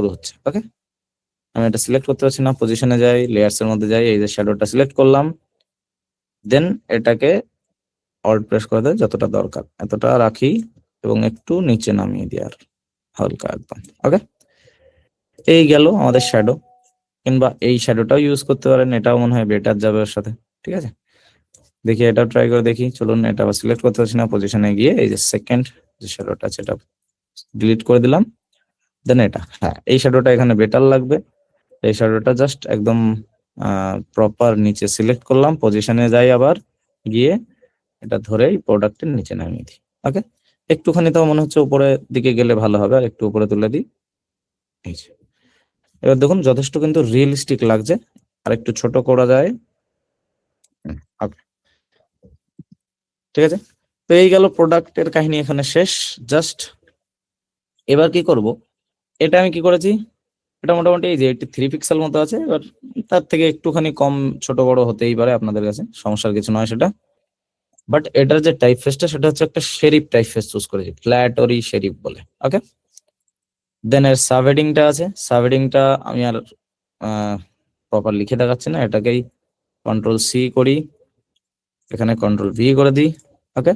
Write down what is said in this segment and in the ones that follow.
শুরু হচ্ছে। ওকে, আমি এটা সিলেক্ট করতে পারছি না, পজিশনে যাই, লেয়ার্স এর মধ্যে যাই, এই যে শ্যাডোটা সিলেক্ট করলাম, দেন এটাকে অল্ট প্রেস করে দেয়, যতটা দরকার এতটা রাখি এবং একটু নিচে নামিয়ে দিই আর হালকা একদম। ওকে, এই গেল আমাদের শ্যাডো, কিংবা এই শ্যাডোটাও ইউজ করতে পারেন, এটাও মনে হয় বেটার যাবে ওর সাথে। ঠিক আছে, দেখি এটাও ট্রাই করে দেখি। চলুন, এটা আবার সিলেক্ট করতে পারছি না, পজিশনে গিয়ে এই যে সেকেন্ড যে শ্যাডোটা আছে এটা ডিলিট করে দিলাম, দেন এটা, হ্যাঁ এই শ্যাডোটা এখানে বেটার লাগবে। এই শ্যাডোটা জাস্ট একদম প্রপার নিচে সিলেক্ট করলাম, পজিশনে যাই, আবার গিয়ে এটা ধরেই প্রোডাক্টের নিচে নামিয়ে দিই। ওকে, একটুখানি তো মনে হচ্ছে উপরের দিকে গেলে ভালো হবে, আর একটু উপরে তুলে দিই। এই যে এবার দেখুন যথেষ্ট কিন্তু রিয়েলিস্টিক লাগছে, আর একটু ছোট করা যায়। ওকে, ঠিক আছে, তো এই গেল প্রোডাক্টের কাহিনী এখানে শেষ। জাস্ট এবার কি করব, এটা আমি কি করেছি, এটা মোটামুটি এই যে 83 পিক্সেল মতো আছে, এবার তার থেকে একটুখানি কম ছোট বড় হতেই পারে আপনাদের কাছে, সমস্যার কিছু নয় সেটা। বাট এটার যে টাইপ ফেসটা সেটা হচ্ছে একটা শেরিফ টাইপ ফেস চুজ করেছি, ফ্ল্যাট অরি শেরিফ বলে। ওকে, দেন এর সাবহেডিংটা আছে, সাবহেডিংটা আমি আর প্রপার লিখে দেখাচ্ছি না, এটাকেই কন্ট্রোল সি করি, এখানে কন্ট্রোল ভি করে দিই। ওকে,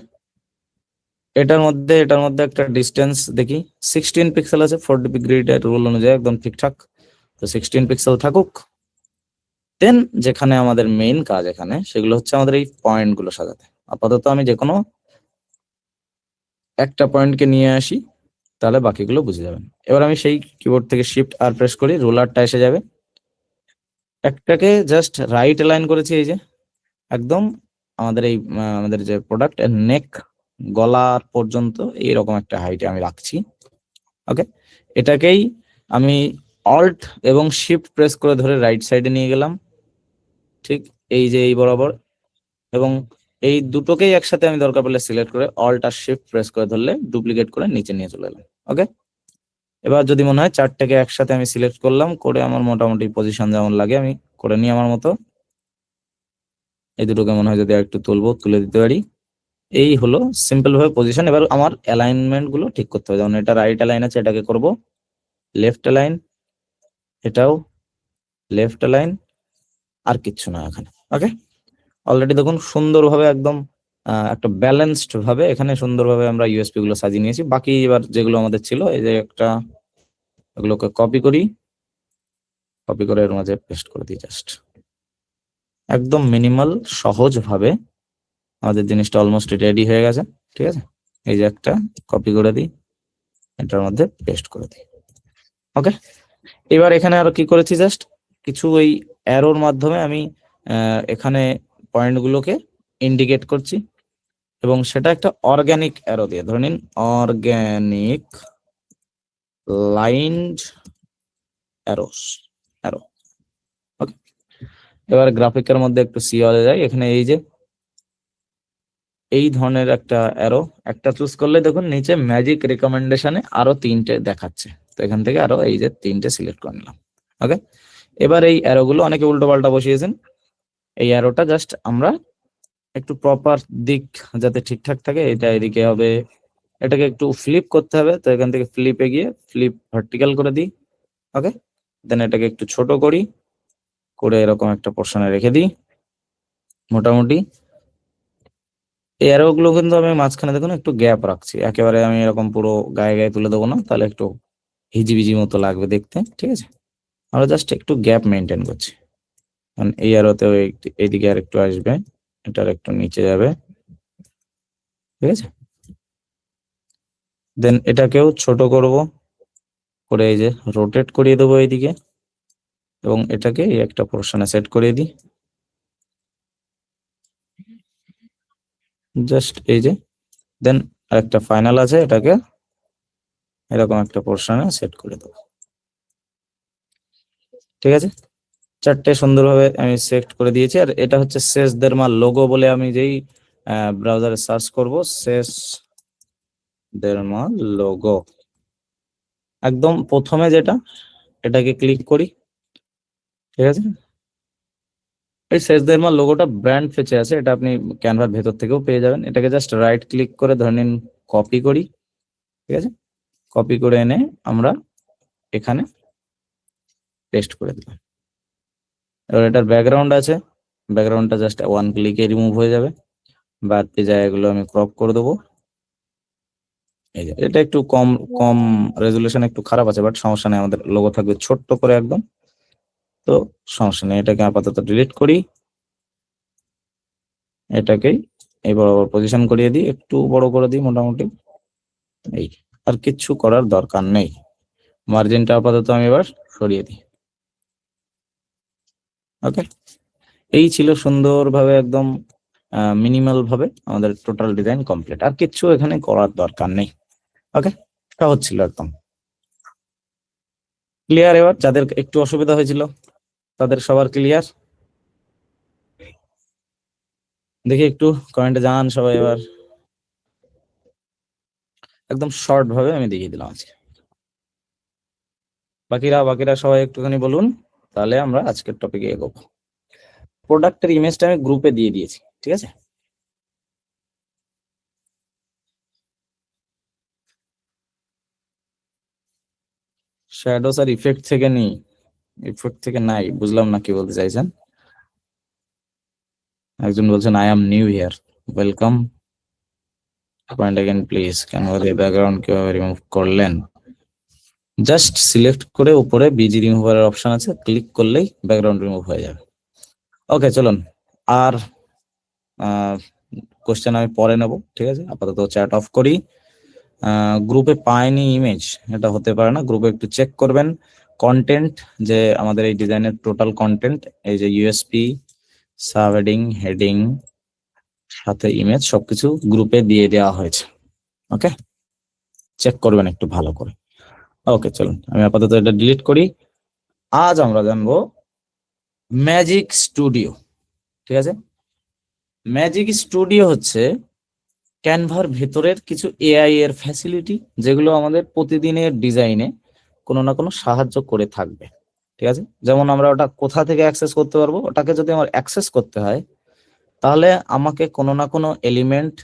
এটার মধ্যে একটা ডিস্টেন্স দেখি, 16 পিক্সেল আছে, 4 dp গ্রিডের রুল অনুযায়ী একদম ঠিকঠাক, তো 16 পিক্সেল থাকুক। দেন যেখানে আমাদের মেইন কাজ এখানে, সেগুলো হচ্ছে আমাদের এই পয়েন্ট গুলো সাজাতে। আপাতত আমি যে কোনো একটা পয়েন্টকে নিয়ে আসি, তাহলে বাকিগুলো বুঝে যাবেন। এবার আমি সেই কিবোর্ড থেকে শিফট আর প্রেস করি, রুলারটা এসে যাবে, একটাকে জাস্ট রাইট অ্যালাইন করেছি, এই যে একদম আমাদের এই আমাদের যে প্রোডাক্ট এর নেক গলার পর্যন্ত এইরকম একটা হাইটে আমি রাখছি। ওকে, এটাকেই আমি অল্ট এবং শিফট প্রেস করে ধরে রাইট সাইডে নিয়ে গেলাম, ঠিক এই যে এই বরাবর, এবং এই দুটোকেই একসাথে আমি দরকার পড়লে সিলেক্ট করে অল্ট আর শিফট প্রেস করে ধরলে ডুপ্লিকেট করে নিচে নিয়ে চলে এলাম। ওকে, এবার যদি মনে হয় চারটাকে একসাথে আমি সিলেক্ট করলাম, করে আমার মোটামুটি পজিশন যেমন লাগে আমি করে নিই আমার মতো, এই দুটোকে মনে হয় যদি একটু তুলবো, তুলে দিতে পারি। এই হলো সিম্পল ভাবে পজিশন। এবার আমার অ্যালাইনমেন্ট গুলো ঠিক করতে হবে, যেমন এটা রাইট অ্যালাইন আছে, এটাকে করব লেফট অ্যালাইন, এটাও লেফট অ্যালাইন, আর কিচ্ছু না এখানে। ওকে, অলরেডি দেখুন সুন্দরভাবে একদম একটা ব্যালেন্সড ভাবে এখানে সুন্দরভাবে আমরা ইউএসপি গুলো সাজিয়ে নিয়েছি। বাকি এবার যেগুলো আমাদের ছিল, এই যে একটা, এগুলোকে কপি করি, কপি করে এর মাঝে পেস্ট করে দিই, জাস্ট একদম মিনিমাল সহজ ভাবে আমাদের জিনিসটা অলমোস্ট রেডি হয়ে গেছে। ঠিক আছে, এই যে একটা কপি করে দিই, এটার মধ্যে পেস্ট করে দিই। ওকে, এবার এখানে আরো কি করেছি, জাস্ট কিছু ওই অ্যারোর মাধ্যমে আমি এখানে পয়েন্ট গুলোকে ইন্ডিকেট করছি, এবং সেটা একটা অর্গানিক অ্যারো দিয়ে, ধরে নিন অর্গানিক লাইনড অ্যারোস, অ্যারো। ওকে, এবার গ্রাফিকের মধ্যে একটু সিওলে যাই, এখানে এই যে এই ধরনের একটা অ্যারো একটা চুজ করলে দেখুন নিচে ম্যাজিক রেকমেন্ডেশনে আরো 3টে দেখাচ্ছে, তো এখান থেকে আরো এই যে 3টে সিলেক্ট করে নিলাম। ওকে, এবার এই অ্যারো গুলো অনেকে উল্টো পাল্টা বসিয়েছেন, এই অ্যারোটা জাস্ট আমরা একটু প্রপার দিক যাতে ঠিকঠাক থাকে, এটা এদিকে হবে, এটাকে একটু ফ্লিপ করতে হবে, তো এখান থেকে ফ্লিপে গিয়ে ফ্লিপ ভার্টিক্যাল করে দিই। ওকে, দেন এটাকে একটু ছোট করি, করে এরকম একটা পোর্শনে রেখে দিই মোটামুটি। এই অ্যারো গুলো কিন্তু আমি মাঝখানে দেখুন একটু গ্যাপ রাখছি, একেবারে আমি এরকম পুরো গায়ে গায়ে তুলে দেবো না, তাহলে একটু হিজিবিজি মতো লাগবে দেখতে। ঠিক আছে, আমরা জাস্ট একটু গ্যাপ মেনটেন করছি, কারণ এই অ্যারোতেও এইদিকে আর একটু আসবে, এটার একটু নিচে যাবে। ঠিক আছে, দেন এটাকেও ছোট করব, করে এই যে রোটেট করিয়ে দেবো এইদিকে, এবং এটাকে এই একটা পোর্শনে সেট করে দিই, জাস্ট এই যে। দেন আরেকটা ফাইনাল আছে, এটাকে এরকম একটা পোর্শনে সেট করে দেবো। ঠিক আছে, চারটে সুন্দরভাবে আমি সিলেক্ট করে দিয়েছি, আর এটা হচ্ছে সেস দেরমা লোগো বলে আমি যেই ব্রাউজারে সার্চ করব, সেস দেরমা লোগো, একদম প্রথমে যেটা, এটাকে ক্লিক করি। ঠিক আছে, এই সেস দেরমা লোগোটা ব্র্যান্ড ফেচে আছে, এটা আপনি ক্যানভার ভেতর থেকেও পেয়ে যাবেন। এটাকে জাস্ট রাইট ক্লিক করে ধরে নিন কপি করি। ঠিক আছে, কপি করে এনে আমরা এখানে পেস্ট করে দিলাম। এবার এটার ব্যাকগ্রাউন্ড আছে, ব্যাকগ্রাউন্ডটা জাস্ট ওয়ান ক্লিকে রিমুভ হয়ে যাবে। বাড়তি জায়গাগুলো আমি ক্রপ করে দেবো। এই যে এটা একটু কম কম রেজুলেশন একটু খারাপ আছে, বাট সমস্যা নেই, আমাদের লোগো থাকবে ছোট্ট করে একদম, তো সমস্যা নেই। এটাকে আপাতত ডিলিট করি, এটাকেই এই বরাবর পজিশন করিয়ে দিই, একটু বড় করে দিই মোটামুটি। এই, আর কিচ্ছু করার দরকার নেই। মার্জিনটা আপাতত আমি এবার সরিয়ে দিই। ওকে, এই ছিল সুন্দরভাবে একদম মিনিমাল ভাবে আমাদের টোটাল ডিজাইন কমপ্লিট, আর কিচ্ছু এখানে করার দরকার নেই। ওকে, সহজ ছিল একদম। ক্লিয়ার? এবার যাদের একটু অসুবিধা হয়েছিল তাদের সবার ক্লিয়ার? দেখি একটু কমেন্টে জানান সবাই। এবার একদম শর্ট ভাবে আমি দেখিয়ে দিলাম আজকে। বাকিরা সবাই একটুখানি বলুন, তাহলে আমরা আজকের টপিকে এগোবো। প্রোডাক্টের ইমেজটা আমি গ্রুপে দিয়ে দিয়েছি, ঠিক আছে? শ্যাডোস আর ইফেক্ট থেকে নেই, ইফেক্ট থেকে নাই, বুঝলাম না কি বলতে চাইছেন। একজন বলছেন I am new here, welcome. Point again please, কেন ব্যাকগ্রাউন্ড কিভাবে রিমুভ করলেন? জাস্ট সিলেক্ট করে উপরে বিজি রিমুভারের অপশন আছে, ক্লিক করলেই ব্যাকগ্রাউন্ড রিমুভ হয়ে যাবে। ওকে, চলুন। আর কোশ্চেন আমি পরে নেব, ঠিক আছে? আপাতত চ্যাট অফ করি। গ্রুপে পাইনি ইমেজ, এটা হতে পারে না। গ্রুপে একটু চেক করবেন কন্টেন্ট, যে আমাদের এই ডিজাইনের টোটাল কন্টেন্ট, এই যে ইউএসপি, সাব হেডিং, হেডিং, সাথে ইমেজ, সবকিছু গ্রুপে দিয়ে দেওয়া হয়েছে। ওকে, চেক করবেন একটু ভালো করে। ওকে, চলুন আমি আপাতত এটা ডিলিট করি। আজ আমরা জানবো ম্যাজিক স্টুডিও, ঠিক আছে? ম্যাজিক স্টুডিও হচ্ছে ক্যানভার ভেতরের কিছু এআই এর ফ্যাসিলিটি, যেগুলো আমাদের প্রতিদিনের ডিজাইনে কোনো না কোনো সাহায্য করে থাকবে, ঠিক আছে? যেমন আমরা ওটা কোথা থেকে অ্যাক্সেস করতে পারবো, ওটাকে যদি আমার অ্যাক্সেস করতে হয় তাহলে আমাকে কোনো না কোনো এলিমেন্ট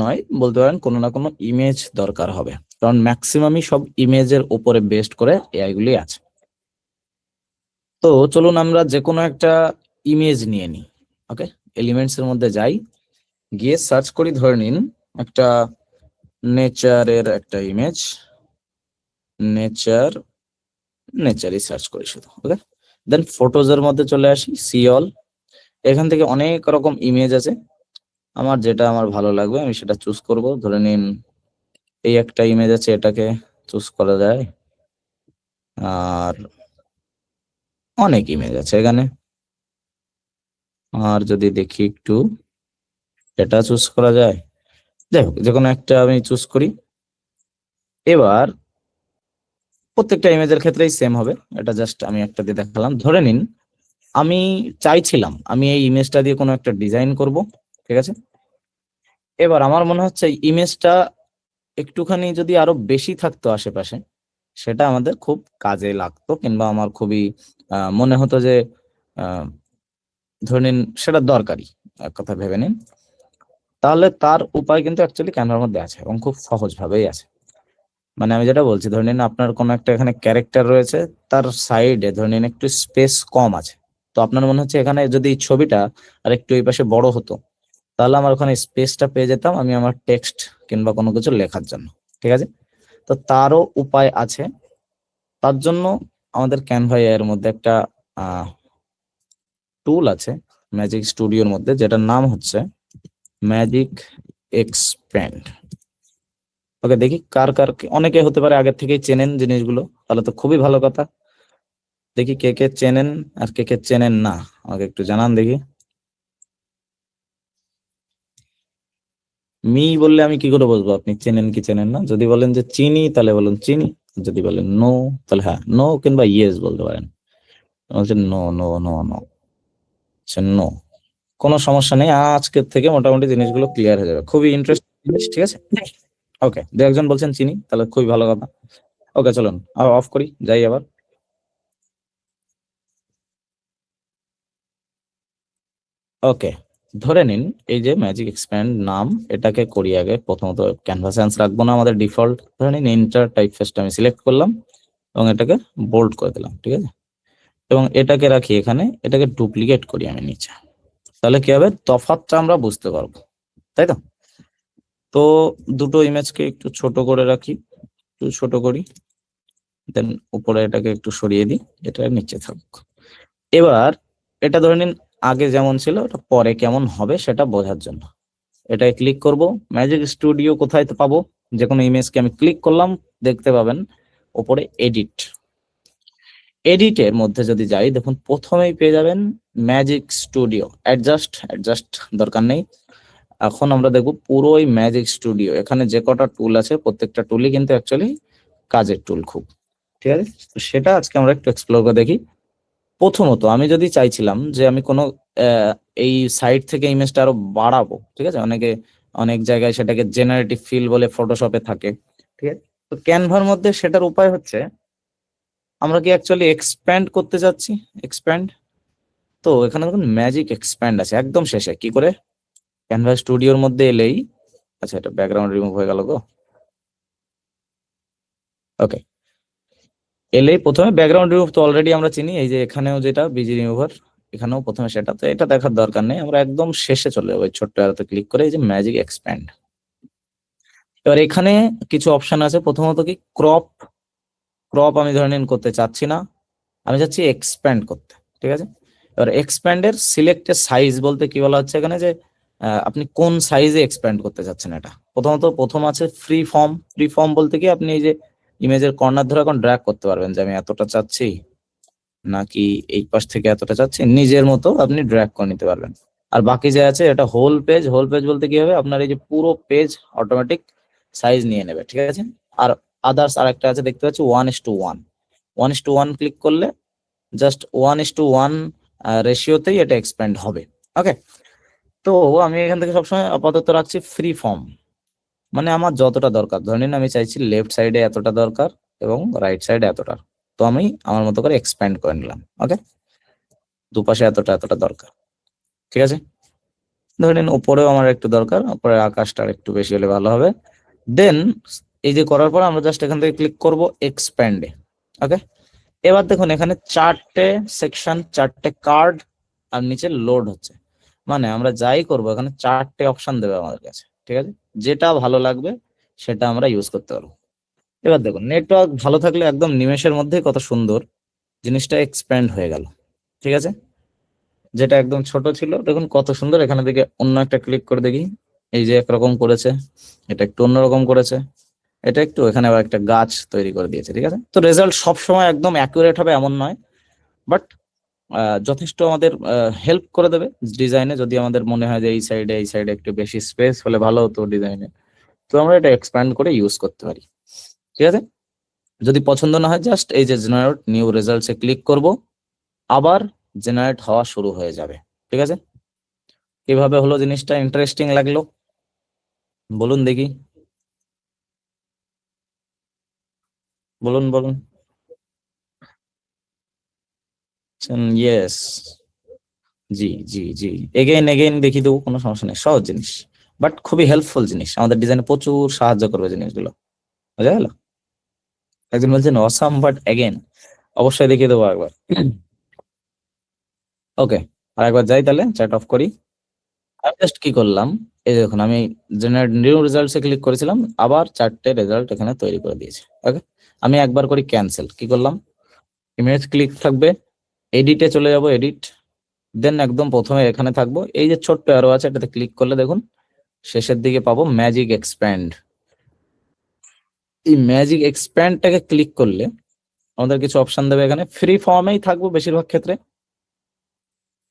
নয় বলতে পারেন, কোনো না কোনো ইমেজ দরকার হবে, কারণ ম্যাক্সিমামই সব ইমেজের উপরে বেস্ড করে এআই গুলি আছে। তো চলুন আমরা যে কোনো একটা ইমেজ নিয়ে নিই। ওকে, এলিমেন্টস এর মধ্যে যাই, গিয়ে সার্চ করি, ধরে নিন একটা নেচারের একটা ইমেজ, নেচারই সার্চ করি শুধু। ওকে, দেন ফটোজ এর মধ্যে চলে আসি, সি অল। এখান থেকে অনেক রকম ইমেজ আছে, আমার যেটা আমার ভালো লাগবে আমি সেটা চুজ করব। ধরে নিন এই একটা ইমেজ আছে, এটাকে চুজ করা যায়, আর অনেক ইমেজ আছে এখানে। আর যদি দেখি একটু, এটা চুজ করা যায়, যাই হোক যে কোনো একটা আমি চুজ করি। এবার প্রত্যেকটা ইমেজের ক্ষেত্রেই সেম হবে, এটা জাস্ট আমি একটা দিয়ে দেখালাম। ধরে নিন আমি চাইছিলাম আমি এই ইমেজটা দিয়ে কোনো একটা ডিজাইন করব, ঠিক আছে? এবার আমার মনে হচ্ছে ইমেজটা একটুখানি যদি আরো বেশি থাকতো আশেপাশে, সেটা আমাদের খুব কাজে লাগতো, কিংবা আমার খুবই মনে হতো যে ধরে নিন সেটা দরকারি, এক কথা ভেবে নিন। তাহলে তার উপায় কিন্তু অ্যাকচুয়ালি ক্যানভার মধ্যে আছে, এবং খুব সহজ ভাবেই আছে। মানে আমি যেটা বলছি, ধরে নিন আপনার কোনো একটা এখানে ক্যারেক্টার রয়েছে, তার সাইডে ধরে নিন একটু স্পেস কম আছে, তো আপনার মনে হচ্ছে এখানে যদি এই ছবিটা আর একটু এই পাশে বড় হতো, তাহলে আমার ওখানে স্পেসটা পেয়ে যেতাম আমি আমার টেক্সট কিংবা কোনো কিছু লেখার জন্য, ঠিক আছে? তো তারও উপায় আছে। তার জন্য আমাদের ক্যানভা এর মধ্যে একটা টুল আছে ম্যাজিক স্টুডিওর মধ্যে, যেটার নাম হচ্ছে ম্যাজিক এক্সপ্যান্ড। ওকে, দেখি কার কার, অনেকে হতে পারে আগের থেকেই চেনেন জিনিসগুলো, তাহলে তো খুবই ভালো কথা। দেখি কে কে চেনেন আর কে কে চেনেন না, আমাকে একটু জানান দেখি। মি বললে আমি কি করে বুঝবো আপনি চেনেন কি চেনেন না? যদি বলেন যে চিনি তাহলে বলুন চিনি, যদি বলেন নো তাহলে হ্যাঁ নো, কিংবা ইয়েস বলতে পারেন। বলছেন no no no no, no, কোনো সমস্যা নেই। আজকের থেকে মোটামুটি জিনিসগুলো ক্লিয়ার হয়ে যাবে, খুবই ইন্টারেস্টিং জিনিস, ঠিক আছে? ওকে, দু একজন বলছেন চিনি, তাহলে খুবই ভালো কথা। ওকে, চলুন আবার অফ করি, যাই আবার। ওকে, ধরে নিন এই যে ম্যাজিক এক্সপ্যান্ড নাম, এটাকে করি আগে প্রথমত ক্যানভাস রাখবো না, আমাদের ডিফল্ট। ধরে নিন ইন্টার টাইপফেসটা আমি সিলেক্ট করলাম, এবং এটাকে বোল্ড করে দিলাম, ঠিক আছে। এবং এটাকে রাখি এখানে, এটাকে ডুপ্লিকেট করি আমি নিচে, তাহলে কি হবে তফাৎটা আমরা বুঝতে পারবো, তাই তো। তো দুটো ইমেজকে একটু ছোট করে রাখি, একটু ছোট করি, দেন উপরে এটাকে একটু সরিয়ে দিই, এটা নিচে থাকুক। এবার এটা ধরে নিন আগে যেমন ছিল, এটা পরে কেমন হবে সেটা বোঝার জন্য এটাই ক্লিক করব। ম্যাজিক স্টুডিও কোথায় তো পাবো, যে কোনো ইমেজকে আমি ক্লিক করলাম, দেখতে পাবেন উপরে এডিট। এডিটের মধ্যে যদি যাই, দেখুন প্রথমেই পেয়ে যাবেন ম্যাজিক স্টুডিও। অ্যাডজাস্ট দরকার নেই, এখন আমরা দেখব পুরো ওই ম্যাজিক স্টুডিও। এখানে যে কটা টুল আছে প্রত্যেকটা টুলই কিন্তু অ্যাকচুয়ালি কাজের টুল খুব, ঠিক আছে। তো সেটা আজকে আমরা একটু এক্সপ্লোর করে দেখি। প্রথমত আমি যদি চাইছিলাম যে আমি কোনো এই সাইট থেকে ইমেজটা আরো বাড়াবো, ঠিক আছে, অনেক জায়গায় সেটাকে জেনারেটিভ ফিল বলে ফটোশপে থাকে, ঠিক আছে। তো ক্যানভার মধ্যে সেটার উপায় হচ্ছে, আমরা কি অ্যাকচুয়ালি এক্সপ্যান্ড করতে যাচ্ছি, এক্সপ্যান্ড। তো এখানে দেখুন ম্যাজিক এক্সপ্যান্ড আছে একদম শেষে, কি করে ক্যানভা স্টুডিওর মধ্যে এলেই, আচ্ছা এটা ব্যাকগ্রাউন্ড রিমুভ হয়ে গেল গো, ওকে। এলেই প্রথমে ব্যাকগ্রাউন্ড রিমুভ তো অলরেডি আমরা চিনি, এই যে এখানেও যেটা বিজি রিমুভার, এখানেও প্রথমে সেটা, তো এটা দেখার দরকার নেই, আমরা একদম শেষে চলে যাবো এই ছোট্ট অ্যারোতে ক্লিক করে, এই যে ম্যাজিক এক্সপ্যান্ড। এবার এখানে কিছু অপশন আছে, প্রথমত কি ক্রপ। ক্রপ আমি ধরে নিন করতে চাচ্ছি না, আমি চাচ্ছি এক্সপ্যান্ড করতে, ঠিক আছে। এবার এক্সপ্যান্ডের সিলেক্টেড সাইজ বলতে কি বলা হচ্ছে এখানে, যে আপনি কোন সাইজে এক্সপ্যান্ড করতে চাচ্ছেন। এটা প্রথম আছে ফ্রি ফর্ম। ফ্রি ফর্ম বলতে কি আপনি এই যে ইমেজের কর্নার ধরে এখন ড্র্যাগ করতে পারবেন, যে আমি এতটা চাচ্ছি নাকি এই পাশ থেকে এতটা চাচ্ছি, নিজের মতো আপনি ড্র্যাগ করে নিতে পারবেন। আর বাকি যে আছে এটা হোল পেজ। হোল পেজ বলতে কি হবে, আপনার এই যে পুরো পেজ অটোমেটিক সাইজ নিয়ে নেবে, ঠিক আছে। আর আদার্স আর একটা আছে দেখতে পাচ্ছি 1:1। 1:1 ক্লিক করলে জাস্ট 1:1 রেশিওতেই এটা এক্সপ্যান্ড হবে, ওকে। তো আমি এখান থেকে সবসময় আপাতত রাখছি ফ্রি ফর্ম, মানে আমার যতটা দরকার, ধরে নিন আমি চাইছি লেফট সাইডে এতটা দরকার এবং রাইট সাইডে এতটা, তো আমি আমার মতো করে এক্সপ্যান্ড করে নিলাম, ওকে। দুপাশে এতটা এতটা দরকার, ঠিক আছে। ধরে নিন উপরেও আমার একটু দরকার, উপরে আকাশটা একটু বেশি হলে ভালো হবে। দেন এই যে করার পর আমরা জাস্ট এখান থেকে ক্লিক করব এক্সপ্যান্ডে, ওকে। এবার দেখুন এখানে চারটে সেকশন, চারটে কার্ড, আর নিচে লোড হচ্ছে, মানে আমরা যাই করব এখানে চারটে অপশন দেবে আমাদের কাছে, ঠিক আছে। যেটা ভালো লাগবে সেটা আমরা ইউজ করতে পারবো। এবার দেখুন নেটওয়ার্ক ভালো থাকলে একদম নিমেষের মধ্যে কত সুন্দর জিনিসটা এক্সপ্যান্ড হয়ে গেল, ঠিক আছে। যেটা একদম ছোট ছিল দেখুন কত সুন্দর, এখানে দিকে অন্য একটা ক্লিক করে দেখি, এই যে একরকম করেছে, এটা একটু অন্যরকম করেছে, এটা একটু, এখানে আবার একটা গাছ তৈরি করে দিয়েছে, ঠিক আছে। তো রেজাল্ট সবসময় একদম অ্যাকুরেট হবে এমন নয়, বাট যথেষ্ট আমাদের হেল্প করে দেবে ডিজাইনে। যদি আমাদের মনে হয় যে এই সাইডে একটু বেশি স্পেস হলে ভালো হতো ডিজাইনে, তো আমরা এটা এক্সপ্যান্ড করে ইউজ করতে পারি, ঠিক আছে। যদি পছন্দ না হয় জাস্ট এই যে জেনারেট নিউ রেজাল্টসে ক্লিক করব, আবার জেনারেট হওয়া শুরু হয়ে যাবে, ঠিক আছে। কিভাবে হলো জিনিসটা, ইন্টারেস্টিং লাগলো বলুন দেখি, বলুন বলুন। ইয়েস, জি জি জি, এগেইন এগেইন দেখিয়ে দেবো, কোনো সমস্যা নেই, সহজ জিনিস বাট খুবই হেল্পফুল জিনিস, আমাদের ডিজাইনে প্রচুর সাহায্য করবে জিনিসগুলো, বুঝা গেল। একজন বলছেন অসাম বাট এগেইন, অবশ্যই দেখিয়ে দেবো একবার, ওকে। আর একবার যাই তাহলে, চ্যাট অফ করি। আমি জাস্ট কি করলাম, এই দেখুন আমি জেনারেট নিউ রেজাল্টসে ক্লিক করেছিলাম, আবার চারটে রেজাল্ট এখানে তৈরি করে দিয়েছে, ওকে। আমি একবার করি ক্যান্সেল, কি করলাম, ইমেজ ক্লিক থাকবে, এডিটে চলে যাব, এডিট, দেন একদম প্রথমে এখানে থাকবো, এই যে ছোট্ট অ্যারো আছে এটাতে ক্লিক করলে দেখুন শেষের দিকে পাবো ম্যাজিক এক্সপ্যান্ড। এই ম্যাজিক এক্সপ্যান্ডটাকে ক্লিক করলে আমাদের কিছু অপশন দেবে, এখানে ফ্রি ফর্মেই থাকবো বেশিরভাগ ক্ষেত্রে।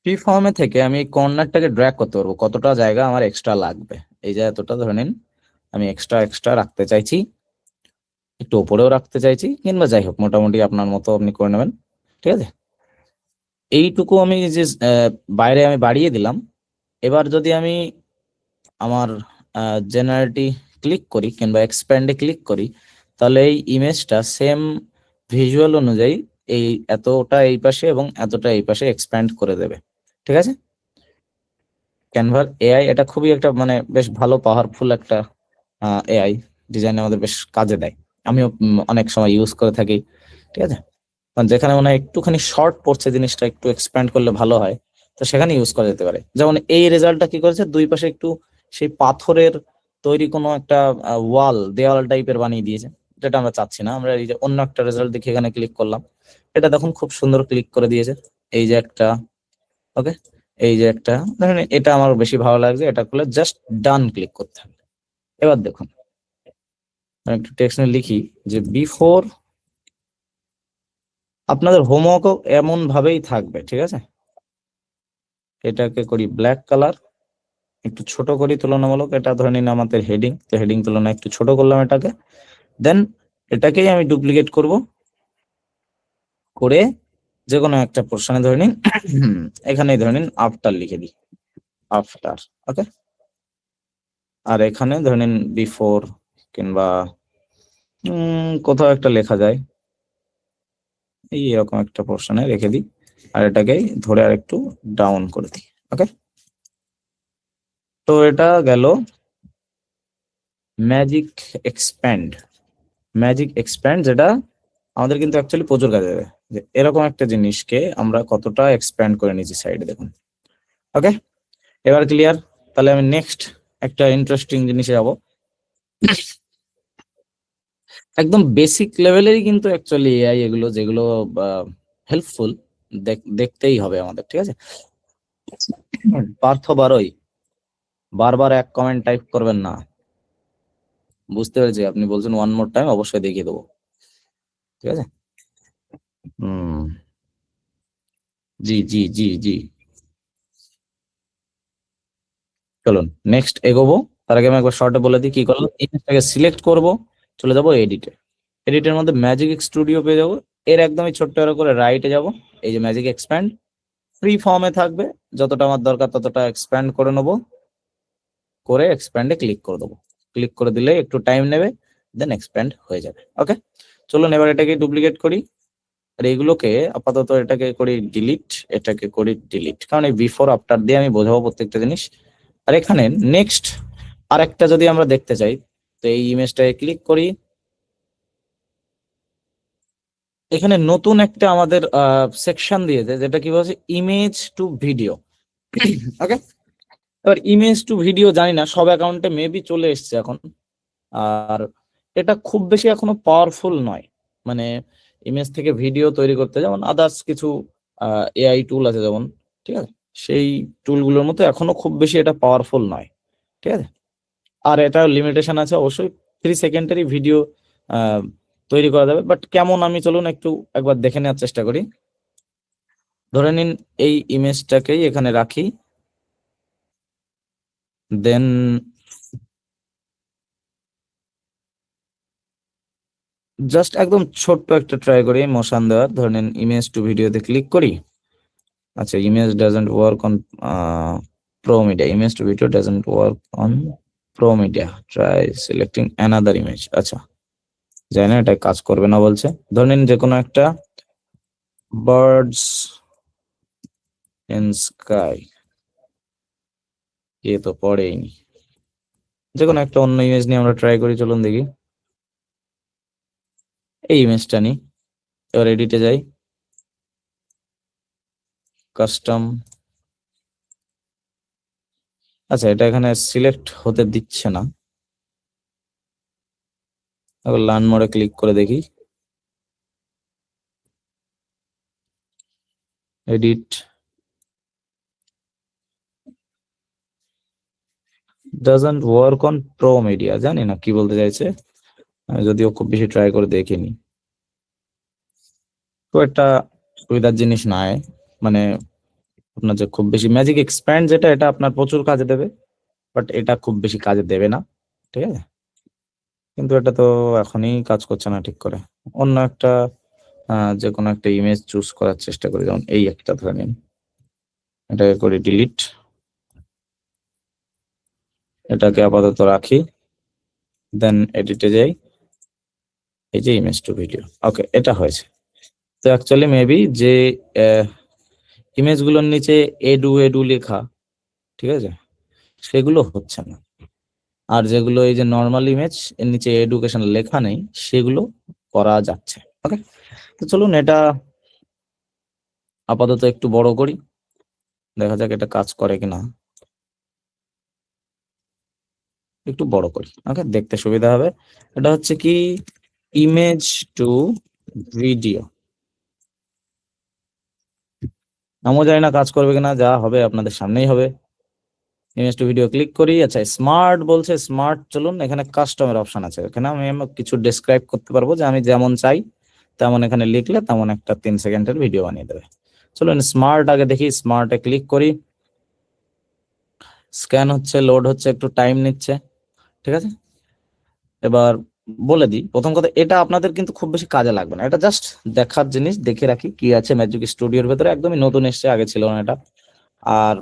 ফ্রি ফর্মে থেকে আমি এই কর্নারটাকে ড্র্যাগ করতে পারবো, কতটা জায়গা আমার এক্সট্রা লাগবে, এই যে এতটা ধরে নিন, আমি এক্সট্রা এক্সট্রা রাখতে চাইছি, একটু উপরেও রাখতে চাইছি, কিংবা যাই হোক মোটামুটি আপনার মতো আপনি করে নেবেন, ঠিক আছে। এইটুকু আমি যে বাইরে আমি বাড়িয়ে দিলাম। এবার যদি আমি আমার জেনারেটি ক্লিক করি কিংবা এক্সপ্যান্ডে ক্লিক করি, তাহলে এই ইমেজটা সেম ভিজুয়াল অনুযায়ী এই এতটা এই পাশে এবং এতটা এই পাশে এক্সপ্যান্ড করে দেবে, ঠিক আছে। ক্যানভার এআই এটা খুবই একটা মানে বেশ ভালো পাওয়ারফুল একটা এআই, ডিজাইন আমাদের বেশ কাজে দেয়। আমিও অনেক সময় ইউজ করে থাকি, ঠিক আছে। কারণ যেখানে মনে হয় একটুখানি শর্ট পড়ছে জিনিসটা, একটু এক্সপ্যান্ড করলে ভালো হয়, তো সেখানে ইউজ করা যেতে পারে। যেমন এই রেজাল্টটা কি করেছে, দুই পাশে একটু সেই পাথরের তৈরি কোনো একটা ওয়াল, দেওয়াল টাইপের বানিয়ে দিয়েছে, যেটা আমরা চাচ্ছি না। আমরা এই যে অন্য একটা রেজাল্ট দেখে এখানে ক্লিক করলাম, এটা দেখুন খুব সুন্দর ক্লিক করে দিয়েছে। এই যে একটা, ওকে, এই যে একটা, দেখেন এটা আমার বেশি ভালো লাগছে। এটা করলে জাস্ট ডান ক্লিক করতে হবে। এবার দেখুন আমি একটু টেক্সট লিখি যে বিফোর, আপনাদের হোমওয়ার্কও এমন ভাবেই থাকবে, ঠিক আছে। এটাকে করি ব্ল্যাক কালার, একটু ছোট করি তুলনামূলক। এটা ধরে নিন আমাদের হেডিং, তো হেডিং তুলনায় একটু ছোট করলাম এটাকে। দেন এটাকেই আমি ডুপ্লিকেট করব, করে যে কোনো একটা পোর্শনে ধরে নিন এখানেই ধরে নিন আফটার লিখে দিই, আফটার, ওকে। আর এখানে ধরে নিন বিফোর, কিংবা কোথাও একটা লেখা যায়, এই এরকম একটা পোর্শনে রেখে দিই। আর এটাকেই ধরে আর একটু ডাউন করে দিই, ওকে। তো এটা গেল ম্যাজিক এক্সপ্যান্ড। ম্যাজিক এক্সপ্যান্ড যেটা আমাদের কিন্তু অ্যাকচুয়ালি প্রচুর কাজে দেবে, যে এরকম একটা জিনিসকে আমরা কতটা এক্সপ্যান্ড করে নিয়েছি সাইডে, দেখুন, ওকে। এবার ক্লিয়ার। তাহলে আমি নেক্সট একটা ইন্টারেস্টিং জিনিসে যাব। একদম বেসিক লেভেলেরই কিন্তু অ্যাকচুয়ালি এআই এগুলো, যেগুলো হেল্পফুল, দেখতেই হবে আমাদের, ঠিক আছে। পার্থ বারোই, বারবার এক কমেন্ট টাইপ করবেন না, বুঝতে পেরেছি। আপনি বলছেন ওয়ান মোর টাইম, অবশ্যই দেখিয়ে দেবো, ঠিক আছে। হুম, জি জি জি জি। চলুন নেক্সট এগোবো। তার আগে আমি একবার শর্টে বলে দিই কি করলাম। ইমেজটাকে সিলেক্ট করব, চলে যাব এডিটে। এডিটের মধ্যে ম্যাজিক স্টুডিও পেয়ে যাবো। এর একদমই ছোট্ট করে রাইটে যাব, এই যে ম্যাজিক এক্সপ্যান্ড, ফ্রি ফর্মে থাকবে, যতটা আমার দরকার ততটা এক্সপ্যান্ড করে নেবো, করে এক্সপ্যান্ডে ক্লিক করে দেবো। ক্লিক করে দিলে একটু টাইম নেবে, দেন এক্সপ্যান্ড হয়ে যাবে, ওকে। চলুন এবার এটাকে ডুপ্লিকেট করি, আর এইগুলোকে আপাতত এটাকে করি ডিলিট, এটাকে করি ডিলিট, কারণ এই বিফোর আফটার দিয়ে আমি বোঝাবো প্রত্যেকটা জিনিস। আর এখানে নেক্সট আরেকটা যদি আমরা দেখতে চাই, তো এই ইমেজটাকে ক্লিক করি। এখানে নতুন একটা আমাদের সেকশন দিয়েছে, যেটা কি বলছে, ইমেজ টু ভিডিও, ওকে। এবার ইমেজ টু ভিডিও জানি না, সব অ্যাকাউন্টে মেবি চলে এসছে এখন। আর এটা খুব বেশি এখনো পাওয়ারফুল নয়, মানে ইমেজ থেকে ভিডিও তৈরি করতে যেমন আদার্স কিছু এআই টুল আছে যেমন, ঠিক আছে, সেই টুলগুলোর মতো এখনো খুব বেশি এটা পাওয়ারফুল নয়, ঠিক আছে। আর এটা লিমিটেশন আছে অবশ্যই, 3 সেকেন্ডেরই ভিডিও তৈরি করা যাবে, বাট কেমন আমি চলুন একটু একবার দেখে নেওয়ার চেষ্টা করি। ধরে নিন এই ইমেজটাকেই এখানে রাখি, দেন জাস্ট একদম ছোট্ট একটা ট্রাই করি মোশন দেওয়ার। ধরে নিন ইমেজ টু ভিডিওতে ক্লিক করি। আচ্ছা, image doesn't work on pro media, image to video doesn't work on pro media, try selecting another image. আচ্ছা, জানি না এটা কাজ করবে না বলছে। ধরে নিন যে কোনো একটা বার্ডস ইন স্কাই, এ তো পড়েইনি। যে কোনো একটা অন্য ইমেজ নিয়ে আমরা ট্রাই করি, চলুন দেখি। এই ইমেজটা নিই, এবার এডিটে যাই, কাস্টম। আচ্ছা, এটা এখানে সিলেক্ট হতে দিচ্ছে না, এবার লার্ন মোডে ক্লিক করে দেখি, edit, doesn't work on pro media. জানি না কি বলতে চাইছে, আমি যদিও খুব বেশি ট্রাই করে দেখিনি। তো একটা সুবিধার জিনিস নয়, মানে আপনার যে খুব বেশি ম্যাজিক এক্সপ্যান্ড যেটা, এটা আপনার প্রচুর কাজে দেবে, বাট এটা খুব বেশি কাজে দেবে না, ঠিক আছে। কিন্তু এটা তো এখনই কাজ করছে না ঠিক করে। অন্য একটা যে কোনো একটা ইমেজ চুজ করার চেষ্টা করি, যেমন এই একটা ধরে নিন, এটাকে করি ডিলিট, এটাকে আপাতত রাখি, দেন এডিটে যাই, এই যে ইমেজ টু ভিডিও, ওকে, এটা হয়েছে। তো অ্যাকচুয়ালি মেবি যে ইমেজগুলোর নিচে এডু এডু লেখা, ঠিক আছে, সেগুলো হচ্ছে না। আর যেগুলো এই যে নর্মাল ইমেজ এর নিচে এডুকেশন লেখা নেই সেগুলো করা যাচ্ছে। ওকে, তো চলুন এটা আপাতত একটু বড় করি, দেখা যাক এটা কাজ করে কিনা। একটু বড় করি, ওকে, দেখতে সুবিধা হবে। এটা হচ্ছে কি ইমেজ টু ভিডিও। আমিও জানি না কাজ করবে কিনা, যা হবে আপনাদের সামনেই হবে। ইমেজ টু ভিডিও ক্লিক করি। আচ্ছা, স্মার্ট বলছে, স্মার্ট চলুন এখানে কাস্টমের অপশন আছে, এখানে আমি কিছু ডেসক্রাইব করতে পারবো যে আমি যেমন চাই তেমন এখানে লিখলে তেমন একটা 3 সেকেন্ডের ভিডিও বানিয়ে দেবে। চলুন স্মার্ট আগে দেখি, স্মার্টে ক্লিক করি। স্ক্যান হচ্ছে, লোড হচ্ছে, একটু টাইম নিচ্ছে, ঠিক আছে। এবার বলে দিই প্রথম কথা, এটা আপনাদের কিন্তু খুব বেশি কাজে লাগবে না, এটা জাস্ট দেখার জিনিস, দেখে রাখি কি আছে ম্যাজিক স্টুডিওর ভেতরে, একদমই নতুন এসছে, আগে ছিল না এটা। আর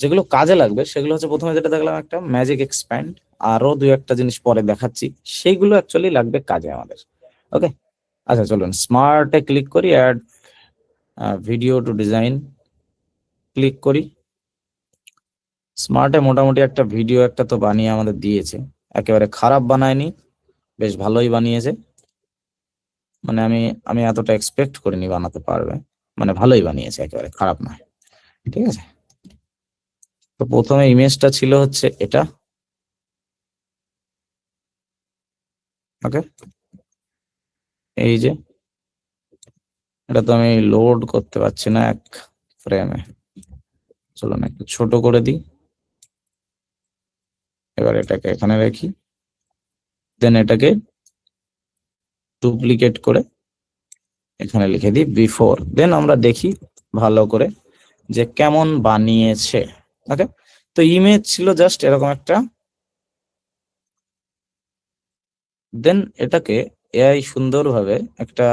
যেগুলো কাজে লাগবে সেগুলো হচ্ছে, প্রথমে যেটা দেখলাম একটা ম্যাজিক এক্সপ্যান্ড, আরো দুই একটা জিনিস পরে দেখাচ্ছি, সেইগুলো অ্যাকচুয়ালি লাগবে কাজে আমাদের। ওকে, আচ্ছা চলুন স্মার্টে ক্লিক করি, add video to design click করি। স্মার্টে মোটামুটি একটা ভিডিও একটা তো বানিয়ে আমাদের দিয়েছে, একেবারে খারাপ বানায়নি, বেশ ভালোই বানিয়েছে। মানে আমি আমি এতটা এক্সপেক্ট করিনি বানাতে পারবে, মানে ভালোই বানিয়েছে, একেবারে খারাপ নয়, ঠিক আছে। তো প্রথমে ইমেজটা ছিল হচ্ছে এটা, ওকে, এই যে এটা তো আমি লোড করতে পারছি না এক ফ্রেমে, চলুন একটু ছোট করে দিই। এবার এটাকে এখানে রাখি, দেন এটাকে ডুপ্লিকেট করে এখানে লিখে দিই বিফোর, দেন আমরা দেখি ভালো করে যে কেমন বানিয়েছে। ওকে, তো ইমেজ ছিল জাস্ট এরকম একটা, দেন এটাকে এআই সুন্দরভাবে একটা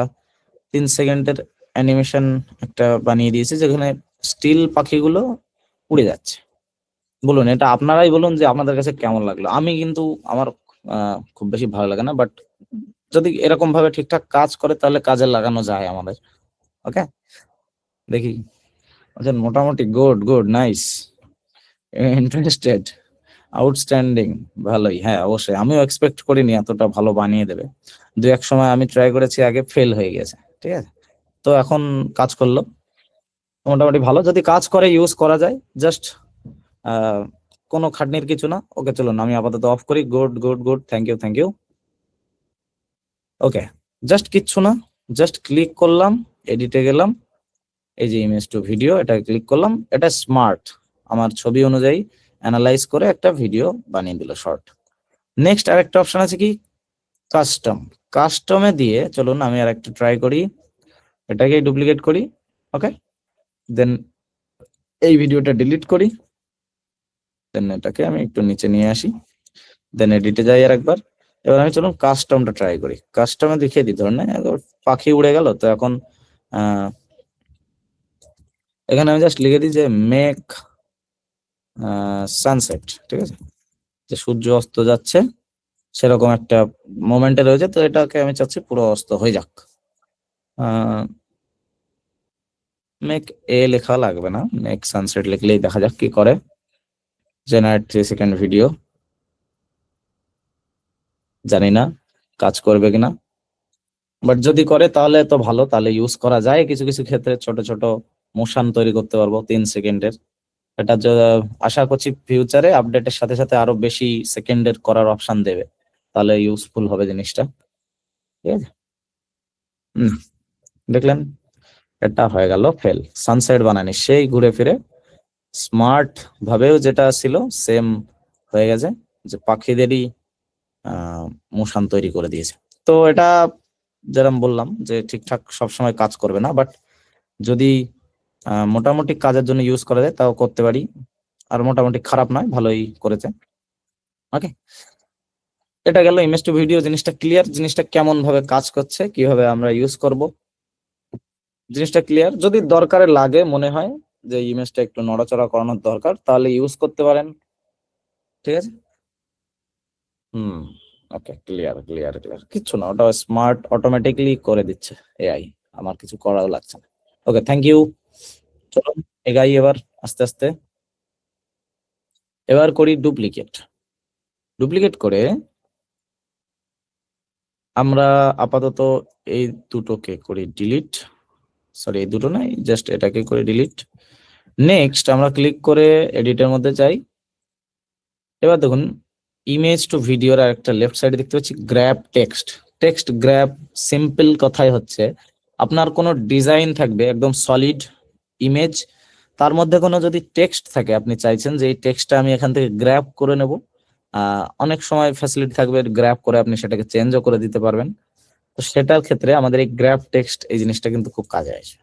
3 সেকেন্ডের অ্যানিমেশন একটা বানিয়ে দিয়েছে, যেখানে স্টিল পাখিগুলো উড়ে যাচ্ছে। বলুন এটা আপনারাই বলুন যে আপনাদের কাছে কেমন লাগলো। আমি কিন্তু আমার খুব বেশি ভালো লাগে না, বাট যদি এরকম ভাবে ঠিকঠাক কাজ করে তাহলে কাজে লাগানো যায় আমাদের। ওকে, দেখি। আচ্ছা, মোটামুটি good good nice, interested, outstanding, ভালোই, হ্যাঁ অবশ্যই, আমিও এক্সপেক্ট করিনি এতটা ভালো বানিয়ে দেবে। দু এক সময় আমি ট্রাই করেছি আগে, ফেল হয়ে গেছে, ঠিক আছে। তো এখন কাজ করলো মোটামুটি ভালো, যদি কাজ করে ইউজ করা যায়, জাস্ট কোনো খাটনির কিছু না। ওকে চলুন আমি আপাতত অফ করি। Good good good, thank you thank you. Okay, just কিচ্ছু না, জাস্ট ক্লিক করলাম, এডিটে গেলাম, এই যে ইমেজ টু ভিডিও, এটা ক্লিক করলাম, এটা স্মার্ট আমার ছবি অনুযায়ী অ্যানালাইজ করে একটা ভিডিও বানিয়ে দিল শর্ট। নেক্সট আরেকটা অপশন আছে কি কাস্টম, কাস্টমে দিয়ে চলুন আমি আর একটু ট্রাই করি, এটাকে ডুপ্লিকেট করি। ওকে, দেন এই ভিডিওটা ডিলিট করি, দেন এটাকে আমি একটু নিচে নিয়ে আসি, দেন এডিটে যাই আর একবার। এবার আমি চলুন কাস্টমটা ট্রাই করি, কাস্টমে দেখিয়ে দিই, ধরুন না পাখি উড়ে গেল, তো এখন এখানে আমি জাস্ট লিখে দিই যে মেক সানসেট, ঠিক আছে, যে সূর্য অস্ত যাচ্ছে সেরকম একটা মোমেন্টে রয়েছে, তো এটাকে আমি চাচ্ছি পুরো অস্ত হয়ে যাক। মেক এ লেখা লাগবে না, মেক সানসেট লিখলেই দেখা যাক কি করে। জেনারেট 3 সেকেন্ড ভিডিও, জানি না কাজ করবে কিনা, বাট যদি করে তাহলে তো ভালো, তাহলে ইউজ করা যায় কিছু কিছু ক্ষেত্রে, ছোট ছোট মোশন তৈরি করতে পারবো 3 সেকেন্ডের। এটা আশা করছি ফিউচারে আপডেটের সাথে সাথে আরো বেশি সেকেন্ডের করার অপশন দেবে, তাহলে ইউজফুল হবে জিনিসটা, ঠিক আছে। হুম, দেখলেন এটা হয়ে গেল ফেল, সানসেট বানানি সেই ঘুরে ফিরে স্মার্ট ভাবেও যেটা ছিল সেম হয়ে গেছে, যে পাখিদেরই মোশন তৈরি করে দিয়েছে। তো এটা যেরকম বললাম যে ঠিকঠাক সবসময় কাজ করবে না, বাট যদি মোটামুটি কাজের জন্য ইউজ করা যায় তাও করতে পারি, আর মোটামুটি খারাপ নয়, ভালোই করেছে। ওকে, এটা গেল ইমেজ টু ভিডিও, জিনিসটা ক্লিয়ার, জিনিসটা কেমন ভাবে কাজ করছে, কিভাবে আমরা ইউজ করব, জিনিসটা ক্লিয়ার। যদি দরকারে লাগে মনে হয় যে ইমেজটা একটু নড়াচড়া করানোর দরকার, তাহলে ইউজ করতে পারেন, ঠিক আছে। হুম, ওকে, ক্লিয়ার ক্লিয়ার ক্লিয়ার, কিচ্ছু না, ওটা স্মার্ট অটোমেটিকলি করে দিচ্ছে এআই, আমার কিছু করাও লাগছে না। ওকে, থ্যাংক ইউ। চলো এগাই এবার আস্তে আস্তে। এবার করি ডুপ্লিকেট, ডুপ্লিকেট করে আমরা আপাতত এই দুটোকে করি ডিলিট, সরি এই দুটো নাই, জাস্ট এটাকে করে ডিলিট। নেক্সট আমরা ক্লিক করে এডিটের মধ্যে যাই। এবার দেখুন ইমেজ টু ভিডিওর আর একটা লেফট সাইডে দেখতে পাচ্ছি grab text. Text grab simple কথাই হচ্ছে আপনার কোনো ডিজাইন থাকবে একদম সলিড ইমেজ, তার মধ্যে কোনো যদি টেক্সট থাকে আপনি চাইছেন যে এই টেক্সটটা আমি এখান থেকে গ্র্যাব করে নেব, অনেক সময় ফ্যাসিলিটি থাকবে গ্র্যাব করে আপনি সেটাকে চেঞ্জও করে দিতে পারবেন। তো সেটার ক্ষেত্রে আমাদের এই গ্র্যাব টেক্সট এই জিনিসটা কিন্তু খুব কাজে আসে।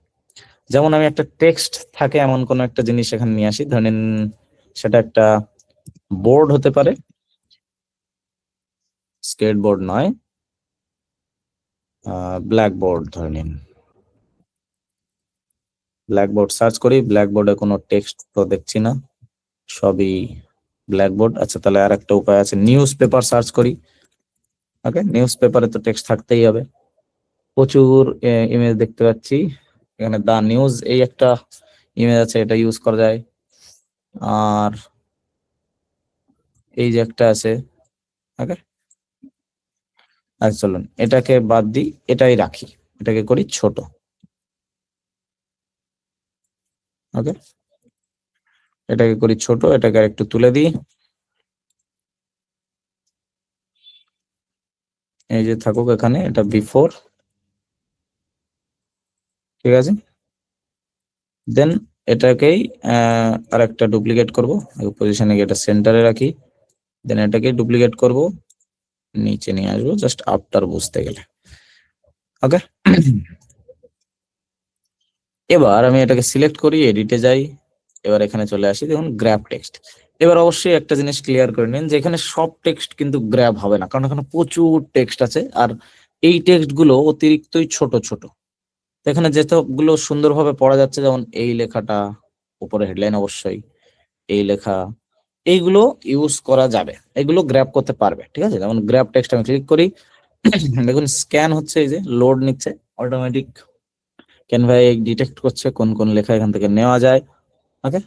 যেমন আমি একটা টেক্সট থাকে এমন কোনো একটা জিনিস এখানে নিয়ে আসি, ধরেন সেটা একটা বোর্ড হতে পারে, স্কেট বোর্ড নয়, ব্ল্যাক বোর্ড ধরে নিন। ব্ল্যাক বোর্ড সার্চ করি, ব্ল্যাক বোর্ডে কোনো টেক্সট তো দেখছি না, সবই ব্ল্যাক বোর্ড। আচ্ছা তাহলে আর একটা উপায় আছে, নিউজ পেপার সার্চ করি। ওকে, নিউজ পেপারে তো টেক্সট থাকতেই হবে, প্রচুর ইমেজ দেখতে পাচ্ছি এখানে। দা নিউজ এই একটা ইমেজ আছে, এটা ইউজ করা যায়। আর এই যে একটা আছে, ওকে আচ্ছা চলুন এটাকে বাদ দিই, এটাই রাখি, এটাকে করি ছোট। ওকে, এটাকে করি ছোট, এটাকে আর একটু তুলে দিই। এই যে থাকুক এখানে, এটা বিফোর, ঠিক আছে। দেন এটাকেই আর একটা ডুপ্লিকেট করব, পজিশনে গিয়ে এটা সেন্টারে রাখি। দেন এটাকে ডুপ্লিকেট করব, নিচে নিয়ে আসবো জাস্ট আফটার বুঝতে গেলে। ওকে, এবার আমি এটাকে সিলেক্ট করি, এডিটে যাই, এবার এখানে চলে আসি, দেখুন গ্র্যাব টেক্সট। এবার অবশ্যই একটা জিনিস ক্লিয়ার করে নিন যে এখানে সব টেক্সট কিন্তু গ্র্যাব হবে না, কারণ এখানে প্রচুর টেক্সট আছে আর এই টেক্সট গুলো অতিরিক্তই ছোট ছোট। তো এখানে যেসবগুলো সুন্দরভাবে পড়া যাচ্ছে, যেমন এই লেখাটা, উপরে হেডলাইন অবশ্যই, এই লেখা, এইগুলো ইউজ করা যাবে, এগুলো গ্র্যাব করতে পারবে, ঠিক আছে। যেমন গ্র্যাব টেক্সট আমি ক্লিক করি, দেখুন স্ক্যান হচ্ছে, এই যে লোড নিচ্ছে অটোমেটিক, ক্যানভা ডিটেক্ট করছে কোন কোন লেখা এখান থেকে নেওয়া যায়। ওকে,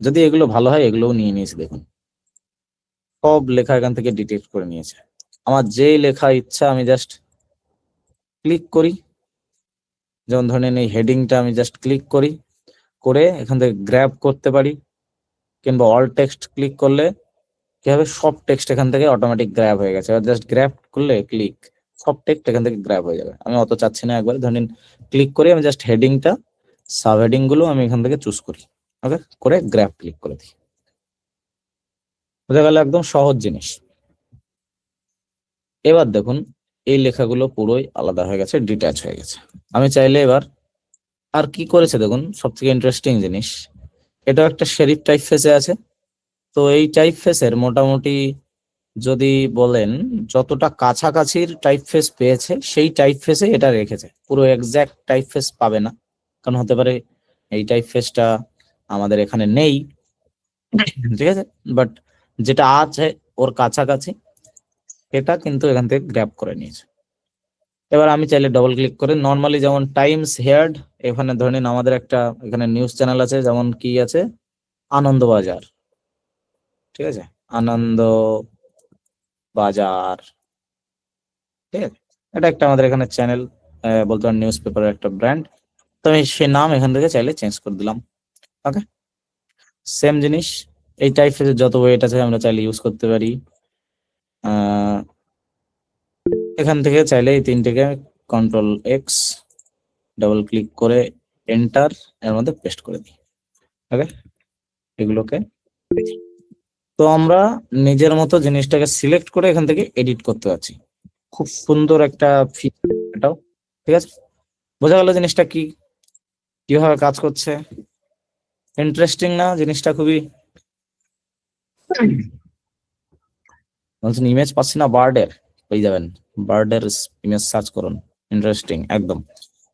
যদি এগুলো ভালো হয় এগুলোও নিয়ে নিয়েছে, দেখুন সব লেখা এখান থেকে ডিটেক্ট করে নিয়েছে। আমার যে লেখা ইচ্ছা আমি জাস্ট ক্লিক করি, যেমন ধরেন এই হেডিংটা আমি জাস্ট ক্লিক করি, করে এখান থেকে গ্র্যাব করতে পারি, কিংবা অল টেক্সট ক্লিক করলে কি হবে, সব টেক্সট এখান থেকে অটোমেটিক গ্র্যাব হয়ে গেছে। জাস্ট গ্র্যাব করলে ক্লিক, সব টেক্সট এখান থেকে গ্র্যাব হয়ে যাবে। আমি অত চাচ্ছি না, একবার ধরেন ক্লিক করে আমি জাস্ট হেডিংটা, সাব হেডিং গুলো আমি এখান থেকে চুজ করি, ওকে করে গ্র্যাব ক্লিক করে দিই। বোঝা গেল, একদম সহজ জিনিস। এবার দেখুন এই লেখাগুলো পুরোই আলাদা হয়ে গেছে, ডিট্যাচ হয়ে গেছে। আমি চাইলে এবার আর কি করেছে দেখুন, সব থেকে ইন্টারেস্টিং জিনিস, এটাও একটা শেরিফ টাইপ ফেসে আছে। তো এই টাইপ ফেসের মোটামুটি যদি বলেন যতটা কাছাকাছির টাইপ ফেস পেয়েছে সেই টাইপ ফেসে এটা রেখেছে, পুরো এক্সাক্ট টাইপ ফেস পাবে না, কারণ হতে পারে এই টাইপ ফেসটা আমাদের এখানে নেই, ঠিক আছে। বাট যেটা আছে ওর কাছাকাছি এটা কিন্তু এখান থেকে গ্র্যাব করে নিয়েছে। এবার আমি চাইলে ডবল ক্লিক করে নর্মালি, যেমন টাইমস হেয়ার্ড, এখানে ধরে নিন আমাদের একটা এখানে নিউজ চ্যানেল আছে, যেমন কি আছে, আনন্দবাজার, ঠিক আছে, আনন্দ বাজার, ঠিক আছে। এটা একটা আমাদের এখানে চ্যানেল, বলতে পারেন নিউজ পেপারের একটা ব্র্যান্ড। তো আমি সে নাম এখান থেকে চাইলে চেঞ্জ করে দিলাম। ওকে, সেম জিনিস, এই টাইপের যত ওয়েট আছে আমরা চাইলে ইউজ করতে পারি। এখান থেকে চাইলে এই তিনটেকে কন্ট্রোল এক্স, ডাবল ক্লিক করে এন্টার, এর মধ্যে পেস্ট করে দিই। ওকে, এগুলোকে তো আমরা নিজের মতো জিনিসটাকে সিলেক্ট করে এখান থেকে এডিট করতে পারছি, খুব সুন্দর একটা ফিচার এটাও, ঠিক আছে। বোঝা গেল জিনিসটা কি, কিভাবে কাজ করছে, ইন্টারেস্টিং না জিনিসটা খুবই। বলছেন ইমেজ পাচ্ছি না বার্ডের, পেয়ে যাবেন, বার্ডের ইমেজ সার্চ করুন, ইন্টারেস্টিং একদম।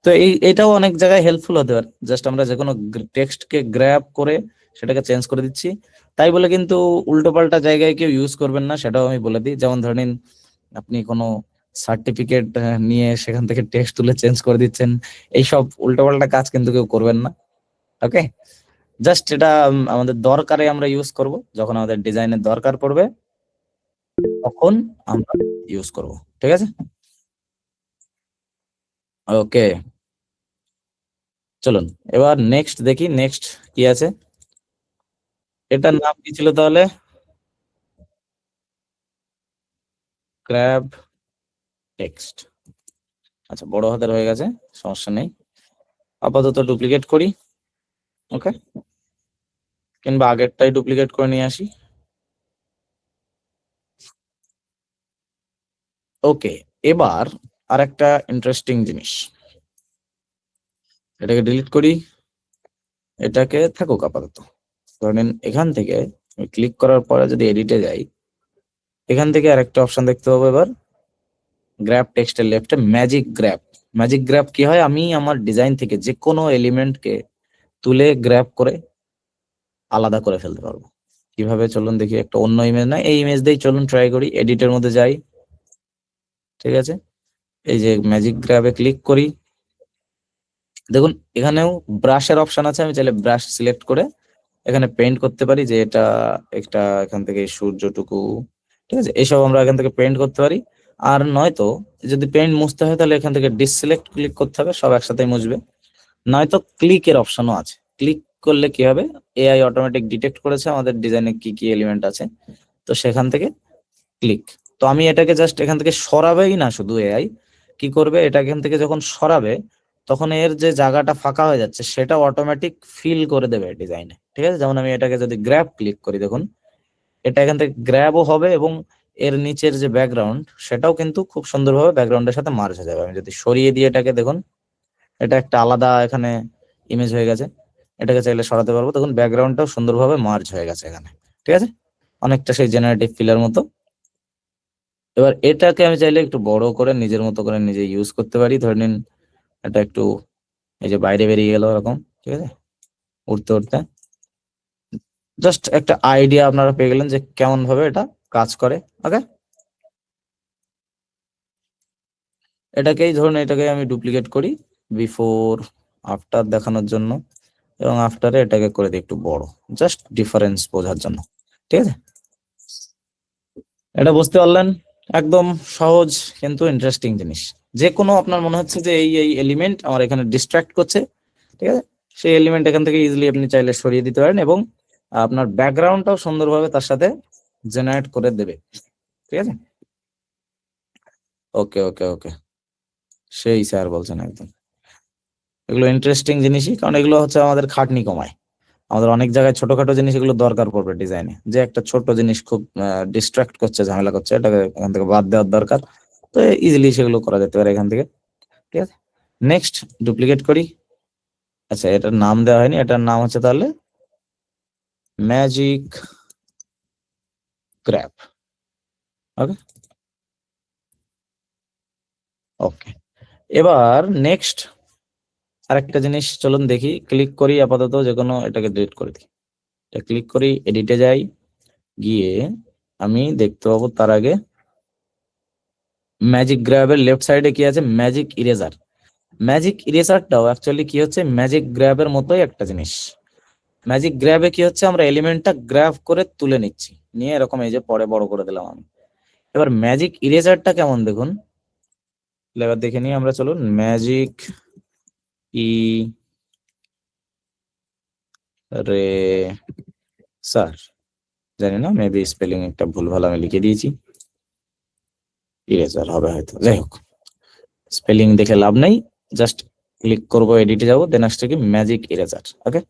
তো এটাও অনেক জায়গায় হেল্পফুল হতে পারে, জাস্ট আমরা যে কোনো টেক্সটকে গ্র্যাব করে সেটাকে চেঞ্জ করে দিচ্ছি, তাই বলে কিন্তু উল্টো পাল্টা জায়গায় কেউ ইউজ করবেন না, সেটাও আমি বলে দিই। যেমন ধরে নিন আপনি কোনো সার্টিফিকেট নিয়ে সেখান থেকে টেক্সট তুলে চেঞ্জ করে দিচ্ছেন, এইসব উল্টো পাল্টা কাজ কিন্তু কেউ করবেন না। ওকে, জাস্ট এটা আমাদের দরকারে আমরা ইউজ করব, যখন আমাদের ডিজাইনের দরকার পড়বে তখন আমরা ইউজ করব। ঠিক আছে, ওকে চলুন এবার নেক্সট দেখি, নেক্সট কি আছে। এটার নাম কি ছিল তাহলে? Grab text. আচ্ছা, বড় হাতের হয়ে গেছে, সমস্যা নেই। আপাতত ডুপ্লিকেট করি, ওকে, কিংবা আগেরটাই ডুপ্লিকেট করে নিয়ে আসি। ওকে, এবার আরেকটা ইন্টারেস্টিং জিনিস, এটাকে ডিলিট করি, এটাকে থাকুক আপাতত। ধরেন এখান থেকে ক্লিক করার পরে যদি এডিটে যাই, এখান থেকে আরেকটা অপশন দেখতে পাবো এবার, গ্র্যাব টেক্সটের লেফটে ম্যাজিক গ্র্যাব। ম্যাজিক গ্র্যাব কি হয়, আমি আমার ডিজাইন থেকে যে কোনো এলিমেন্টকে তুলে গ্র্যাব করে আলাদা করে ফেলতে পারবো। কিভাবে চলুন দেখি, একটা অন্য ইমেজ না, এই ইমেজ দিয়েই চলুন ট্রাই করি। এডিটের মধ্যে যাই, ঠিক আছে, এই যে ম্যাজিক গ্র্যাবে ক্লিক করি, দেখুন এখানেও ব্রাশের অপশন আছে, আমি চাইলে ব্রাশ সিলেক্ট করে এখানে পেইন্ট করতে পারি, যে এটা একটা এখান থেকে সূর্যটুকু, ঠিক আছে, এসব আমরা এখান থেকে পেইন্ট করতে পারি। আর নয়তো যদি পেইন্ট মুছতে হয় তাহলে এখান থেকে ডিসসিলেক্ট ক্লিক করতে হবে, সব একসাথে মুছবে। নয়তো ক্লিকের অপশনও আছে, ক্লিক করলে কি হবে, এআই অটোমেটিক ডিটেক্ট করেছে আমাদের ডিজাইনে কি কি এলিমেন্ট আছে, তো সেখান থেকে ক্লিক। তো আমি এটাকে জাস্ট এখান থেকে সরাবেই না, শুধু এআই কি করবে, এটা এখান থেকে যখন সরাবে তখন এর যে জায়গাটা ফাঁকা হয়ে যাচ্ছে সেটা অটোমেটিক ফিল করে দেবে ডিজাইনে। ঠিক আছে, যেমন আমি এটাকে যদি গ্র্যাব ক্লিক করি, দেখুন এটা এখান থেকে গ্র্যাবও হবে এবং এর নিচের যে ব্যাকগ্রাউন্ড সেটাও কিন্তু খুব সুন্দরভাবে ব্যাকগ্রাউন্ডের সাথে মার্জ হয়ে যাবে। আমি যদি সরিয়ে দিয়ে এটাকে, দেখুন এটা একটা আলাদা এখানে ইমেজ হয়ে গেছে, এটাকে চাইলে সরাতে পারবো, দেখুন ব্যাকগ্রাউন্ডটাও সুন্দরভাবে মার্জ হয়ে গেছে এখানে। ঠিক আছে, অনেকটা সেই জেনারেটিভ ফিলের মতো। এবার এটাকে আমি চাইলে একটু বড় করে নিজের মতো করে নিজে ইউজ করতে পারি। ধরে নিন এটা একটু এই যে বাইরে বেরিয়ে গেল এরকম, ঠিক আছে, উঠতে উঠতে। জাস্ট একটা আইডিয়া আপনারা পেয়ে গেলেন যে কেমন ভাবে এটা কাজ করে। ওকে, এটাকেই ধরুন, এটাকে আমি ডুপ্লিকেট করি বিফোর আফটার দেখানোর জন্য, এবং আফটারে এটাকে করে দিই একটু বড়, জাস্ট ডিফারেন্স বোঝার জন্য। ঠিক আছে, এটা বুঝতে পারলেন, একদম সহজ কিন্তু ইন্টারেস্টিং জিনিস। যে কোনো আপনার মনে হচ্ছে যে এই এই এলিমেন্ট আমার এখানে ডিস্ট্রাক্ট করছে, ঠিক আছে, সেই এলিমেন্ট এখান থেকে ইজিলি আপনি চাইলে সরিয়ে দিতে পারেন এবং আপনার ব্যাকগ্রাউন্ডটাও সুন্দরভাবে তার সাথে জেনারেট করে দেবে। ঠিক আছে, ওকে ওকে ওকে, সেই স্যার বলছেন একদম। এগুলো ইন্টারেস্টিং জিনিসই, কারণ এগুলো হচ্ছে আমাদের খাটনি কমায়। আমাদের অনেক জায়গায় ছোটখাটো জিনিস এগুলো দরকার পড়বে ডিজাইনে, যে একটা ছোট জিনিস খুব ডিস্ট্রাক্ট করছে, ঝামেলা করছে, এটাকে এখান থেকে বাদ দেওয়ার দরকার। তো ইজিলি সেগুলো করা যেতে পারে এখান থেকে। ঠিক আছে, নেক্সট ডুপ্লিকেট করি। আচ্ছা, এটার নাম দেওয়া হয়নি, এটার নাম হচ্ছে তাহলে ম্যাজিক গ্র্যাব। ওকে ওকে, এবার নেক্সট আরেকটা জিনিস চলুন দেখি, ক্লিক করি আপাতত যে কোনো, এটাকে ডিলিট করে দিই, এটা ক্লিক করি, এডিটে যাই, গিয়ে আমি দেখতে পাবো তার আগে ম্যাজিক গ্র্যাবের লেফট সাইডে কি আছে, ম্যাজিক ইরেজার। ম্যাজিক ইরেজারটাও অ্যাকচুয়ালি কি হচ্ছে, ম্যাজিক গ্র্যাবের মতোই একটা জিনিস। ম্যাজিক গ্র্যাবে কি হচ্ছে, আমরা এলিমেন্টটা গ্র্যাব করে তুলে নিচ্ছি, নিয়ে এরকম এই যে পরে বড় করে দিলাম আমি। এবার ম্যাজিক ইরেজারটা কেমন দেখুন, এবার দেখে নিই আমরা, চলুন ম্যাজিক ই রে স্যার, জানি না মেবি স্পেলিং একটা ভুলভাল আমি লিখে দিয়েছি, ইরেজার হবে হয়তো, যাই হোক স্পেলিং দেখে লাভ নাই, জাস্ট ক্লিক করবো, এডিটে যাবো, দেন আসছে কি ম্যাজিক ইরেজার। ওকে,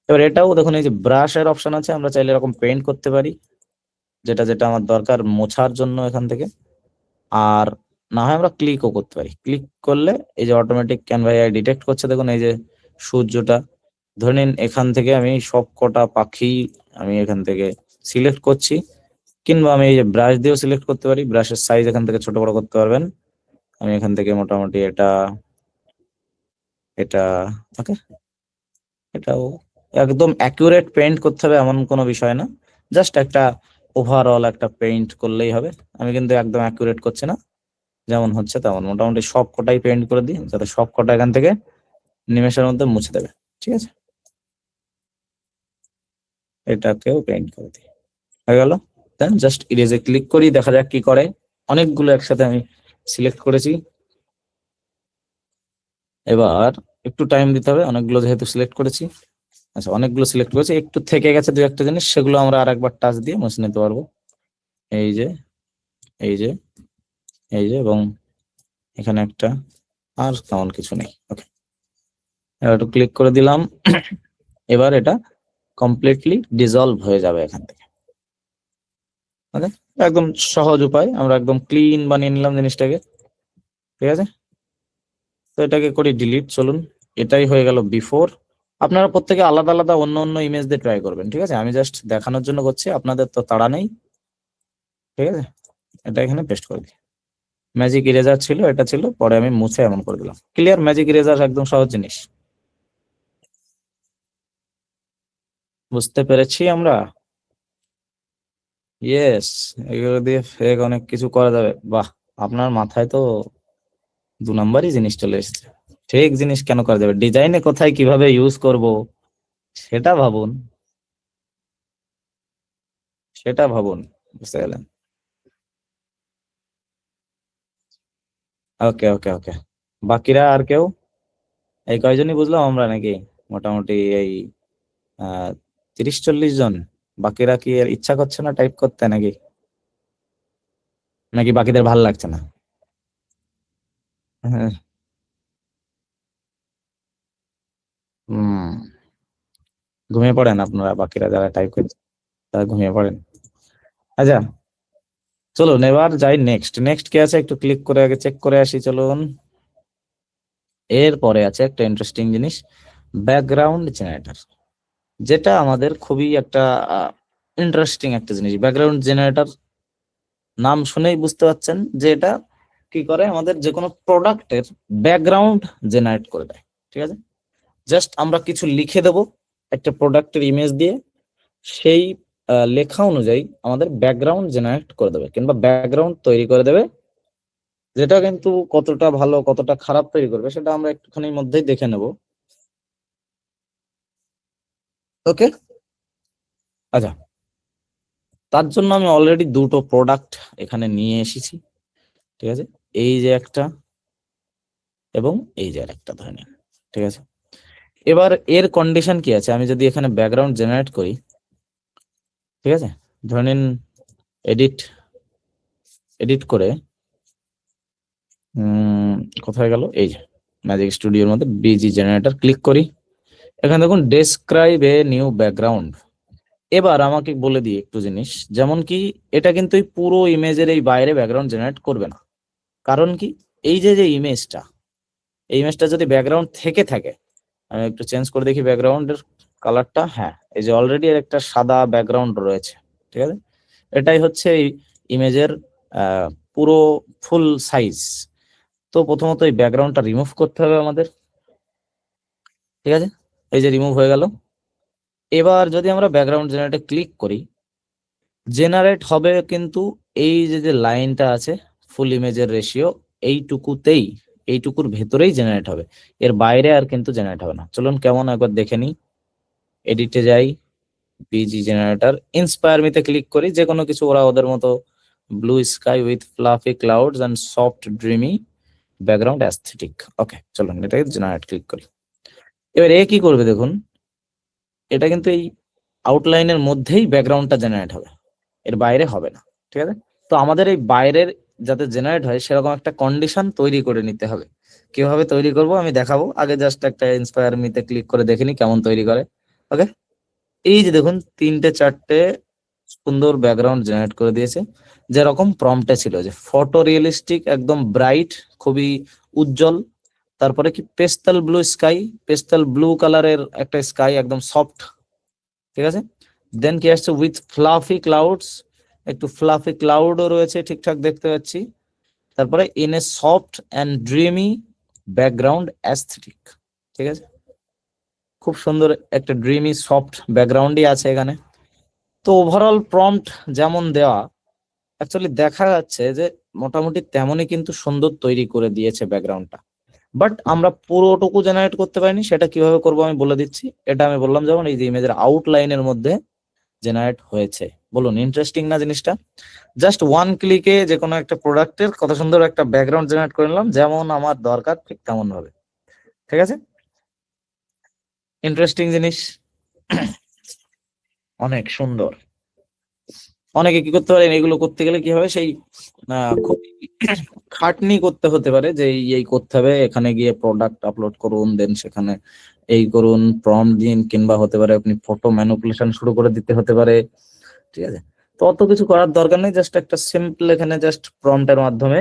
এবার এটাও দেখুন এই যে ব্রাশের অপশন আছে, আমরা চাইলে এরকম পেইন্ট করতে পারি, যেটা যেটা আমার দরকার মোছার জন্য এখান থেকে। আর না হয় আমরা ক্লিকও করতে পারি, ক্লিক করলে এই যে অটোমেটিক ক্যানভা এআই ডিটেক্ট করছে, দেখুন এই যে সূর্যটা, ধরে নিন এখান থেকে আমি সব কটা পাখি আমি এখান থেকে সিলেক্ট করছি, কিংবা আমি এই যে ব্রাশ দিয়েও সিলেক্ট করতে পারি, ব্রাশের সাইজ এখান থেকে ছোট বড় করতে পারবেন। আমি এখান থেকে মোটামুটি এটা এটা ওকে, এটাও একদম অ্যাকুরেট পেইন্ট করতে হবে এমন কোনো বিষয় না, জাস্ট একটা ওভারঅল একটা পেইন্ট করলেই হবে। আমি কিন্তু একদম অ্যাকুরেট করছি না, যেমন হচ্ছে তেমন মোটামুটি সব কটাই পেইন্ট করে দিই, যাতে সব কটা এখান থেকে নিমেষের মধ্যে মুছে দেবে। ঠিক আছে, এটাকেও পেইন্ট করে দিই, হয়ে গেল। দেন জাস্ট ইরেজে ক্লিক করি, দেখা যাক কি করে। অনেকগুলো একসাথে আমি সিলেক্ট করেছি। এবার একটু টাইম দিতে হবে, অনেকগুলো যেহেতু সিলেক্ট করেছি। আচ্ছা, অনেকগুলো সিলেক্ট করেছি, একটু থেকে গেছে দু একটা জিনিস, সেগুলো আমরা আর একবার টাচ দিয়ে মুছে নিতে পারবো। এই যে, এই যে, এই যে, এবং এখানে একটা, আর তেমন কিছু নেই। ওকে, এবার একটু ক্লিক করে দিলাম। এবার এটা কমপ্লিটলি ডিজলভ হয়ে যাবে এখান থেকে। ওকে, একদম সহজ উপায়, আমরা একদম ক্লিন বানিয়ে নিলাম জিনিসটাকে। ঠিক আছে, তো এটাকে করি ডিলিট। চলুন, এটাই হয়ে গেল বিফোর। আপনারা প্রত্যেকে আলাদা আলাদা অন্য অন্য ইমেজ দিয়ে ট্রাই করবেন, ঠিক আছে? আমি জাস্ট দেখানোর জন্য করছি, আপনাদের তো তাড়া নেই। ঠিক আছে, এটা এখানে পেস্ট করে দিই। ম্যাজিক ইরেজার ছিল, এটা ছিল, পরে আমি মুছে এমন করে দিলাম। ক্লিয়ার? ম্যাজিক ইরেজার একদম সহজ জিনিস, বুঝতে পেরেছি আমরা। ইয়েস, এগুলো দিয়ে ফেক অনেক কিছু করা যাবে। বাহ, আপনার মাথায় তো 2 নাম্বারই জিনিস চলে এসেছে। ফেক জিনিস কেন করা যাবে, ডিজাইনে কোথায় কিভাবে ইউজ করব সেটা ভাবুন, সেটা ভাবুন। বুঝতে গেলেন? ওকে ওকে ওকে, বাকিরা আর কেউ? এই কয়জনই বুঝলাম আমরা নাকি? মোটামুটি এই 30-40 জন। বাকিরা কি আর ইচ্ছা করছে না টাইপ করতে নাকি? নাকি বাকিদের ভাল লাগছে না? হ্যাঁ। হম, ঘুমিয়ে পড়েন আপনারা, বাকিরা যারা টাইপ করছে তারা ঘুমিয়ে পড়েন। আচ্ছা, চলুন এবার যাই নেক্সট। নেক্সট কি আছে একটু ক্লিক করে আগে চেক করে আসি, চলুন। এরপরে আছে একটা ইন্টারেস্টিং জিনিস, ব্যাকগ্রাউন্ড জেনারেটর, যেটা আমাদের খুবই একটা ইন্টারেস্টিং একটা জিনিস। ব্যাকগ্রাউন্ড জেনারেটর নাম শুনেই বুঝতে পারছেন যে এটা কি করে, আমাদের যে কোনো প্রোডাক্টের ব্যাকগ্রাউন্ড জেনারেট করে দেয়। ঠিক আছে, জাস্ট আমরা কিছু লিখে দেব একটা প্রোডাক্টের ইমেজ দিয়ে, সেই লেখা অনুযায়ী আমাদের ব্যাকগ্রাউন্ড জেনারেট করে দেবে, কিংবা ব্যাকগ্রাউন্ড তৈরি করে দেবে। যেটা কিন্তু কতটা ভালো কতটা খারাপ তৈরি করবে সেটা আমরা একটুখানির মধ্যেই দেখে নেব। ওকে, আচ্ছা, তার জন্য আমি অলরেডি দুটো প্রোডাক্ট এখানে নিয়ে এসেছি। ঠিক আছে, এই যে একটা এবং এই যে আরেকটা, ধরে নিন। ঠিক আছে, এবার এর কন্ডিশন কি আছে, আমি যদি এখানে ব্যাকগ্রাউন্ড জেনারেট করি, ঠিক আছে, ধরে নিন এডিট, এডিট করে কোথায় গেল, এই যে ম্যাজিক স্টুডিওর মধ্যে বিজি জেনারেটর ক্লিক করি। এখানে দেখুন ডেসক্রাইব এ নিউ ব্যাকগ্রাউন্ড। এবার আমাকে বলে দিই একটু জিনিস, যেমন কি এটা কিন্তু এই পুরো ইমেজের এই বাইরে ব্যাকগ্রাউন্ড জেনারেট করবে না। কারণ কি, এই যে যে ইমেজটা, এই ইমেজটা যদি ব্যাকগ্রাউন্ড থেকে থাকে, আমি একটু চেঞ্জ করে দেখি ব্যাকগ্রাউন্ডের কালারটা। হ্যাঁ, এই যে অলরেডি একটা সাদা ব্যাকগ্রাউন্ড রয়েছে। ঠিক আছে, এটাই হচ্ছে এই ইমেজের পুরো ফুল সাইজ। তো প্রথমত এই ব্যাকগ্রাউন্ডটা রিমুভ করতে হবে আমাদের। ঠিক আছে, এই যে রিমুভ হয়ে গেল। এবার যদি আমরা ব্যাকগ্রাউন্ড জেনারেটে ক্লিক করি, জেনারেট হবে কিন্তু এই যে যে লাইনটা আছে ফুল ইমেজের রেশিও, এইটুকুতেই, এইটুকুর ভেতরেই জেনারেট হবে, এর বাইরে আর কিন্তু জেনারেট হবে না। চলুন কেমন একবার দেখে নিই। এডিটে যাই, বিজি জেনারেটর, ইন্সপায়ার মিতে ক্লিক করি, যে কোনো কিছু ওরা ওদের মতো, blue sky with fluffy clouds and soft dreamy background aesthetic. Okay, চলুন এটাকে জেনারেট ক্লিক করি। এবার এ কি করবে দেখুন, এটা কিন্তু এই আউটলাইনের মধ্যেই ব্যাকগ্রাউন্ডটা জেনারেট হবে, এর বাইরে হবে না। ঠিক আছে, তো আমাদের এই বাইরের যাতে জেনারেট হয় সেরকম একটা কন্ডিশন তৈরি করে নিতে হবে। কিভাবে তৈরি করব আমি দেখাবো, আগে জাস্ট একটা ইন্সপায়ার মিতে ক্লিক করে দেখে নি কেমন তৈরি করে। ওকে, এই যে দেখুন 3-4টে সুন্দর ব্যাকগ্রাউন্ড জেনারেট করে দিয়েছে, যেরকম প্রম্পটে ছিল, যে ফটো রিয়েলিস্টিক, একদম ব্রাইট, খুবই উজ্জ্বল। তারপরে কি pastel blue sky, pastel blue কালারের একটা স্কাই, একদম সফট। ঠিক আছে, দেন কি আসছে উইথ ফ্লাফি ক্লাউডস, একটু ফ্লাফি ক্লাউডও রয়েছে ঠিকঠাক দেখতে পাচ্ছি। তারপরে in a soft and dreamy background aesthetic. ঠিক আছে, খুব সুন্দর একটা ড্রিমি সফট ব্যাকগ্রাউন্ডই আছে এখানে। তো ওভারঅল প্রম্পট যেমন দেওয়া, অ্যাকচুয়ালি দেখা যাচ্ছে যে মোটামুটি তেমনই কিন্তু সুন্দর তৈরি করে দিয়েছে ব্যাকগ্রাউন্ডটা। বাট আমরা পুরোটুকু জেনারেট করতে পারিনি, সেটা কিভাবে করবো আমি বলে দিচ্ছি। এটা আমি বললাম যেমন এই যে ইমেজের আউটলাইনের মধ্যে জেনারেট হয়েছে। বলুন ইন্টারেস্টিং না জিনিসটা? জাস্ট ওয়ান ক্লিকে যে কোনো একটা প্রোডাক্টের কত সুন্দর একটা ব্যাকগ্রাউন্ড জেনারেট করে নিলাম, যেমন আমার দরকার ঠিক তেমন ভাবে। ঠিক আছে, ইন্টারেস্টিং জিনিস। অনেক সুন্দর। অনেকে কি করতে পারেন, এগুলো করতে গেলে কি হবে, সেই খুব খাটনি করতে হতে পারে, যে এই করতে হবে, এখানে গিয়ে প্রোডাক্ট আপলোড করুন, দেন সেখানে এই করুন, প্রম্পট দিন, কিংবা হতে পারে আপনি ফটো ম্যানিপুলেশন শুরু করে দিতে হতে পারে। ঠিক আছে, তো অত কিছু করার দরকার নেই, জাস্ট একটা সিম্পল এখানে জাস্ট প্রম্পটের মাধ্যমে।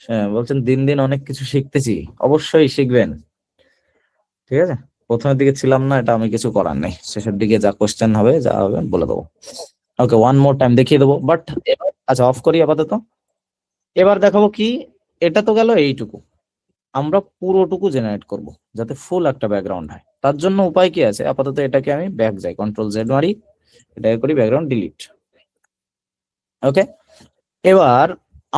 হ্যাঁ, বলছেন দিন দিন অনেক কিছু শিখতেছি, অবশ্যই শিখবেন। ঠিক আছে, প্রথমের দিকে ছিলাম না, এটা আমি কিছু করার নেই, শেষের দিকে যা কোশ্চেন হবে যা হবে বলে দেবো। ওকে, ওয়ান মোর টাইম দেখিয়ে দেবো, বাট এবার আচ্ছা অফ করি আপাতত। এবার দেখাবো কি, এটা তো গেল এইটুকু, আমরা পুরোটুকু জেনারেট করব যাতে ফুল একটা ব্যাকগ্রাউন্ড হয়। তার জন্য উপায় কি আছে, আপাতত এটাকে আমি ব্যাক যাই, কন্ট্রোল জেড মারি, এটাকে করি ব্যাকগ্রাউন্ড ডিলিট। ওকে, এবার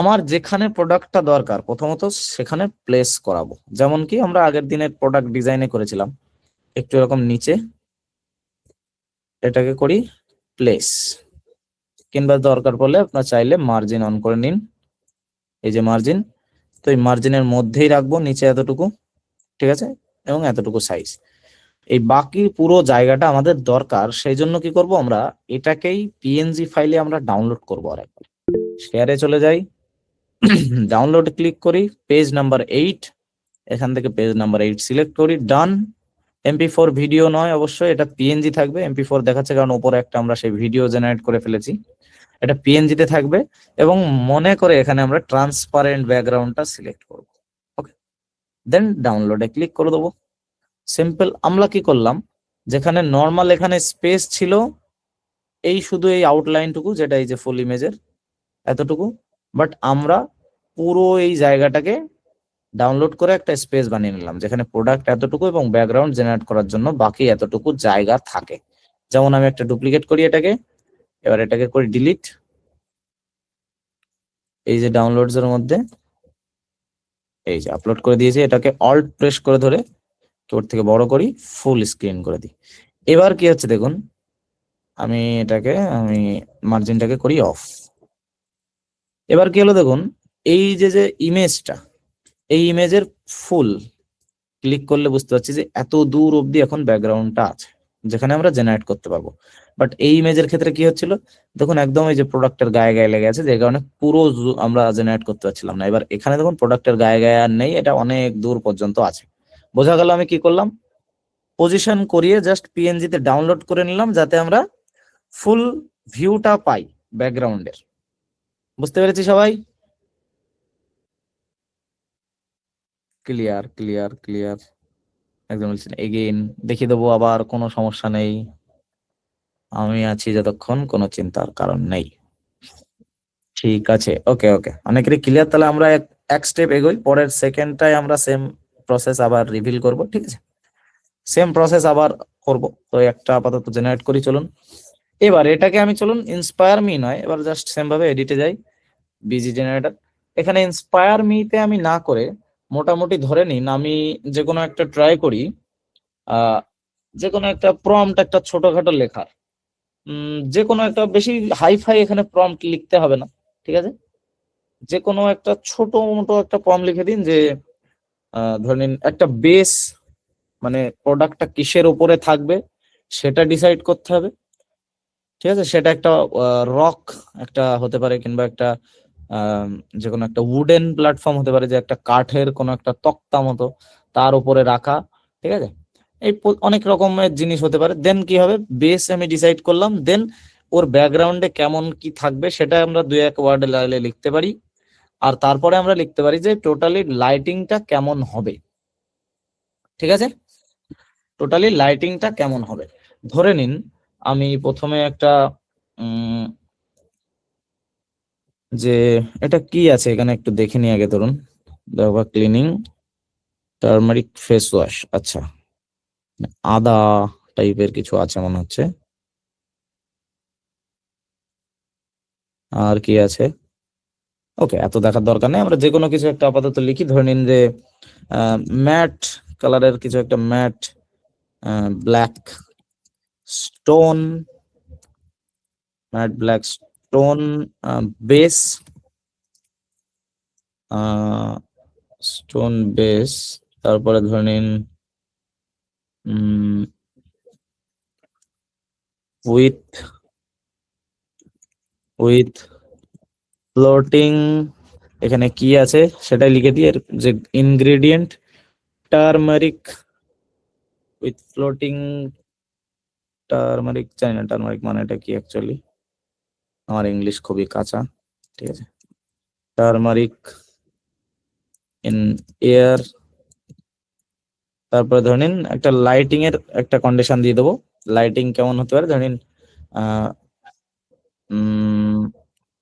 আমার যেখানে প্রোডাক্টটা দরকার প্রথমত সেখানে প্লেস করাবো, যেমন কি আমরা আগের দিনের প্রোডাক্ট ডিজাইনে করেছিলাম, একটু এরকম নিচে এটাকে করি প্লেস, কিংবা দরকার পড়লে আপনার চাইলে মার্জিন অন করে নিন, এই যে মার্জিন, তো এই মার্জিনের মধ্যেই রাখবো নিচে এতটুকু। ঠিক আছে, এবং এতটুকু সাইজ, এই বাকি পুরো জায়গাটা আমাদের দরকার, সেই জন্য কি করব, আমরা এটাকেই পিএনজি ফাইলে আমরা ডাউনলোড করবো। আর একবার শেয়ারে চলে যাই, ডাউনলোড ক্লিক করি, পেজ নাম্বার 8, এখান থেকে পেজ নাম্বার 8 সিলেক্ট করি, ডান। MP4 ভিডিও নয়, অবশ্যই এটা পিএনজি থাকবে, MP4 দেখাচ্ছে কারণ উপরে একটা আমরা সেই ভিডিও জেনারেট করে ফেলেছি, এটা পিএনজি তে থাকবে। এবং মনে করে এখানে আমরা ট্রান্সপারেন্ট ব্যাকগ্রাউন্ডটা সিলেক্ট করব। ওকে, দেন ডাউনলোডে ক্লিক করে দেবো। সিম্পল, আমরা কি করলাম, যেখানে নর্মাল এখানে স্পেস ছিল এই শুধু এই আউটলাইনটুকু, যেটা এই যে ফুল ইমেজের এতটুকু, বাট আমরা পুরো এই জায়গাটাকে ডাউনলোড করে একটা স্পেস বানিয়ে নিলাম, যেখানে প্রোডাক্ট এতটুকু এবং ব্যাকগ্রাউন্ড জেনারেট করার জন্য বাকি এতটুকু জায়গা থাকে। যেমন আমি একটা ডুপ্লিকেট করি এটাকে, এবার এটাকে করি ডিলিট, এই যে ডাউনলোডস এর মধ্যে এই যে আপলোড করে দিয়েছি, এটাকে অল্ট প্রেস করে ধরে কিবোর্ড থেকে বড় করি, ফুল স্ক্রিন করে দিই। এবার কি হচ্ছে দেখুন, আমি মার্জিনটাকে করি অফ। এবার কি হলো দেখুন, এই যে যে ইমেজটা, এই ইমেজের ফুল ক্লিক করলে বুঝতে পারছি যে এত দূর অব্দি এখন ব্যাকগ্রাউন্ডটা আছে, যেখানে আমরা জেনারেট করতে পারবো। বাট এই ইমেজের ক্ষেত্রে কি হচ্ছিল দেখুন, একদম এই যে প্রোডাক্টের গায়ে গায়ে লেগে আছে, যে কারণে পুরো আমরা জেনারেট করতে পারছিলাম না। এবার এখানে দেখুন প্রোডাক্টের গায়ে গায়ে আর নেই, এটা অনেক দূর পর্যন্ত আছে। বোঝা গেল আমি কি করলাম, পজিশন করিয়ে জাস্ট পিএনজি তে ডাউনলোড করে নিলাম, যাতে আমরা ফুল ভিউটা পাই ব্যাকগ্রাউন্ডের। বুঝতে পেরেছি সবাই? ক্লিয়ার ক্লিয়ার ক্লিয়ার, একদম বলছেন। এগেইন দেখিয়ে দেবো, আবার কোনো সমস্যা নেই, আমি আছি যতক্ষণ, কোনো চিন্তার কারণ নেই। ঠিক আছে, ওকে ওকে, অনেকেরই ক্লিয়ার। তাহলে আমরা এক স্টেপ এগোই, পরের সেকেন্ডটায় আমরা সেম প্রসেস আবার রিভিল করব। ঠিক আছে, সেম প্রসেস আবার করব। তো একটা আপাতত জেনারেট করি, চলুন। এবার এটাকে আমি, চলুন ইন্সপায়ার মি নয়, এবার জাস্ট সেম ভাবে এডিটে যাই, বিজি জেনারেটর। এখানে ইন্সপায়ার মিতে আমি না করে মোটামুটি ধরে নিন আমি যে কোনো একটা ট্রাই করি, আহ যে কোনো একটা প্রম্পট, একটা ছোটখাটো লেখার, যে কোনো একটা, বেশি হাই ফাই এখানে প্রম্পট লিখতে হবে না। ঠিক আছে, যে কোনো একটা ছোট মোটো একটা প্রম্পট লিখে দিন, যে ধরে নিন একটা বেস, মানে প্রোডাক্টটা কিসের উপরে থাকবে সেটা ডিসাইড করতে হবে। ঠিক আছে, সেটা একটা রক একটা হতে পারে, কিংবা একটা আহ যে কোনো একটা উডেন প্ল্যাটফর্ম হতে পারে, যে একটা কাঠের কোনো একটা তক্তা মতো তার উপরে রাখা। ঠিক আছে, এই অনেক রকমের জিনিস হতে পারে। দেন কি হবে, বেস আমি ডিসাইড করলাম, দেন ওর ব্যাকগ্রাউন্ডে কেমন কি থাকবে সেটা আমরা দুই এক ওয়ার্ডে লিখতে পারি। আর তারপরে আমরা লিখতে পারি যে টোটালি লাইটিংটা কেমন হবে। ঠিক আছে, টোটালি লাইটিংটা কেমন হবে। ধরে নিন আমি প্রথমে একটা উম যে এটা কি আছে এখানে একটু দেখে নিই আগে, ধরুন দেখবা ক্লিনিং টার্মারিক ফেস ওয়াশ, আচ্ছা আদা টাইপের কিছু আছে মনে হচ্ছে। আর কি আছে, ওকে এত দেখার দরকার নেই, আমরা যে কোনো কিছু একটা আপাতত লিখি। ধরে নিন যে ম্যাট কালারের কিছু একটা, mat black stone mat black stone base, stone base, তারপরে ধরে নিন উইথ উইথ ফ্লোটিং, এখানে কি আছে সেটাই লিখে দিই, এর যে ingredient turmeric, with floating turmeric, জানি না টারমারিক মানেটা কি অ্যাকচুয়ালি, আমার ইংলিশ খুবই কাঁচা, ঠিক আছে। টারমারিক ইন এয়ার, তারপরে ধরে নিন একটা লাইটিং এর একটা কন্ডিশন দিয়ে দেবো। লাইটিং কেমন হতে পারে, ধরে নিন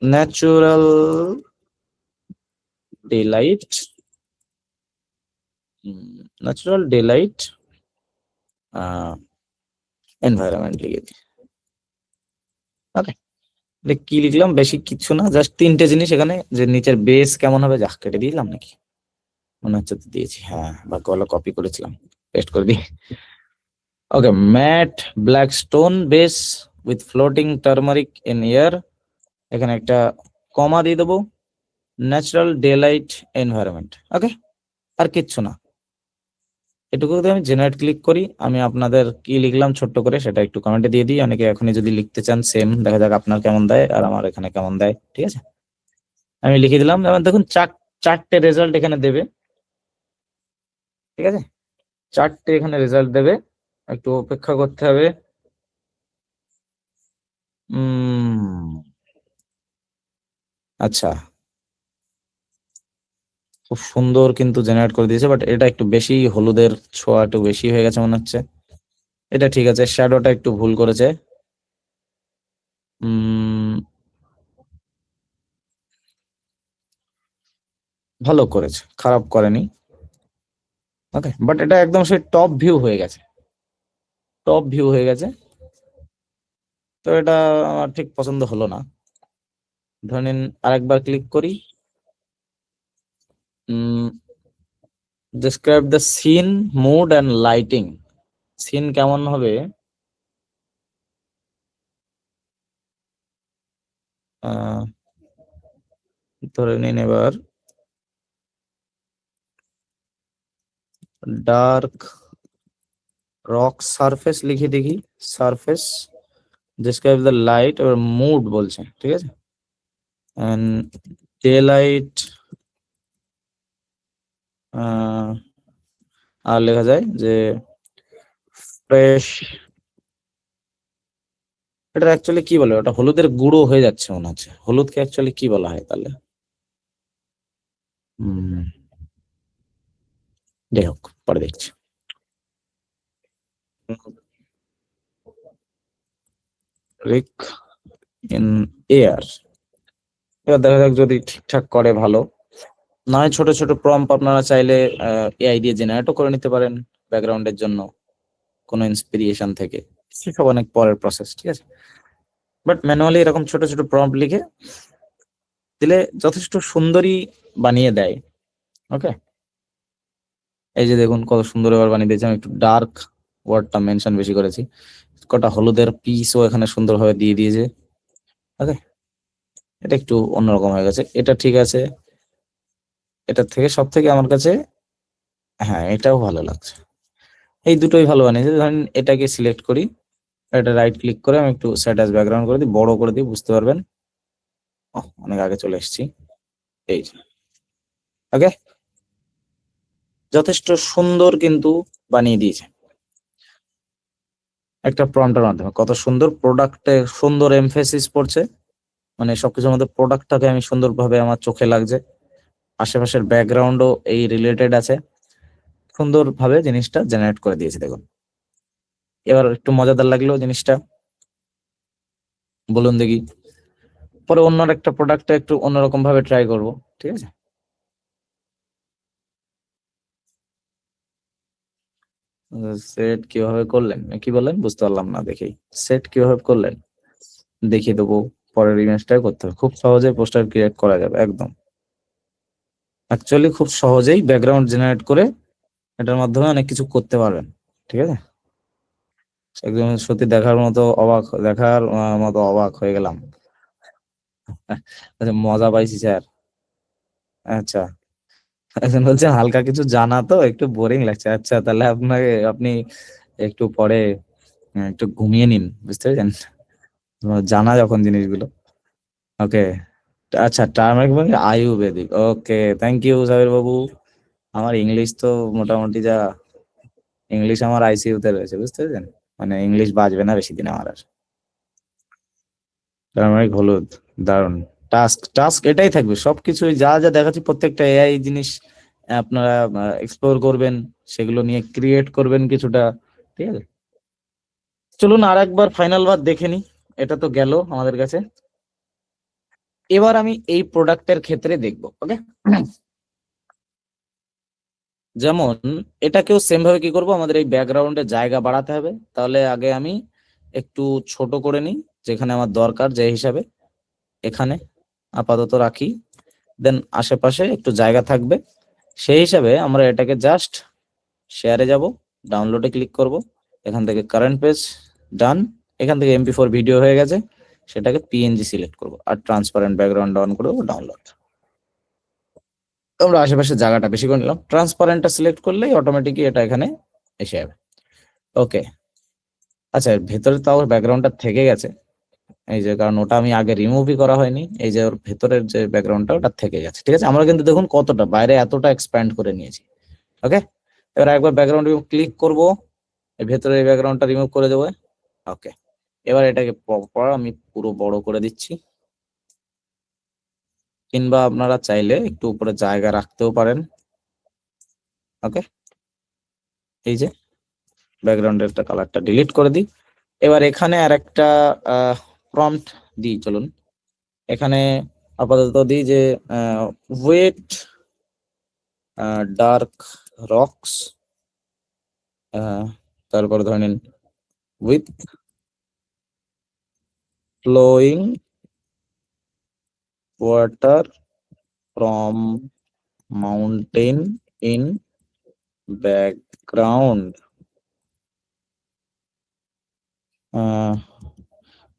natural delight, natural delight environment লিখে দিই। ওকে, কি লিখলাম, বেশি কিছু না, জাস্ট তিনটে জিনিস এখানে, যে নিচের বেস কেমন হবে, যা কেটে দিলাম নাকি, মনে হচ্ছে তো দিয়েছি, হ্যাঁ বাকিগুলো কপি করেছিলাম, পেস্ট করে দিই। Okay, matte black stone base with floating turmeric in air, এখানে একটা কমা দিয়ে দেবো, ন্যাচারাল ডেলাইট এনভায়রনমেন্ট। ওকে, আর কিচ্ছু না, এটুকু যদি আমি জেনারেট ক্লিক করি, আমি আপনাদের কি লিখলাম ছোট্ট করে সেটা একটু কমেন্টে দিয়ে দিই, অনেকে এখনই যদি লিখতে চান সেম, দেখা যাক আপনার কেমন দেয় আর আমার এখানে কেমন দেয়, ঠিক আছে। আমি লিখে দিলাম, এবার দেখুন চারটে রেজাল্ট এখানে দেবে, ঠিক আছে, চারটে এখানে রেজাল্ট দেবে, একটু অপেক্ষা করতে হবে। আচ্ছা, খুব সুন্দর কিন্তু জেনারেট করে দিয়েছে, বাট এটা একটু বেশি, হলুদের ছোঁয়া একটু বেশি হয়ে গেছে মনে হচ্ছে। এটা ঠিক আছে, শ্যাডোটা একটু ভুল করেছে, ভালো করেছে, খারাপ করেনি। ওকে, বাট এটা একদম সেই টপ ভিউ হয়ে গেছে, টপ ভিউ হয়ে গেছে, তো এটা আমার ঠিক পছন্দ হলো না। ধরে নিন আরেকবার ক্লিক করি, describe the scene mood and lighting, scene কেমন হবে, ধরে নিন এবার ডার্ক রক সারফেস লিখে দেখি, সারফেস ডেসক্রাইব দ্য লাইট, এবার মুড বলছে, ঠিক আছে, এন্ড ডে লাইট, আর লেখা যায় যে ফ্রেশ, এটা অ্যাকচুয়ালি কি বলে, ওটা হলুদের গুঁড়ো হয়ে যাচ্ছে মনে হচ্ছে, হলুদকে অ্যাকচুয়ালি কি বলা হয় তাহলে, যাই হোক পরে দেখছি। রিক ইন এয়ার, এবার দেখা যাক যদি ঠিকঠাক করে ভালো, নয় ছোট ছোট প্রম্পট আপনারা চাইলে এআই দিয়ে জেনারেটও করে নিতে পারেন ব্যাকগ্রাউন্ডের জন্য, কোনো ইন্সপিরিয়েশন থেকে, সেসব অনেক পরের প্রসেস, ঠিক আছে, বাট ম্যানুয়ালি এরকম ছোট ছোট প্রম্পট লিখে দিলে যথেষ্ট সুন্দরী বানিয়ে দেয়। ওকে, এই যে দেখুন কত সুন্দর এবার বানিয়ে দিয়েছে, আমি একটু ডার্ক ওয়ার্ডটা মেনশন বেশি করেছি, কটা হলুদের পিসও এখানে সুন্দরভাবে দিয়ে দিয়েছে। ওকে, এটা একটু অন্যরকম হয়ে গেছে, এটা ঠিক আছে, এটার থেকে সব থেকে আমার কাছে, হ্যাঁ এটাও ভালো লাগছে, এই দুটোই ভালো বানিয়েছে। ধরেন এটাকে সিলেক্ট করি, এটা রাইট ক্লিক করে আমি একটু সেট অ্যাজ ব্যাকগ্রাউন্ড করে দিই, বড় করে দিই, বুঝতে পারবেন, অনেক আগে চলে এসেছি, এই যে। ওকে, যথেষ্ট সুন্দর কিন্তু বানিয়ে দিয়েছে একটা প্রম্পটের মাধ্যমে, কত সুন্দর প্রোডাক্টে সুন্দর এমফেসিস পড়ছে, মানে সবকিছুর মধ্যে প্রোডাক্টটাকে আমি সুন্দরভাবে আমার চোখে লাগছে, আশেপাশের ব্যাকগ্রাউন্ডও এই রিলেটেড আছে, সুন্দরভাবে জিনিসটা জেনারেট করে দিয়েছে দেখুন। এবার একটু মজাদার লাগলো জিনিসটা, বলুন দেখি, পরে অন্য একটা প্রোডাক্টটা একটু অন্যরকম ভাবে ট্রাই করব, ঠিক আছে। সেট কিভাবে করলেন, কি বললেন বুঝতে পারলাম না, দেখেই সেট কিভাবে করলেন দেখিয়ে দেবো, পরের ইমেজটাই করতে হবে, খুব সহজে পোস্টার ক্রিয়েট করা যাবে একদম, অ্যাকচুয়ালি খুব সহজেই ব্যাকগ্রাউন্ড জেনারেট করে এটার মাধ্যমে অনেক কিছু করতে পারবেন, ঠিক আছে। একদম সত্যি দেখার মতো অবাক, দেখার মতো অবাক হয়ে গেলাম। আচ্ছা, মজা পাইছি স্যার। আচ্ছা, একজন বলছেন হালকা কিছু জানা তো একটু বোরিং লাগছে। আচ্ছা, তাহলে আপনি একটু পরে একটু ঘুমিয়ে নিন, বুঝতে পেরেছেন? জানা যখন জিনিসগুলো। ওকে। আচ্ছা, টার্মারিক মানে আয়ুর্বেদিক। ওকে, থ্যাংক ইউ সাবির বাবু। আমার ইংলিশ তো মোটামুটি যা, ইংলিশ আমার আইসিইউ তে রয়েছে, বুঝতে পেরেছেন? মানে ইংলিশ বাজবে না বেশি দিন আমার আর। টার্মারিক হলুদ, দারুন। টাস্ক টাস্ক এটাই থাকবে, সবকিছু যা যা দেখাচ্ছি প্রত্যেকটা এআই জিনিস আপনারা এক্সপ্লোর করবেন, সেগুলো নিয়ে ক্রিয়েট করবেন কিছুটা। ঠিক আছে, চলুন আর একবার ফাইনাল বার দেখে নি। এটা তো গেল আমাদের কাছে। এবার আমি এই প্রোডাক্টের ক্ষেত্রে দেখবো। ওকে, যেমন এটাকেও সেম ভাবে কি করব, আমাদের এই ব্যাকগ্রাউন্ডে জায়গা বাড়াতে হবে। তাহলে আগে আমি একটু ছোট করে নিই, যেখানে আমার দরকার যে হিসাবে এখানে আপাতত রাখি। দেন আশেপাশে একটু জায়গা থাকবে, সেই হিসাবে আমরা এটাকে জাস্ট শেয়ারে যাব, ডাউনলোডে ক্লিক করব, এখান থেকে কারেন্ট পেজ, ডান। এখান থেকে MP4 ভিডিও হয়ে গেছে, সেটাকে PNG সিলেক্ট করব আর ট্রান্সপারেন্ট ব্যাকগ্রাউন্ড অন করে দেবো, ডাউনলোড। আমরা আশেপাশে জায়গাটা বেশি করে নিলাম, ট্রান্সপারেন্টটা সিলেক্ট করলেই অটোমেটিকই এটা এখানে এসে যাবে। ওকে। আচ্ছা, এর ভেতরে তো আমার ব্যাকগ্রাউন্ডটা থেকে গেছে, এই যে, কারণ ওটা আমি আগে রিমুভই করা হয়নি, এই যে ওর ভেতরের যে ব্যাকগ্রাউন্ডটা ওটা থেকে গেছে। ঠিক আছে, আমরা কিন্তু দেখুন কতটা বাইরে এতটা এক্সপ্যান্ড করে নিয়েছি। ওকে, এবার একবার ব্যাকগ্রাউন্ড ক্লিক করব, এর ভেতরে এই ব্যাকগ্রাউন্ডটা রিমুভ করে দেবো। ওকে, এবার এটাকে পর আমি পুরো বড় করে দিচ্ছি, কিংবা আপনারা চাইলে একটু উপরে জায়গা রাখতেও পারেন। ওকে, এই যে ব্যাকগ্রাউন্ডের একটা কালারটা ডিলিট করে দিই। এবার এখানে আর একটা প্রম্পট দিই, চলুন এখানে আপাতত দিই যে ওয়েট ডার্ক রক্স, তারপর ধরে নিন with flowing water from mountain in background.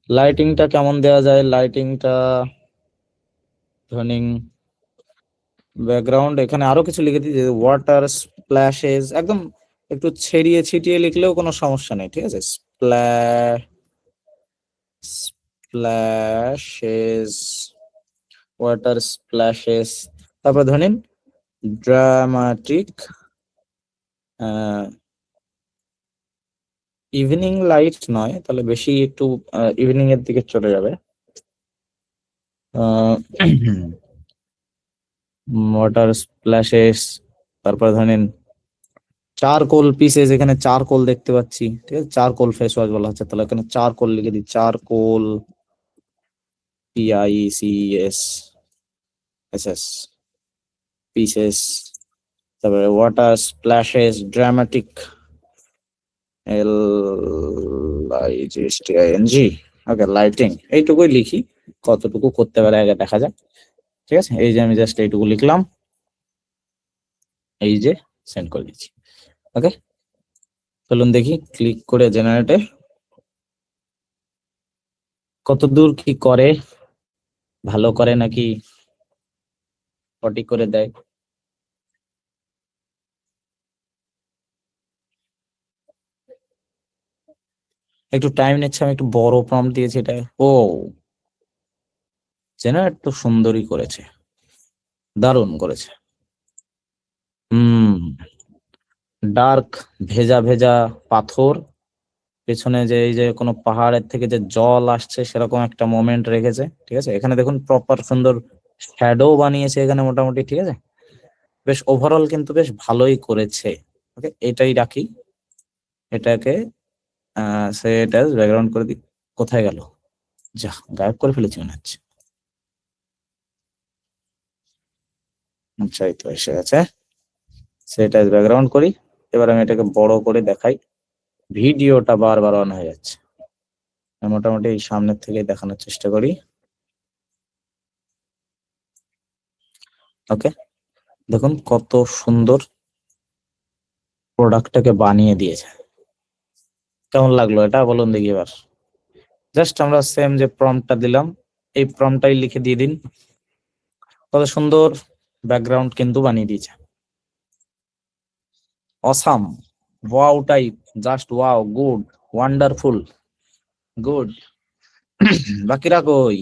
লাইটিংটা কেমন দেওয়া যায়? লাইটিংটা ধরুন ব্যাকগ্রাউন্ড, এখানে আরো কিছু লিখে দিই যে ওয়াটার স্প্ল্যাশেস, একদম একটু ছেড়িয়ে ছিটিয়ে লিখলেও কোনো সমস্যা নেই। ঠিক আছে, স্প্ল্যাশেস, ওয়াটার স্প্ল্যাশেস। তারপর ধরেন ড্রামাটিক ইভিনিং লাইট নয়, তাহলে বেশি একটু ইভিনিং এর দিকে চলে যাবে। ওয়াটার স্প্ল্যাশেস, তারপর ধরেন চারকোল পিসেস, এখানে চারকোল দেখতে পাচ্ছি। ঠিক আছে, চারকোল ফেস ওয়াশ বলা হচ্ছে, তাহলে এখানে চারকোল লিখে দিই, চারকোল, PICES পিসেস। তারপরে ওয়াটার স্প্ল্যাশেস ড্রামাটিক, LIGHTING। ওকে, লাইটিং এইটুকুই লিখি, কতটুকু করতে পারে আগে দেখা যাক। ঠিক আছে, এই যে আমি জাস্ট এইটুকু লিখলাম, এই যে সেন্ড করে দিচ্ছি। ওকে, চলুন দেখি ক্লিক করে জেনারেটে কত দূর কি করে, ভালো করে নাকি সঠিক করে দেয়। একটু টাইম নিচ্ছে, আমি একটু বড় প্রম্পট দিয়েছি এটা। ও, জেনারেট তো সুন্দরই করেছে, দারুণ করেছে। হুম, ডার্ক ভেজা ভেজা পাথর, পেছনে যে এই যে কোনো পাহাড়ের থেকে যে জল আসছে সেরকম একটা মোমেন্ট রেখেছে। ঠিক আছে, এখানে দেখুন প্রপার সুন্দর শ্যাডো বানিয়েছে এখানে মোটামুটি। ঠিক আছে, বেশ ওভারঅল কিন্তু বেশ ভালোই করেছে। ওকে, এটাই রাখি, এটাকে সেটা ব্যাকগ্রাউন্ড করে দিই। কোথায় গেল? যা, গায়েব করে ফেলেছি মনে হচ্ছে। আচ্ছা, এই তো এসে গেছে, সেটা ব্যাকগ্রাউন্ড করি। এবার আমি এটাকে বড় করে দেখাই, ভিডিওটা বারবার অন হয়ে যাচ্ছে। আমি মোটামুটি এই সামনের থেকে দেখানোর চেষ্টা করি। ওকে, দেখুন কত সুন্দর প্রোডাক্টটাকে বানিয়ে দিয়েছে। কেমন লাগলো এটা বলুন দেখি এবার। জাস্ট আমরা সেম যে প্রম্পটটা দিলাম এই প্রম্পটটাই লিখে দিয়ে দিন। কত সুন্দর ব্যাকগ্রাউন্ড কিন্তু বানিয়ে দিয়েছে। Awesome, wow type, just wow, good, wonderful, good. বাকিরা কই?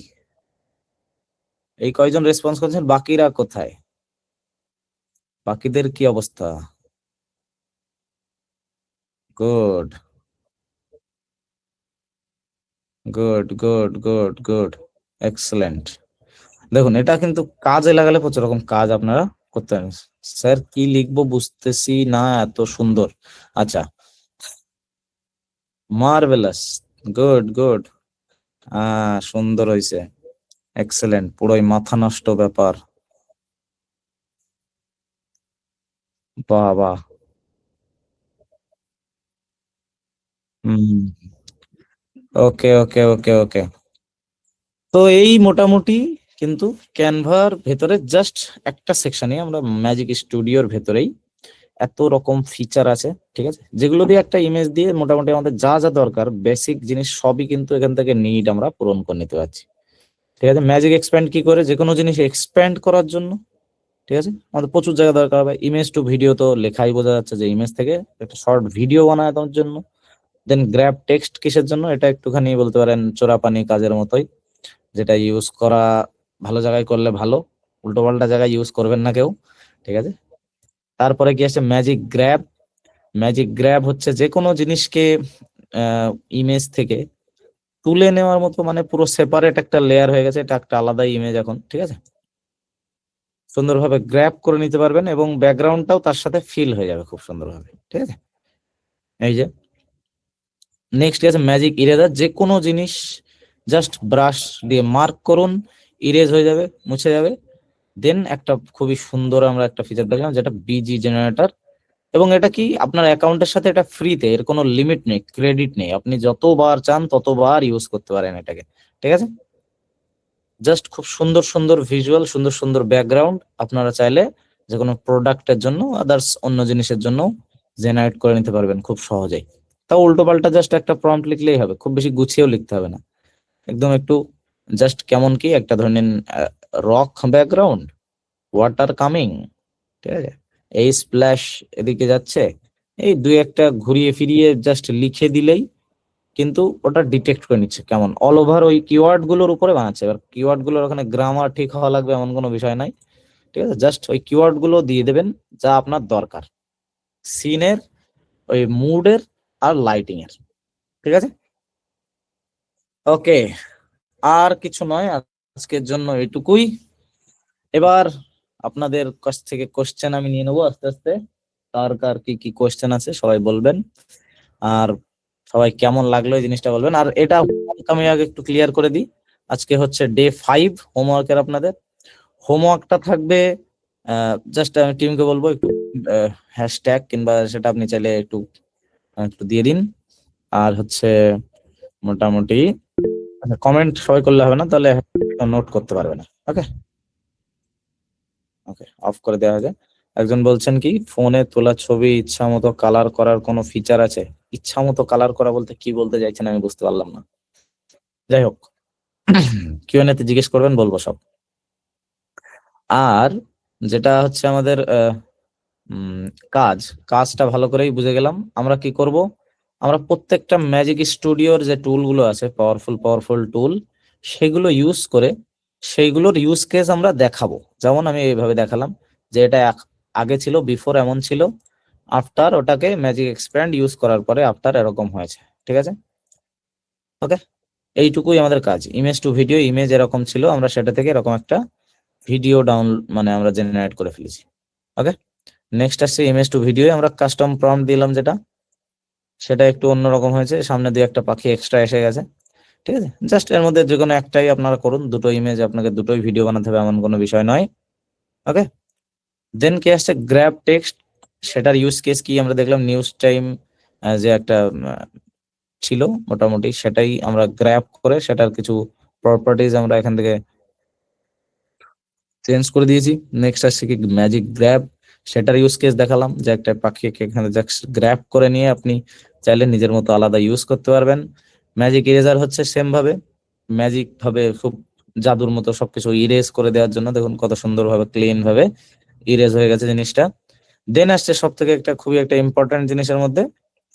এই কয়জন রেসপন্স করছেন, বাকিরা কোথায়? বাকিদের কি অবস্থা? Good, good, good, good, good, excellent. দেখুন এটা কিন্তু কাজে লাগালে প্রচুর রকম কাজ আপনারা করতে পারেন। স্যার কি লিখবো বুঝতেছি না, এত সুন্দর। আচ্ছা, মার্ভেলাস, গুড, গুড, সুন্দর হয়েছে, এক্সেলেন্ট, পুরোই মাথা নষ্ট ব্যাপার। বাহ বাহ। হম, ওকে ওকে ওকে ওকে। তো এই মোটামুটি কিন্তু ক্যানভার ভেতরে জাস্ট একটা সেকশনে আমরা ম্যাজিক স্টুডিওর ভেতরেই এত রকম ফিচার আছে, ঠিক আছে, যেগুলো দিয়ে একটা ইমেজ দিয়ে মোটামুটি আমাদের যা যা দরকার বেসিক জিনিস সবই কিন্তু এখান থেকে নিড আমরা পূরণ করে নিতে পারছি। ঠিক আছে, ম্যাজিক এক্সপ্যান্ড কি করে, যে কোনো জিনিস এক্সপ্যান্ড করার জন্য, ঠিক আছে, আমাদের প্রচুর জায়গা দরকার হবে। ইমেজ টু ভিডিও তো লেখাই বোঝা যাচ্ছে যে ইমেজ থেকে একটা শর্ট ভিডিও বানায় দেওয়ার জন্য। দেন গ্র্যাব টেক্সট কিসের জন্য, এটা একটুখানি বলতে পারেন চোরাপানি কাজের মতোই, যেটা ইউজ করা ভালো জায়গায় করলে ভালো, উল্টো পাল্টা জায়গায় ইউজ করবেন না কেউ, ঠিক আছে। তারপরে কি আছে, ম্যাজিক গ্র্যাব। ম্যাজিক গ্র্যাব হচ্ছে যে কোনো জিনিসকে ইমেজ থেকে তুলে নেওয়ার মতো, মানে পুরো সেপারেট একটা লেয়ার হয়ে গেছে, এটা একটা আলাদা ইমেজ এখন, ঠিক আছে, সুন্দরভাবে গ্র্যাব করে নিতে পারবেন এবং ব্যাকগ্রাউন্ডটাও তার সাথে ফিল হয়ে যাবে খুব সুন্দরভাবে, ঠিক আছে। এই যে নেক্সট আছে ম্যাজিক ইরেজার, যে কোনো জিনিস জাস্ট ব্রাশ দিয়ে মার্ক করুন, ইরেজ হয়ে যাবে, মুছে যাবে। দেন একটা খুবই সুন্দর আমরা একটা ফিচার দেখলাম যেটা বিজি জেনারেটর, এবং এটা কি আপনার অ্যাকাউন্টের সাথে এটা ফ্রিতে, এর কোনো লিমিট নেই, ক্রেডিট নেই, আপনি যতবার চান ততবার ইউজ করতে পারেন এটাকে, ঠিক আছে। জাস্ট খুব সুন্দর সুন্দর ভিজুয়াল, সুন্দর সুন্দর ব্যাকগ্রাউন্ড আপনারা চাইলে যে কোনো প্রোডাক্টের জন্য আদার্স অন্য জিনিসের জন্য জেনারেট করে নিতে পারবেন খুব সহজেই। তাও উল্টো পাল্টা জাস্ট একটা প্রম্পট লিখলেই হবে, খুব বেশি গুছিয়েও লিখতে হবে না, একদম একটু জাস্ট কেমন কি একটা ধরে নিন রক ব্যাকগ্রাউন্ড, ওয়াটার কামিং, ঠিক আছে, এই স্প্ল্যাশ এদিকে যাচ্ছে, এই দুই একটা ঘুরিয়ে ফিরিয়ে জাস্ট লিখে দিলেই কিন্তু ওটা ডিটেক্ট করে নিচ্ছে কেমন, অল ওভার ওই কিওয়ার্ড গুলোর উপরে বানাচ্ছে। এবার কিওয়ার্ড গুলোর ওখানে গ্রামার ঠিক হওয়া লাগবে এমন কোনো বিষয় নাই, ঠিক আছে, জাস্ট ওই কিওয়ার্ড গুলো দিয়ে দেবেন যা আপনার দরকার সিনের, ওই মুডের আর লাইটিং এর, ঠিক আছে। ওকে, আর কিছু নয়, আজকের জন্য এটুকুই। এবার আপনাদের কাছ থেকে কোশ্চেন আমি নিয়ে নেবো আস্তে আস্তে, কার কার কি কি কোশ্চেন আছে সবাই বলবেন, আর সবাই কেমন লাগলো এই জিনিসটা বলবেন। আর এটা আমি আগে একটু ক্লিয়ার করে দিই, আজকে হচ্ছে ডে 5 হোমওয়ার্কের। আপনাদের হোমওয়ার্কটা থাকবে, জাস্ট আমি টিমকে বলবো একটু হ্যাশট্যাগ কিংবা সেটা আপনি চাইলে একটু একটু দিয়ে দিন। আর হচ্ছে মোটামুটি কমেন্ট সবাই করলে হবে না, তাহলে নোট করতে পারবে না। ওকে, ওকে, অফ করে দেওয়া হবে। একজন বলছেন কি ফোনে তোলা ছবি ইচ্ছা মতো কালার করার কোনো ফিচার আছে? ইচ্ছা মতো কালার করা বলতে কি বলতে চাইছেন আমি বুঝতে পারলাম না। যাই হোক, কিউএনএ তে জিজ্ঞেস করবেন, বলবো সব। আর যেটা হচ্ছে আমাদের উম, কাজ, কাজটা ভালো করেই বুঝে গেলাম। আমরা কি করব, আমরা প্রত্যেকটা ম্যাজিক স্টুডিওর যে টুল গুলো আছে, পাওয়ারফুল পাওয়ারফুল টুল, সেগুলো ইউজ করে সেইগুলোর ইউজ কেস আমরা দেখাবো। যেমন আমি এইভাবে দেখালাম যে এটা আগে ছিল, বিফোর এমন ছিল, আফটার ওটাকে ম্যাজিক এক্সপ্যান্ড ইউজ করার পরে আফটার এরকম হয়েছে, ঠিক আছে। ওকে, এইটুকুই আমাদের কাজ। ইমেজ টু ভিডিও, ইমেজ এরকম ছিল, আমরা সেটা থেকে এরকম একটা ভিডিও ডাউন মানে আমরা জেনারেট করে ফেলেছি। ওকে, নেক্সট আসছে ইমেজ টু ভিডিও, আমরা কাস্টম প্রম্পট দিলাম যেটা, সেটা একটু অন্যরকম হয়েছে, সামনে দিয়ে একটা পাখি এক্সট্রা এসে গেছে, ঠিক আছে। জাস্ট এর মধ্যে যে কোনো একটাই আপনারা করুন, দুটো ইমেজ আপনাকে দুটোই ভিডিও বানাতে হবে এমন কোনো বিষয় নয়। ওকে, দেন কি আসছে গ্র্যাব টেক্সট, সেটার ইউজ কেস কি আমরা দেখলাম, নিউজ টাইম যে একটা ছিল মোটামুটি, সেটাই আমরা গ্র্যাব করে সেটার কিছু প্রপার্টিজ আমরা এখান থেকে চেঞ্জ করে দিয়েছি। নেক্সট আসছে কি ম্যাজিক গ্র্যাব, সেটার ইউজ কেস দেখালাম যে একটা পাখিকে এখানে জাস্ট গ্র্যাব করে নিয়ে আপনি চাইলে নিজের মতো আলাদা ইউজ করতে পারবেন। ম্যাজিক ইরেজার হচ্ছে সেম ভাবে, ম্যাজিক ভাবে খুব জাদুর মতো সবকিছু ইরেজ করে দেওয়ার জন্য দেখুন কত সুন্দরভাবে ক্লিন ভাবে ইরেজ হয়ে গেছে জিনিসটা। দেন আসছে সব থেকে একটা খুবই একটা ইম্পর্টেন্ট জিনিসের মধ্যে,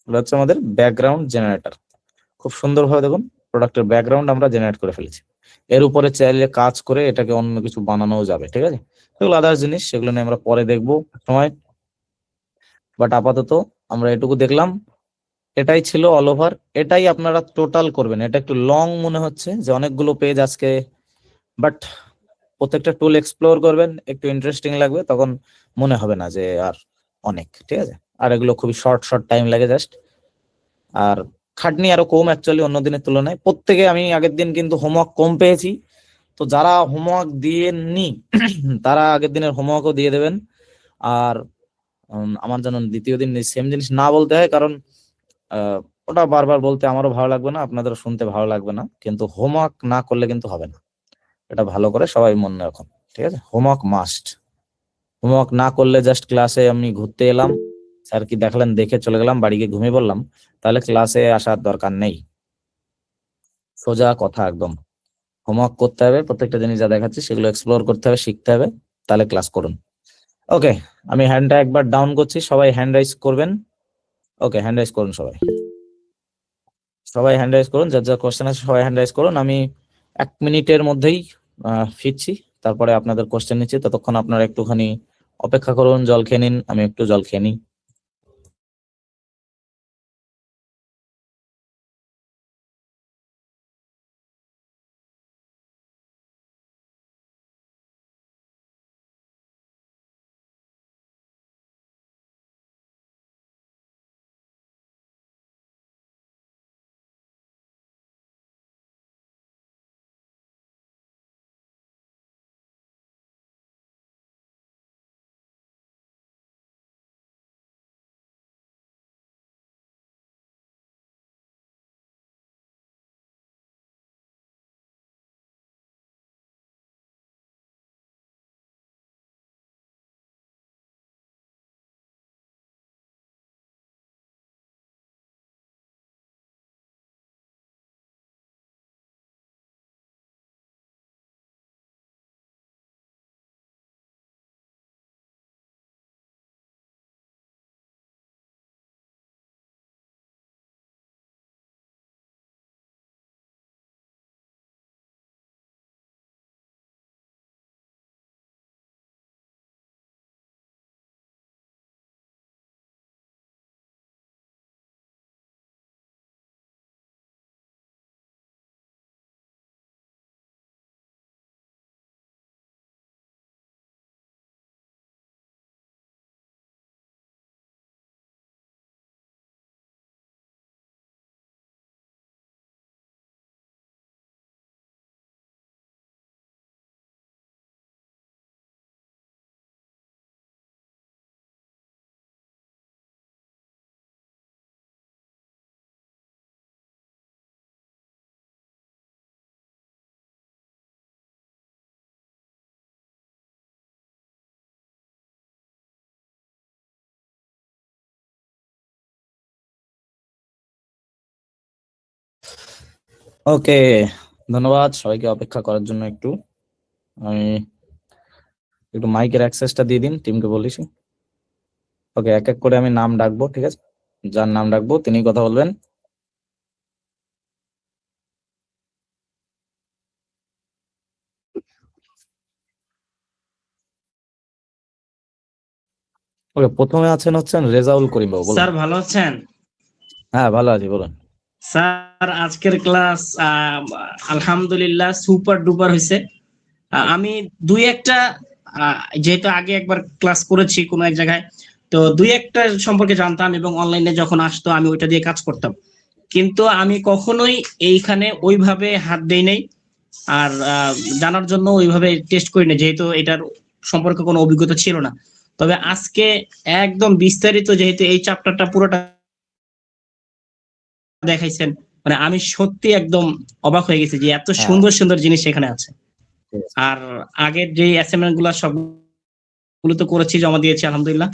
ওটা হচ্ছে আমাদের ব্যাকগ্রাউন্ড জেনারেটর। খুব সুন্দরভাবে দেখুন প্রোডাক্টের ব্যাকগ্রাউন্ড আমরা জেনারেট করে ফেলেছি। এর উপরে চাইলে কাজ করে এটাকে অন্য কিছু বানানোও যাবে, ঠিক আছে? সেগুলো আদার্স জিনিস, সেগুলো নিয়ে আমরা পরে দেখবো সময়। বাট আপাতত আমরা এটুকু দেখলাম, এটাই ছিল অল ওভার। এটাই আপনারা টোটাল করবেন। এটা একটু লং মনে হচ্ছে যে অনেকগুলো পেজ আজকে, বাট প্রত্যেকটা টুল এক্সপ্লোর করবেন, একটু ইন্টারেস্টিং লাগবে, তখন মনে হবে না যে আর অনেক, ঠিক আছে? আর এগুলো খুবই শর্ট শর্ট টাইম লাগে জাস্ট, আর খাটনি আরো কম অ্যাকচুয়ালি অন্য দিনের তুলনায়। প্রত্যেকে আমি আগের দিন কিন্তু হোমওয়ার্ক কম পেয়েছি, তো যারা হোমওয়ার্ক দিয়েননি তারা আগের দিনের হোমওয়ার্কও দিয়ে দেবেন। আর আমার যেন দ্বিতীয় দিন সেম জিনিস না বলতে হয়, কারণ ওটা বারবার বলতে আমারও ভালো লাগবে না, আপনাদেরও শুনতে ভালো লাগবে না, কিন্তু হোমওয়ার্ক না করলে কিন্তু হবে না। এটা ভালো করে সবাই মনে রাখুন, ঠিক আছে? Homework must. হোমওয়ার্ক না করলে জাস্ট ক্লাসে আমি ঘুরতে এলাম, স্যার কি দেখালেন দেখে চলে গেলাম, বাড়ি গিয়ে ঘুমিয়ে পড়লাম, তাহলে ক্লাসে আসার দরকার নেই। সোজা কথা একদম। হোমওয়ার্ক করতে হবে, প্রত্যেকটা জিনিস যা দেখাচ্ছি সেগুলো এক্সপ্লোর করতে হবে, শিখতে হবে, তাহলে ক্লাস করুন। ওকে, আমি হ্যান্ডটা একবার ডাউন করছি, সবাই হ্যান্ড রাইজ করবেন। ওকে, হ্যান্ড রাইজ করুন সবাই, সবাই হ্যান্ড রাইজ করুন, যার যা কোশ্চেন আছে সবাই হ্যান্ড রাইজ করুন। আমি 1 মিনিটের মধ্যেই ফিরছি, তারপরে আপনাদের কোশ্চেন নিচ্ছি। ততক্ষণ আপনারা একটুখানি অপেক্ষা করুন, জল খেয়ে নিন, আমি একটু জল খেয়ে নিই। ওকে, ধন্যবাদ সবাইকে অপেক্ষা করার জন্য। একটু আমি একটু মাইকের অ্যাক্সেসটা দিয়ে দিন, টিমকে বলিস। ওকে, এক এক করে আমি নাম ডাকবো, ঠিক আছে? যার নাম ডাকবো তিনি কথা বলবেন। ওকে, প্রথমে আছেন হচ্ছেন রেজাউল করিম বাবু, বলুন। স্যার ভালো আছেন? হ্যাঁ, ভালো আছি, বলুন। স্যার আজকের ক্লাস আলহামদুলিল্লাহ সুপার ডুপার হয়েছে। আমি দুই একটা যেহেতু আগে একবার ক্লাস করেছি কোনো এক জায়গায়, তো দুই একটা সম্পর্কে জানতাম এবং অনলাইনে যখন আসতো আমি ওইটা দিয়ে কাজ করতাম, কিন্তু আমি কখনোই এইখানে ওইভাবে হাত দেই নাই। আর জানার জন্য ওইভাবে টেস্ট করি না, যেহেতু এটার সম্পর্কে কোনো অভিজ্ঞতা ছিল না। তবে আজকে একদম বিস্তারিত যেহেতু এই চ্যাপ্টারটা পুরোটা দেখাইছেন, মানে আমি সত্যি একদম অবাক হয়ে গেছি যে এত হ্যাঁ, সুন্দর সুন্দর জিনিস এখানে আছে। ঠিক আছে। আর আগের যে অ্যাসাইনমেন্ট গুলো সবগুলো তো করেছি, জমা দিয়েছি আলহামদুলিল্লাহ।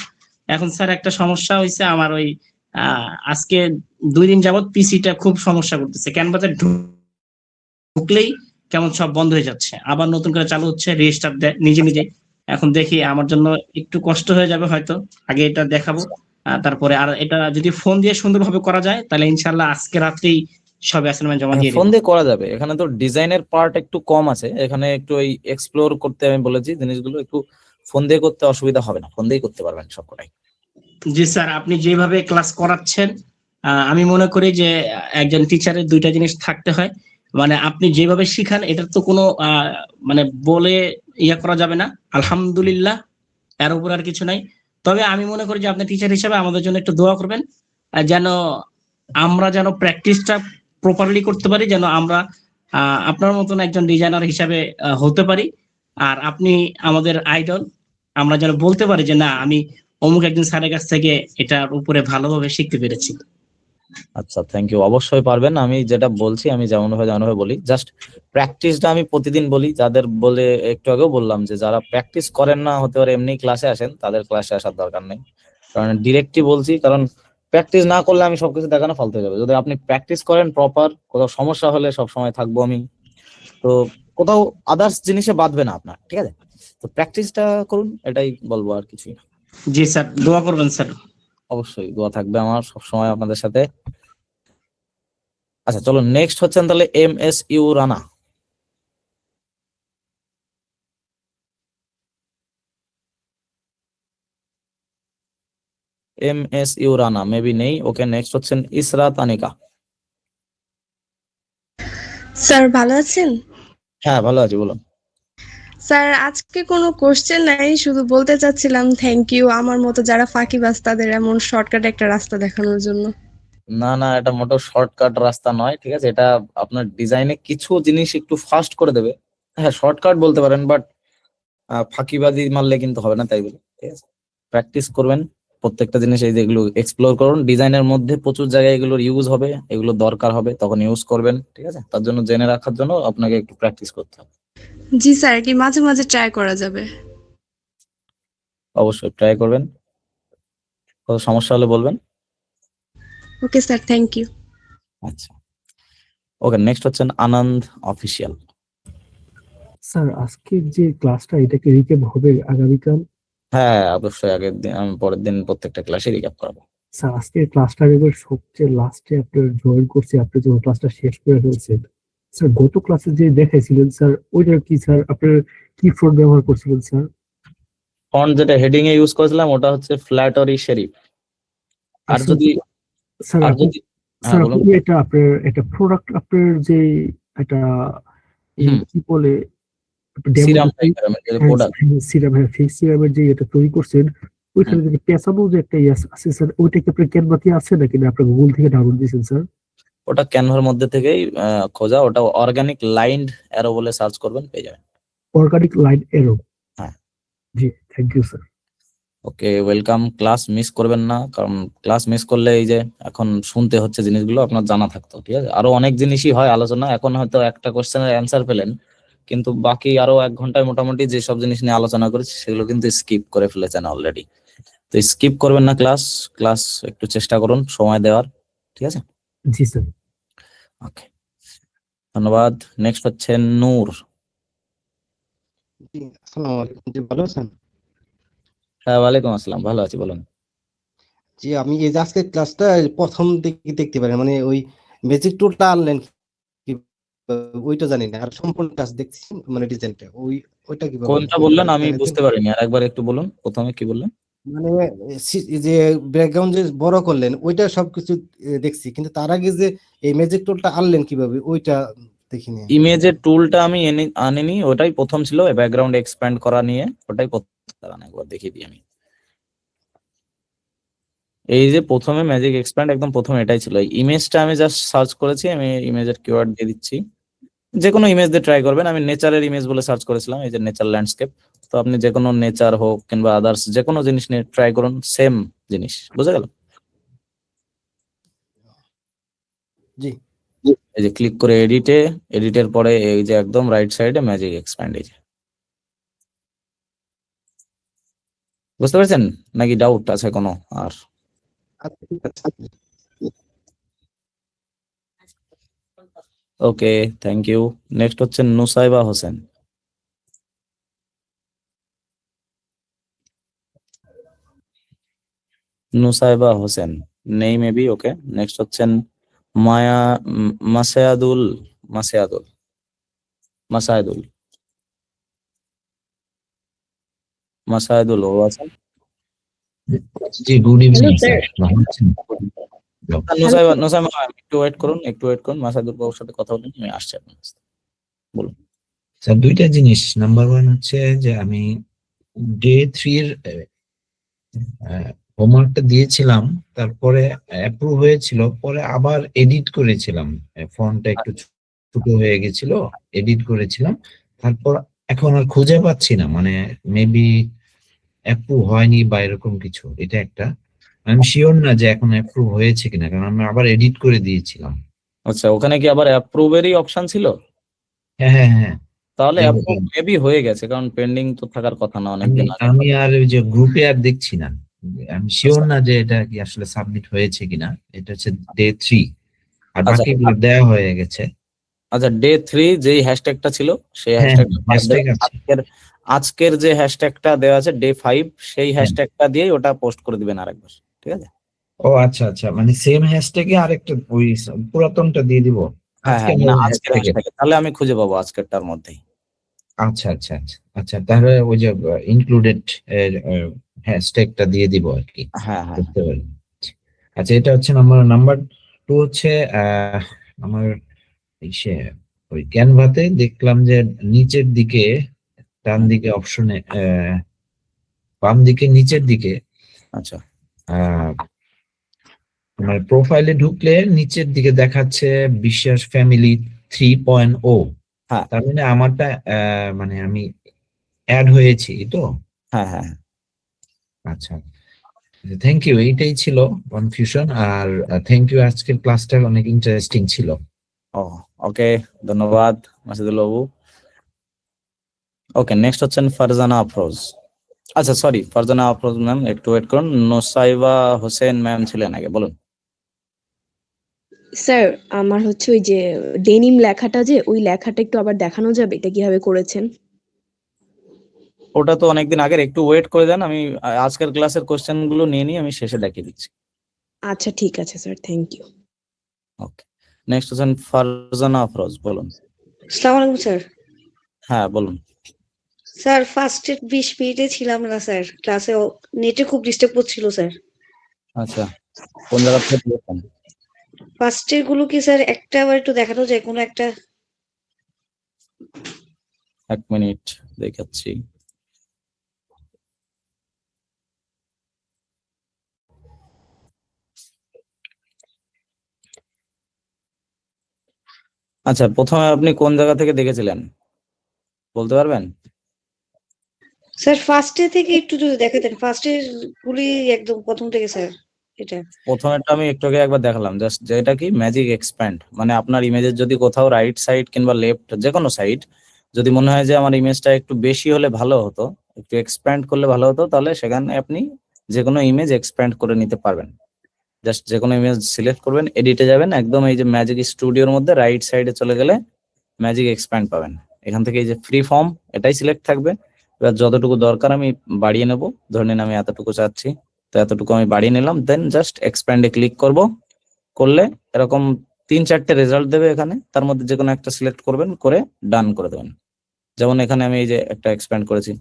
এখন স্যার একটা সমস্যা হয়েছে, আমার ওই আজকে 2 দিন যাবত পিসিটা খুব সমস্যা করতেছে, ক্যানভাসে ঢুকলেই কেমন সব বন্ধ হয়ে যাচ্ছে, আবার নতুন করে চালু হচ্ছে, রিস্টার্ট দেয় নিজে নিজে। এখন দেখি, আমার জন্য একটু কষ্ট হয়ে যাবে হয়তো, আগে এটা দেখাবো। তারপরে আর এটা যদি ফোন দিয়ে সুন্দরভাবে করা যায় তাহলে ইনশাল্লাহ আজকে রাত্রেই সব অ্যাসাইনমেন্ট জমা দিয়ে ফোন দেবো। দিয়ে করা যাবে, এখানে তো ডিজাইনের পার্ট একটু কম আছে, এখানে একটু ওই এক্সপ্লোর করতে আমি বলেছি জিনিসগুলো, একটু ফোন দিয়ে করতে অসুবিধা হবে না, ফোন দিয়ে করতে পারবেন সবকটাই। জি স্যার, আপনি যেভাবে ক্লাস করাচ্ছেন, আমি মনে করি যে একজন টিচারের 2টা জিনিস থাকতে হয়। মানে আপনি যেভাবে শিখান এটার তো কোনো মানে বলে ইয়া করা যাবে না, আলহামদুলিল্লাহ, এর উপর আর কিছু নাই। তবে আমি মনে করি যে আপনি টিচার হিসেবে আমাদের জন্য একটু দোয়া করবেন, যেন আমরা যেন প্র্যাকটিসটা প্রপারলি করতে পারি, যেন আমরা আপনার মতন একজন ডিজাইনার হিসাবে হতে পারি। আর আপনি আমাদের আইডল, আমরা যেন বলতে পারি যে না, আমি অমুক একজন স্যারের কাছ থেকে এটার উপরে ভালোভাবে শিখতে পেরেছি। আচ্ছা, থ্যাংক ইউ, অবশ্যই পারবেন। আমি যেটা বলছি আমি যেমনভাবে বলি, জাস্ট প্র্যাকটিসটা আমি প্রতিদিন বলি, যাদের বলে একটু আগেও বললাম যে যারা প্র্যাকটিস করেন না, হতে পারে এমনি ক্লাসে আসেন, তাদের ক্লাসে আসার দরকার নেই, কারণ ডিরেক্টই বলছি, কারণ প্র্যাকটিস না করলে আমি সবকিছু দেখানো ফালতু হয়ে যাবে। যদি আপনি প্র্যাকটিস করেন প্রপার, কোথাও সমস্যা হলে সব সময় থাকবো আমি, তো কোথাও আদার্স জিনিসে বাঁধবে না আপনার, ঠিক আছে? তো প্র্যাকটিসটা করুন, এটাই বলবো, আর কিছুই না। জি স্যার, দোয়া করবেন স্যার। অবশ্যই দোয়া থাকবে আমার সবসময় আপনাদের সাথে। আচ্ছা চলো, নেক্সট হচ্ছেন তাহলে MSU Rana. MSU Rana maybe নেই, ওকে। নেক্সট হচ্ছেন ইসরাত আনিকা। স্যার ভালো আছেন? হ্যাঁ ভালো আছি, বলুন। স্যার আজকে কোনো কোশ্চেন নাই, শুধু বলতে চাচ্ছিলাম থ্যাংক ইউ আমার মতো যারা ফাঁকিবাজ তাদের এমন শর্টকাট একটা রাস্তা দেখানোর জন্য। না না, এটা মোটেও শর্টকাট রাস্তা নয়, ঠিক আছে? এটা আপনার ডিজাইনে কিছু জিনিস একটু ফাস্ট করে দেবে। হ্যাঁ, শর্টকাট বলতে পারেন, বাট ফাঁকিবাজি মারলে কিন্তু হবে না, তাই বলে, ঠিক আছে? প্র্যাকটিস করবেন প্রত্যেকটা জিনিস, এই যে এগুলো এক্সপ্লোর করুন, ডিজাইনের মধ্যে প্রচুর জায়গায় এগুলোর ইউজ হবে, এগুলো দরকার হবে, তখন ইউজ করবেন, ঠিক আছে? তার জন্য জেনে রাখার জন্য আপনাকে একটু প্র্যাকটিস করতে হবে। জি স্যার, কি মাঝে মাঝে ট্রাই করা যাবে? অবশ্যই ট্রাই করবেন, কোনো সমস্যা হলে বলবেন। Okay sir, thank you. আচ্ছা, ওকে। নেক্সট হচ্ছেন আনন্দ অফিসিয়াল। স্যার আজকের যে ক্লাসটা এটা কি রিক্যাপ হবে আগামীকাল? হ্যাঁ অবশ্যই, আগের দিন আমি পরের দিন প্রত্যেকটা ক্লাসে রিক্যাপ করাবো। স্যার আজকের ক্লাসটা এবার সবচেয়ে লাস্টে আপনার জয়েন করছি, আপনি যখন ক্লাসটা শেষ করে ফেলছেন। স্যার গত ক্লাসে যে দেখাইছিলেন স্যার, ওইটা কি স্যার আপনার কি ফ্রন্ট ব্যবহার করছিলেন স্যার? ফন্ট যেটা হেডিং এ ইউজ করেছিলাম ওটা হচ্ছে ফ্ল্যাটরি শেরিফ। আর স্যার যদি স্যার আর আপনি যদি হ্যাঁ স্যার বলুন। আপনি এটা আপনার একটা প্রোডাক্ট আপনার যে একটা হুম, কি বলে ডেমো সিরাম টাইপের আমি প্রোডাক্ট। সিরাম, হ্যাঁ ফেস সিরামের যে এটা তৈরি করছেন, ওইখানে যদি পেঁচাবো যে একটা ইয়ে আছে স্যার, ওইটা কি আপনার ক্যানভাতে আছে নাকি না আপনার গুগল থেকে ডাউনলোড দিয়েছেন স্যার? ওটা ক্যানভার মধ্যে থেকেই খোঁজা, ওটা অর্গানিক লাইন্ড অ্যারো বলে সার্চ করবেন, পেয়ে যাবেন। Organic line arrow. হ্যাঁ। জি, thank you sir. Okay, welcome. Class miss করবেন না, কারণ ক্লাস মিস করলে এই যে এখন শুনতে হচ্ছে জিনিসগুলো আপনার জানা থাকতো, ঠিক আছে? আরো অনেক জিনিসই হয় আলোচনা, এখন হয়তো একটা কোশ্চেনের অ্যান্সার পেলেন, কিন্তু বাকি আরো 1 ঘন্টায় মোটামুটি যেসব জিনিস নিয়ে আলোচনা করেছি সেগুলো কিন্তু স্কিপ করে ফেলেছেন অলরেডি। তো স্কিপ করবেন না ক্লাস, ক্লাস একটু চেষ্টা করুন সময় দেওয়ার, ঠিক আছে? জি স্যার। ওকে, ধন্যবাদ। নেক্সট হচ্ছে নূর। জি, আসসালামু আলাইকুম। জি, ভালো আছেন? হ্যাঁ ওয়ালাইকুম আসসালাম, ভালো আছি, বলুন। জি, আমি এই যে আজকের ক্লাসটা প্রথম দিকে দেখতে পারেন, মানে ওই ম্যাজিক টুলটা আনলেন ওইটা জানি না, আর সম্পূর্ণ ক্লাস দেখছি মানে ডিজাইনটা ওইটা কিভাবে কোনটা করবেন বললেন আমি জানেন? বুঝতে পারিনি, আর একবার একটু বলুন, প্রথমে কি বললেন? মানে এই যে ব্যাকগ্রাউন্ড যে বড় করলেন ওইটা সবকিছু দেখছি, কিন্তু তার আগে যে এই ম্যাজিক টুলটা আনলেন কিভাবে ওইটা দেখিনি। ইমেজের টুলটা আমি আনিনি, ওটাই প্রথম ছিল, ব্যাকগ্রাউন্ড এক্সপ্যান্ড করা নিয়ে, ওটাই প্রথম। দাঁড়ান একবার দেখিয়ে দিই আমি। এই যে প্রথমে ম্যাজিক এক্সপ্যান্ড, একদম প্রথমে এটাই ছিল। ইমেজটা আমি জাস্ট সার্চ করেছি, আমি ইমেজের কিওয়ার্ড দিয়ে দিচ্ছি, যে কোনো ইমেজ দিয়ে ট্রাই করবেন। আমি নেচারের ইমেজ বলে সার্চ করেছিলাম, এই যে নেচার ল্যান্ডস্কেপ। তো আপনি যে কোনো নেচার হোক কিংবা আদার্স যে কোনো জিনিস নিয়ে ট্রাই করুন, সেম জিনিস, বুঝে গেল? জি এই যে ক্লিক করে এডিটের পরে এই যে একদম রাইট সাইডে ম্যাজিক এক্সপ্যান্ড, এই যে, বুঝতে পারছেন নাকি ডাউট আছে কোনো? আর আচ্ছা, ঠিক আছে। ওকে, থ্যাংক ইউ। নেক্সট হচ্ছে নুসাইবা হোসেন। নুসাইবা হোসেন নেই মেবি। ওকে, নেক্সট হচ্ছেন মায়া মাসায়াদুল মাসায়াদুল মাসায়াদুল মাসায়াদুল ও আছেন? জি, good evening Hello, sir. Sir, ভালো আছেন? নুসাইবা নুসাইবা একটু ওয়েট করুন, একটু ওয়েট করুন, মাসায়াদুল বাবুর সাথে কথা বলুন, আমি আসছি আপনার কাছে। বলুন। স্যার দুইটা জিনিস। নাম্বার ওয়ান হচ্ছে যে আমি ডে 3 এর হোমওয়ার্কটা দিয়েছিলাম, তারপরে অ্যাপ্রুভ হয়েছিল, পরে আবার এডিট করেছিলাম, ফন্টটা একটু ছোট হয়ে গেছিল, এডিট করেছিলাম, তারপর এখন আর খুঁজে পাচ্ছি না, মানে মেবি অ্যাপ্রুভ হয়নি বা এরকম কিছু। এটা একটা, আমি শিওর না যে এখন অ্যাপ্রুভ হয়েছে কিনা, কারণ আমি আবার এডিট করে দিয়েছিলাম। আচ্ছা, ওখানে কি আবার অ্যাপ্রুভেরই অপশন ছিল? হ্যাঁ হ্যাঁ হ্যাঁ, তাহলে এই অ্যাপ্রুভ ব্যাপার। মেবি হয়ে গেছে, কারণ পেন্ডিং তো থাকার কথা না আমি অনেকদিন আগে। আমি আর ওই যে গ্রুপে আর দেখছি না, আমি শিওর না যে এটা কি আসলে সাবমিট হয়েছে কিনা। এটা হচ্ছে ডে 3, আর আচ্ছা বাকিগুলো দেওয়া হয়ে গেছে। আচ্ছা, ডে 3 যেই হ্যাশট্যাগটা ছিল সেই হ্যাঁ হ্যাশট্যাগটা বাদ হ্যাশট্যাগ দেবেন। আছে। আজকের যে হ্যাশট্যাগটা দেওয়া আছে ডে 5, সেই হ্যাঁ। হ্যাশট্যাগটা দিয়েই ওটা পোস্ট করে দিবেন আরেকবার, ঠিক আছে? ও আচ্ছা আচ্ছা, মানে সেম হ্যাশট্যাগে আরেকটা ওই পুরাতনটা দিয়ে দিব হ্যাঁ আজকে হ্যাঁ, মানে আজকের হ্যাশট্যাগে। হ্যাশট্যাগে, তাহলে আমি খুঁজে পাবো আজকেরটার মধ্যেই। আচ্ছা আচ্ছা আচ্ছা আচ্ছা, তাহলে ওই যে ইনক্লুডেড হ্যাশট্যাগটা দিয়ে দিব আর কি। হ্যাঁ হ্যাঁ বুঝতে পারলাম। আচ্ছা, এটা হচ্ছে নাম্বার নাম্বার 2 হচ্ছে আমার ইসে ওই ক্যানভাতে দেখলাম যে নিচের দিকে, ডান দিকে অপশনে, বাম দিকে নিচের দিকে, আচ্ছা আহ আমার প্রোফাইলে ঢুকলে নিচের দিকে দেখাচ্ছে বিশ্বাস ফ্যামিলি 3.0। হ্যাঁ তার মানে আমারটা মানে আমি অ্যাড হয়েছি তো। হ্যাঁ হ্যাঁ হ্যাঁ। আচ্ছা, থ্যাংক ইউ, এইটাই ছিল কনফিউশন। আর থ্যাংক ইউ, আজকের ক্লাসটা অনেক ইন্টারেস্টিং ছিল। ও ওকে, ধন্যবাদ মাসুদুল বাবু। ওকে, নেক্সট হচ্ছেন ফারজানা আফরোজ। আচ্ছা সরি, ফারজানা আফরোজ ম্যাম একটু ওয়েট করুন। নোসাইবা হোসেন ম্যাম ছিলেন আগে, বলুন। স্যার আমার হচ্ছে ওই যে ডেনিম লেখাটা, যে ওই লেখাটা একটু আবার দেখানো যাবে, এটা কিভাবে করেছেন? ওটা তো অনেকদিন আগের, একটু ওয়েট করে দেন, আমি আজকের ক্লাসের কোশ্চেন গুলো নিয়ে নিই, আমি শেষে দেখিয়ে দিচ্ছি। আচ্ছা ঠিক আছে sir, thank you. Okay, next হচ্ছেন ফারজানা আফরোজ, বলুন। আসসালামু আলাইকুম স্যার। হ্যাঁ বলুন। স্যার ফার্স্টের 20 মিনিটে ছিলাম না স্যার ক্লাসে, নেটে খুব ডিস্টার্ব করছিল স্যার। আচ্ছা, কোন জায়গা থেকে দিয়েছেন? ফার্স্টের গুলো কি স্যার একটা আবার একটু দেখানো যায় কোনো একটা? এক মিনিট দেখাচ্ছি। আচ্ছা, প্রথমে আপনি কোন জায়গা থেকে দেখেছিলেন বলতে পারবেন? স্যার ফার্স্টে থেকে একটু যদি দেখাতেন, ফার্স্টের গুলি একদম প্রথম থেকে স্যার। এটা প্রথমেরটা আমি একটু আগে একবার দেখালাম, জাস্ট যেটা কি ম্যাজিক এক্সপ্যান্ড, মানে আপনার ইমেজের যদি কোথাও রাইট সাইড কিংবা লেফট যে কোনো সাইড যদি মনে হয় যে আমার ইমেজটা একটু বেশি হলে ভালো হতো, একটু এক্সপ্যান্ড করলে ভালো হতো, তাহলে সেখানে আপনি যে কোনো ইমেজ এক্সপ্যান্ড করে নিতে পারবেন। জাস্ট যে কোনো ইমেজ সিলেক্ট করবেন, এডিটে যাবেন, একদম এই যে ম্যাজিক স্টুডিওর মধ্যে রাইট সাইডে চলে গেলে ম্যাজিক এক্সপ্যান্ড পাবেন। এখান থেকে এই যে ফ্রি ফর্ম, এটাই সিলেক্ট থাকবে। এবার যতটুকু দরকার আমি বাড়িয়ে নেব, ধরে নিন আমি এতটুকু চাচ্ছি, তো এতটুকু আমি বাড়িয়ে নিলাম, দেন জাস্ট এক্সপ্যান্ডে ক্লিক করব। করলে এরকম 3-4টে রেজাল্ট দেবে, এখানে তার মধ্যে যে কোনো একটা সিলেক্ট করবেন, করে ডান করে দেবেন। যেমন এখানে আমি এই যে একটা এক্সপ্যান্ড করেছি,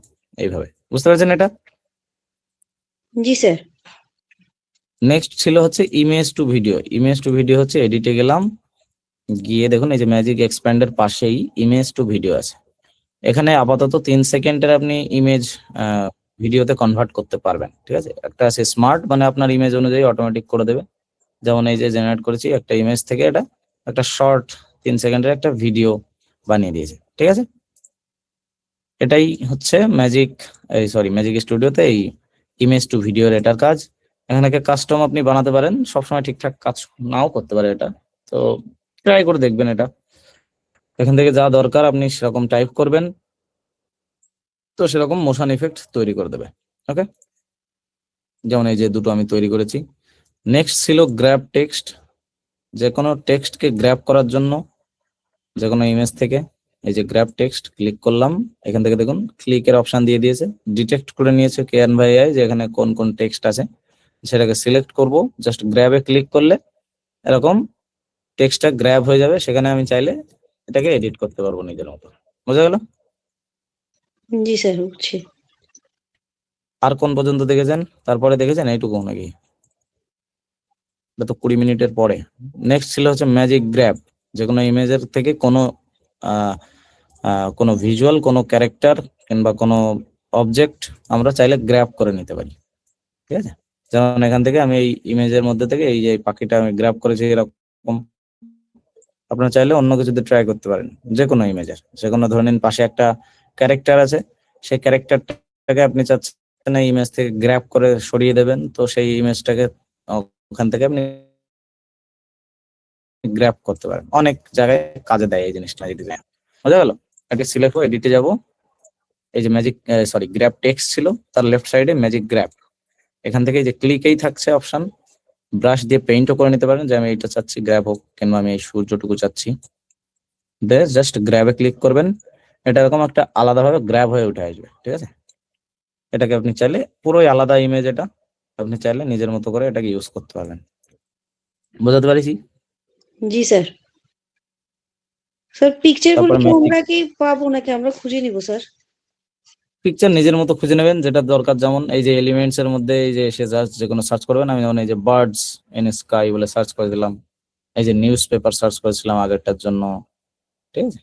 এইভাবে। বুঝতে পারছেন এটা? জি স্যার। নেক্সট ছিল হচ্ছে image to video. Image to video হচ্ছে এডিটে গেলাম, গিয়ে দেখুন এই যে ম্যাজিক এক্সপ্যান্ডের পাশেই ইমেজ টু ভিডিও আছে। এখানে আপাতত 3 সেকেন্ডের আপনি ইমেজ ভিডিওতে কনভার্ট করতে পারবেন, ঠিক আছে? একটা আছে স্মার্ট, মানে আপনার ইমেজ অনুযায়ী অটোমেটিক করে দেবে। যেমন এই যে জেনারেট করেছি একটা ইমেজ থেকে, এটা একটা শর্ট 3 সেকেন্ডের একটা ভিডিও বানিয়ে দিয়েছে, ঠিক আছে? এটাই হচ্ছে ম্যাজিক ম্যাজিক স্টুডিওতে এই ইমেজ টু ভিডিওর এটার কাজ। এখানে কাস্টম আপনি বানাতে পারেন, সবসময় ঠিকঠাক কাজ নাও করতে পারে এটা, তো ট্রাই করে দেখবেন এটা। এখান থেকে যা দরকার আপনি সেরকম টাইপ করবেন, তো সেরকম মোশন ইফেক্ট তৈরি করে দেবে। ওকে, যেমন এই যে দুটো আমি তৈরি করেছি, নেক্সট ছিল গ্র্যাব টেক্সট। যে কোনো টেক্সটকে গ্র্যাব করার জন্য যে কোনো ইমেজ থেকে এই যে গ্র্যাব টেক্সট ক্লিক করলাম, এখান থেকে দেখুন ক্লিকের অপশন দিয়ে দিয়েছে, ডিটেক্ট করে নিয়েছে Canva AI যে এখানে কোন কোন টেক্সট আছে, সেটাকে সিলেক্ট করব, জাস্ট গ্র্যাবে ক্লিক করলে এরকম টেক্সটটা গ্র্যাব হয়ে যাবে, সেখানে আমি চাইলে এটাকে এডিট করতে পারবো নিজের মতো। বোঝা গেল? জি স্যার, বুঝছি। আর কোন পর্যন্ত দেখেছেন? তারপরে দেখেছেন এইটুকু নাকি? এটা তো 20 মিনিটের পরে। নেক্সট ছিল হচ্ছে ম্যাজিক গ্র্যাব। যে কোনো ইমেজের থেকে কোনো কোনো ভিজুয়াল, কোনো ক্যারেক্টার কিংবা কোনো অবজেক্ট আমরা চাইলে গ্র্যাব করে নিতে পারি। ঠিক আছে? যেমন এখান থেকে আমি এই ইমেজের মধ্যে থেকে এই যে পাখিটা আমি গ্র্যাব করেছি এরকম, আপনারা চাইলে অন্য কিছুতে ট্রাই করতে পারেন। যে কোনো ইমেজের, যে কোনো ধরে নিন পাশে একটা ক্যারেক্টার আছে, সেই ক্যারেক্টারটাকে আপনি চাচ্ছেন এই ইমেজ থেকে গ্র্যাব করে সরিয়ে দেবেন, তো সেই ইমেজটাকে ওখান থেকে আপনি গ্র্যাব করতে পারেন। অনেক জায়গায় কাজে দেয় এই জিনিসটা, এই ডিজাইন। বোঝা গেল? এটা সিলেক্ট করে এডিটে যাব, এই যে ম্যাজিক গ্র্যাব টেক্সট ছিল, তার লেফট সাইডে ম্যাজিক গ্র্যাব, এখান থেকে এই যে ক্লিকেই থাকছে অপশন, ব্রাশ দিয়ে পেইন্টও করে নিতে পারেন যে আমি এটা চাচ্ছি গ্র্যাব হোক, কিংবা আমি এই সূর্যটুকু চাচ্ছি, জাস্ট গ্র্যাবে ক্লিক করবেন, এটা এরকম একটা আলাদাভাবে গ্র্যাব হয়ে উঠে আসবে। ঠিক আছে? এটাকে আপনি চাইলে পুরোই আলাদা ইমেজ, এটা আপনি চাইলে নিজের মতো করে এটাকে ইউজ করতে পারবেন। বোঝাতে পারিছি? জি স্যার। স্যার পিকচার গুলো তারপরে কি আমরা কি পাবো নাকি আমরা খুঁজে নিব স্যার? পিকচার নিজের মতো খুঁজে নেবেন যেটা দরকার। যেমন এই যে এলিমেন্টস এর মধ্যে এই যে এসে জাস্ট যে কোনো সার্চ করবেন, আমি যেমন এই যে বার্ডস ইন স্কাই বলে সার্চ করে দিলাম, এই যে নিউজ পেপার সার্চ করেছিলাম আগেরটার জন্য। ঠিক আছে?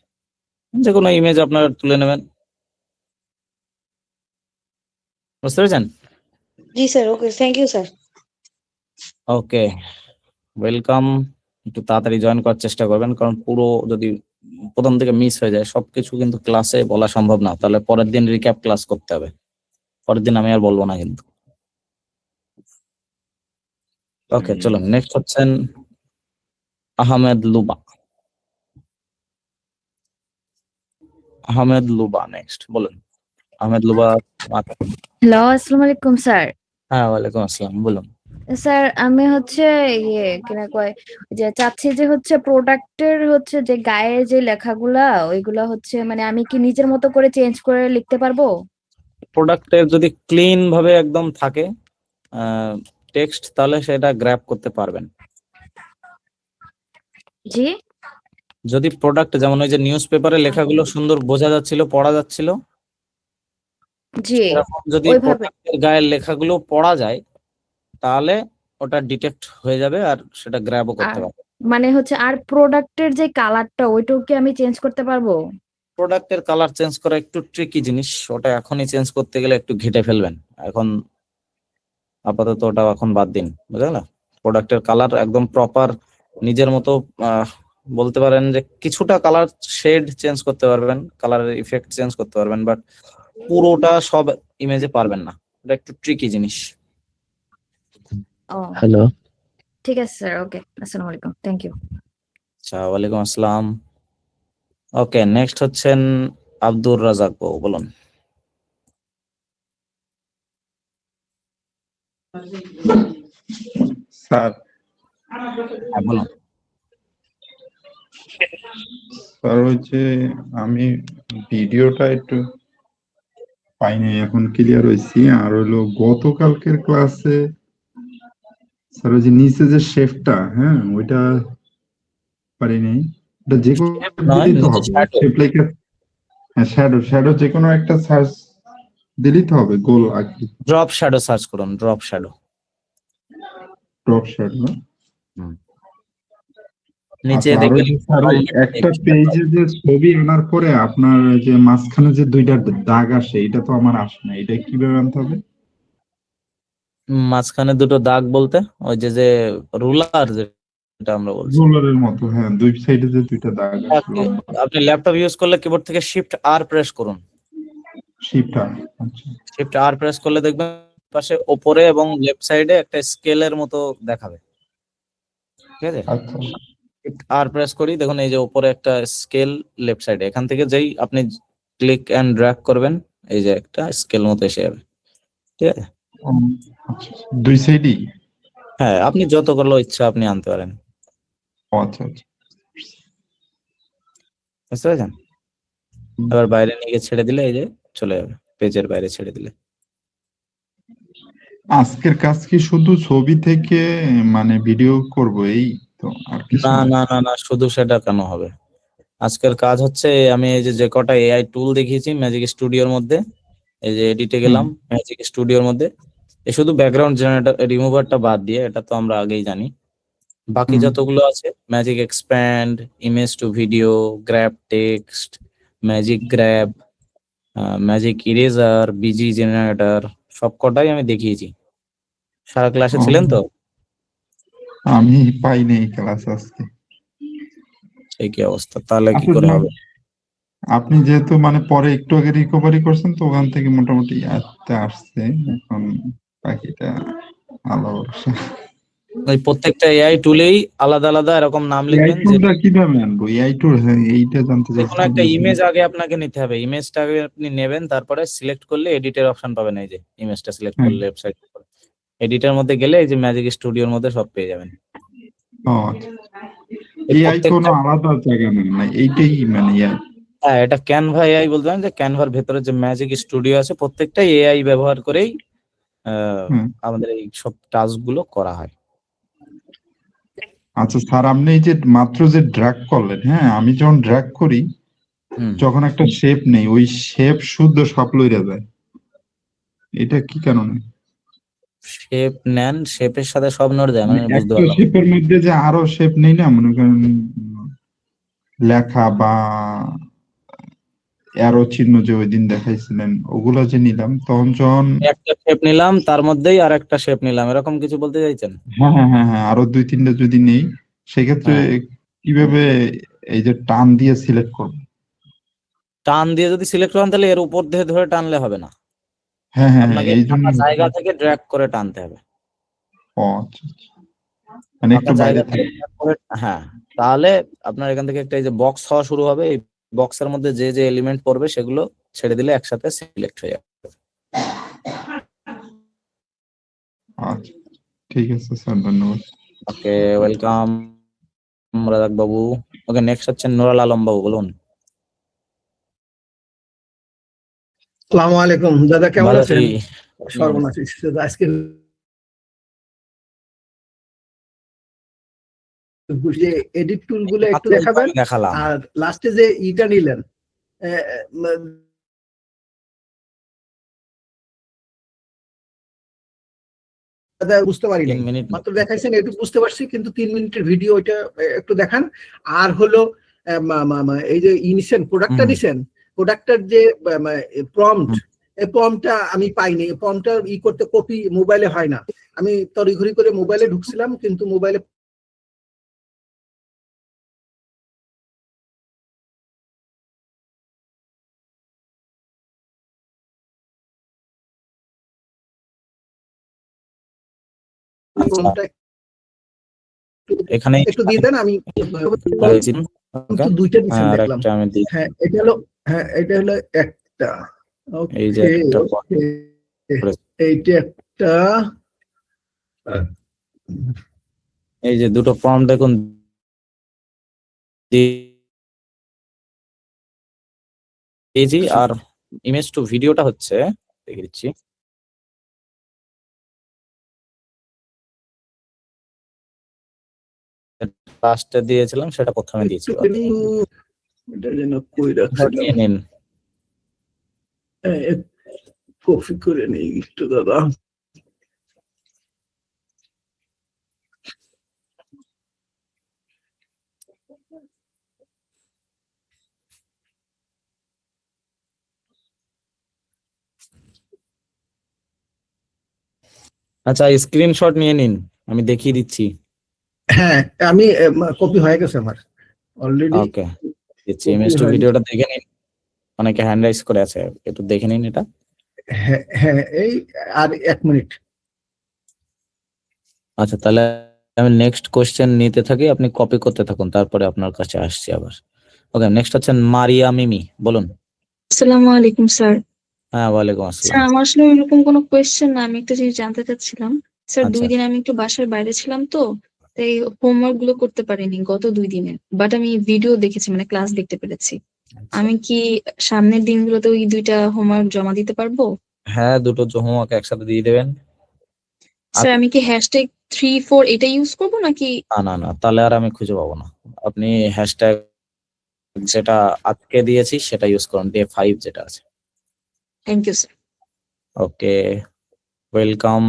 যে কোনো ইমেজ আপনারা তুলে নেবেন। বুঝতে পেরেছেন? জি sir, okay, thank you sir. Okay, welcome. একটু তাড়াতাড়ি জয়েন করার চেষ্টা করবেন, কারণ পুরো যদি প্রথম থেকে মিস হয়ে যায় সবকিছু কিন্তু ক্লাসে বলা সম্ভব না, তাহলে পরের দিন রিক্যাপ ক্লাস করতে হবে। পরের দিন আমি আর বলবো না কিন্তু। ওকে, চলুন নেক্সট হচ্ছেন Ahmed Luba. Ahmed Luba next, বলুন। আহমেদ লুবা। হ্যালো, আসসালামু আলাইকুম স্যার। হ্যাঁ, ওয়ালাইকুম আসসালাম, বলুন। স্যার আমি হচ্ছে কিনা কয় যে চাচ্ছি যে হচ্ছে প্রোডাক্টের হচ্ছে যে গায়ে যে লেখাগুলা ওইগুলা হচ্ছে মানে আমি কি নিজের মতো করে চেঞ্জ করে লিখতে পারবো? প্রোডাক্টের যদি ক্লিন ভাবে একদম থাকে টেক্সট, তাহলে সেটা গ্র্যাব করতে পারবেন। জি যদি প্রোডাক্ট যেমন ওই যে নিউজ পেপারে লেখাগুলো সুন্দর বোঝা যাচ্ছিল, পড়া যাচ্ছিল, জি এরকম যদি ওইভাবে। প্রোডাক্টের গায়ের লেখাগুলো পড়া যায়, তাহলে ওটা ডিটেক্ট হয়ে যাবে আর সেটা গ্র্যাবও করতে আর পারবে। মানে হচ্ছে আর প্রোডাক্টের যে কালারটা ওইটাও কি আমি চেঞ্জ করতে পারবো? প্রোডাক্টের কালার চেঞ্জ করা একটু ট্রিকি জিনিস, ওটা এখনই চেঞ্জ করতে গেলে একটু ঘেটে ফেলবেন। এখন আপাতত ওটা এখন বাদ দিন, বুঝলেন না? প্রোডাক্টের কালার একদম প্রপার নিজের মতো বলতে পারেন যে কিছুটা কালার শেড চেঞ্জ করতে পারবেন, কালারের ইফেক্ট চেঞ্জ করতে পারবেন, বাট পুরোটা সব ইমেজে পারবেন না। এটা একটু ট্রিকি জিনিস। ও হ্যালো, ঠিক আছে স্যার, ওকে, আসসালামু আলাইকুম, থ্যাংক ইউ। আচ্ছা, ওয়ালাইকুম আসসালাম। ওকে, নেক্সট হচ্ছেন আব্দুর রাজাক বাবু, বলুন। স্যার হ্যাঁ, বলুন। স্যার হচ্ছে আমি ভিডিওটা একটু পাইনি, এখন ক্লিয়ার হয়েছি। আর হলো গতকালকের ক্লাসে স্যার ওই যে নিচে যে শেফটা, হ্যাঁ ওইটা পারিনি। এটা যে কোনো নয়, দিলেই তো নিচে হবে, shadow। শেপ লাইক হ্যাঁ শ্যাডো, শ্যাডো যে কোনো একটা সার্চ দিলেই তো হবে, গোল আকৃতি ড্রপ শ্যাডো সার্চ করুন, ড্রপ শ্যাডো। Drop shadow. নিচে আচ্ছা, আর ওই দেখবেন যে স্যার ওই একটা text পেজে যে ছবি আনার পরে আপনার যে মাঝখানে যে দুইটা দাগ আসে, এটা তো আমার আসে না, এটা কিভাবে আনতে হবে? মাঝখানে দুটো দাগ বলতে ওই যে যে রুলার যেটা আমরা বলছি। রোলারের মতো, হ্যাঁ দুই সাইডে যে দুইটা দাগ আছে Okay, লম্বা। আপনি ল্যাপটপ ইউজ করলে কিবোর্ড থেকে শিফট আর প্রেস করুন। শিপটা, আচ্ছা শিফট আর প্রেস করলে দেখবেন পাশে ওপরে এবং লেফট সাইডে একটা স্কেলের মতো দেখাবে। ঠিক আছে? আচ্ছা শিফট আর প্রেস করি, দেখুন এই যে উপরে একটা স্কেল লেফট সাইডে, এখান থেকে যেই আপনি ক্লিক এন্ড ড্র্যাগ করবেন এই যে একটা স্কেল মতো এসে যাবে। ঠিক আছে? আচ্ছা, দুই সাইডই। হ্যাঁ, আপনি যতগুলো ইচ্ছা আপনি আনতে পারেন, ও আচ্ছা আচ্ছা। বুঝতে পেরেছেন? এবার বাইরে নিয়ে গিয়ে ছেড়ে দিলে এই যে চলে যাবে, পেজের বাইরে ছেড়ে দিলে। আজকের কাজ কি শুধু ছবি থেকে মানে ভিডিও করব এই তো, আর কিছু না না? না না না, শুধু সেটা কেন হবে? আজকের কাজ হচ্ছে আমি এই যে কটা এআই টুল দেখিয়েছি ম্যাজিক স্টুডিওর মধ্যে, এই যে এডিটে গেলাম ম্যাজিক স্টুডিওর মধ্যে, এই শুধু ব্যাকগ্রাউন্ড জেনারেটর রিমুভারটা বাদ দিয়ে, এটা তো আমরা আগেই জানি। বাকি হুম। যতগুলো আছে magic expand, image to video, grab text, magic grab, magic eraser, busy generator, সব কটাই আমি দেখিয়েছি। সারা ক্লাসে ও, ছিলেন তো? আমি পাইনি এই ক্লাস আজকে। সেই কি অবস্থা, তাহলে কি আচ্ছা, করে হবে? আপনি যেহেতু মানে পরে একটু আগে রিকভারি করছেন তো ওখান থেকে মোটামুটি আয়ত্তে আসছে, এখন বাকিটা আল্লাহ ভরসা। ওই প্রত্যেকটা এআই টুলেই আলাদা আলাদা এরকম নাম এই লিখবেন, যে টুলটা কিভাবে আনবো? এই টুল, হ্যাঁ এইটা জানতে যে কোনো চাইছিলাম। একটা ইমেজ আগে আপনাকে নিতে হবে, ইমেজটা আগে আপনি নেবেন, তারপরে সিলেক্ট করলে এডিটের অপশন পাবেন, এই যে ইমেজটা সিলেক্ট হ্যাঁ। করলে ওয়েবসাইট এডিটের মধ্যে গেলে এই যে ম্যাজিক স্টুডিওর মধ্যে সব পেয়ে যাবেন। ও আচ্ছা। এই এআই কোনো প্রত্যেকটা, আলাদা জায়গা না, এইটাই মানে হ্যাঁ এটা ক্যানভা এআই বলতে পারেন, যে ক্যানভার ভেতরে যে ম্যাজিক স্টুডিও আছে প্রত্যেকটাই এআই ব্যবহার করেই আমাদের এই সব টাস্ক গুলো করা হয়। আচ্ছা স্যার, আপনি এই যে মাত্র যে ড্র্যাগ করলেন, হ্যাঁ আমি যখন ড্র্যাগ করি যখন একটা শেপ নেই, ওই শেপ শুদ্ধ সব লইরা যায়, এটা কি কারণে? শেপ নেন, শেপের সাথে সব নড়ে যায়, মানে বুঝতে একটা পারলাম না। শেপের মধ্যে যে আরো শেপ নেই না, মনে করেন লেখা বা অ্যারো চিহ্ন যে ওই দিন দেখাইছিলেন, ওগুলা যে নিলাম তখন যখন একটা শেপ নিলাম তার মধ্যেই আর একটা শেপ নিলাম, এরকম কিছু বলতে চাইছেন? হ্যাঁ হ্যাঁ হ্যাঁ হ্যাঁ, আরো দুই তিনটা যদি নেই, সেক্ষেত্রে কিভাবে এই যে টান দিয়ে সিলেক্ট করব? টান দিয়ে যদি সিলেক্ট করেন তাহলে এর উপর দিয়ে ধরে টানলে হবে না, হ্যাঁ হ্যাঁ হ্যাঁ, আপনাকে এই জন্য। ফাঁকা জায়গা থেকে ড্র্যাগ করে টানতে হবে। ও আচ্ছা আচ্ছা, মানে ফাঁকা একটু বাইরে জায়গা থেকে থেকে। drag করে, হ্যাঁ, তাহলে আপনার এখান থেকে একটা এই যে বক্স হওয়া শুরু হবে, এই বক্সের মধ্যে যে যে এলিমেন্ট পড়বে সেগুলো ছেড়ে দিলে একসাথে সিলেক্ট হয়ে যাবে। আচ্ছা ঠিক আছে স্যার, ধন্যবাদ। ওকে, ওয়েলকাম রাজাক বাবু। ওকে, নেক্সট হচ্ছেন নুরুল আলম বাবু, বলুন। আসসালামু আলাইকুম দাদা, কেমন ভালো আছেন? আছি। সর্বনাশ, আজকে যে এডিট টুল গুলো একটু দেখাবেন, দেখালাম। আর লাস্টে যে ইটা নিলেন দাদা বুঝতে পারি নাই, 3 মিনিট মাত্র দেখাইছেন একটু বুঝতে পারছি, কিন্তু 3 মিনিটের ভিডিও ওইটা একটু দেখান। আর হলো এই যে নিছেন প্রোডাক্টটা নিছেন, প্রোডাক্টের যে প্রম্পট, এই প্রম্পটটা আমি পাইনি, প্রম্পটটা করতে কপি মোবাইলে হয় না। আমি তড়িঘড়ি করে মোবাইলে ঢুকছিলাম, কিন্তু মোবাইলে এখানে একটু দিয়ে দেন। আমি দুইটা দিচ্ছেন দেখলাম। হ্যাঁ এটা হলো, হ্যাঁ এটা হলো একটা, এই যে একটা এইটা একটা, এই যে দুটো প্রম্পট দেখুন দিয়েছি, আর ইমেজ টু ভিডিওটা হচ্ছে দেখে দিচ্ছি। লাস্টে দিয়েছিলাম, সেটা প্রথমে দিয়েছি। এটা যেন কই রাখছিলাম, কপি করে নেই একটু দাদা। আচ্ছা, স্ক্রিনশট নিয়ে নিন, আমি দেখিয়ে দিচ্ছি। হ্যাঁ আমি কপি হয়ে গেছে আমার অলরেডি। ওকে, দিচ্ছি। ইমেজ টু ভিডিওটা দেখে নিন, অনেকে হ্যান্ড রাইজ করে আছে, একটু দেখে নিন এটা। হ্যাঁ হ্যাঁ, এই আর 1 মিনিট। আচ্ছা, তাহলে আমি নেক্সট কোশ্চেন নিতে থাকি, আপনি কপি করতে থাকুন, তারপরে আপনার কাছে আসছি আবার। ওকে, নেক্সট হচ্ছেন মারিয়া মিমি, বলুন। আসসালামু আলাইকুম স্যার। হ্যাঁ, ওয়ালাইকুম স্যার আসসালাম। আমার আসলে এরকম কোনো কোয়েশ্চেন না, আমি একটা জিনিস জানতে চাচ্ছিলাম স্যার আচ্ছা 2 দিন আমি একটু বাসার বাইরে ছিলাম তো, তাই হোমওয়ার্ক গুলো করতে পারিনি গত 2 দিনে। বাট আমি ভিডিও দেখেছি, মানে ক্লাস দেখতে পেরেছি। আচ্ছা আমি কি সামনের দিনগুলোতে ওই 2টা হোমওয়ার্ক জমা দিতে পারবো? হ্যাঁ, দুটো হোমওয়ার্ক একসাথে দিয়ে দেবেন। স্যার আমি কি হ্যাশট্যাগ 3-4 এটা ইউজ করবো নাকি? না না না, তাহলে আর আমি খুঁজে পাবো না। আপনি হ্যাশট্যাগ যেটা আজকে দিয়েছি সেটা ইউজ করুন, ডে 5 যেটা আছে। Thank you sir. Okay, welcome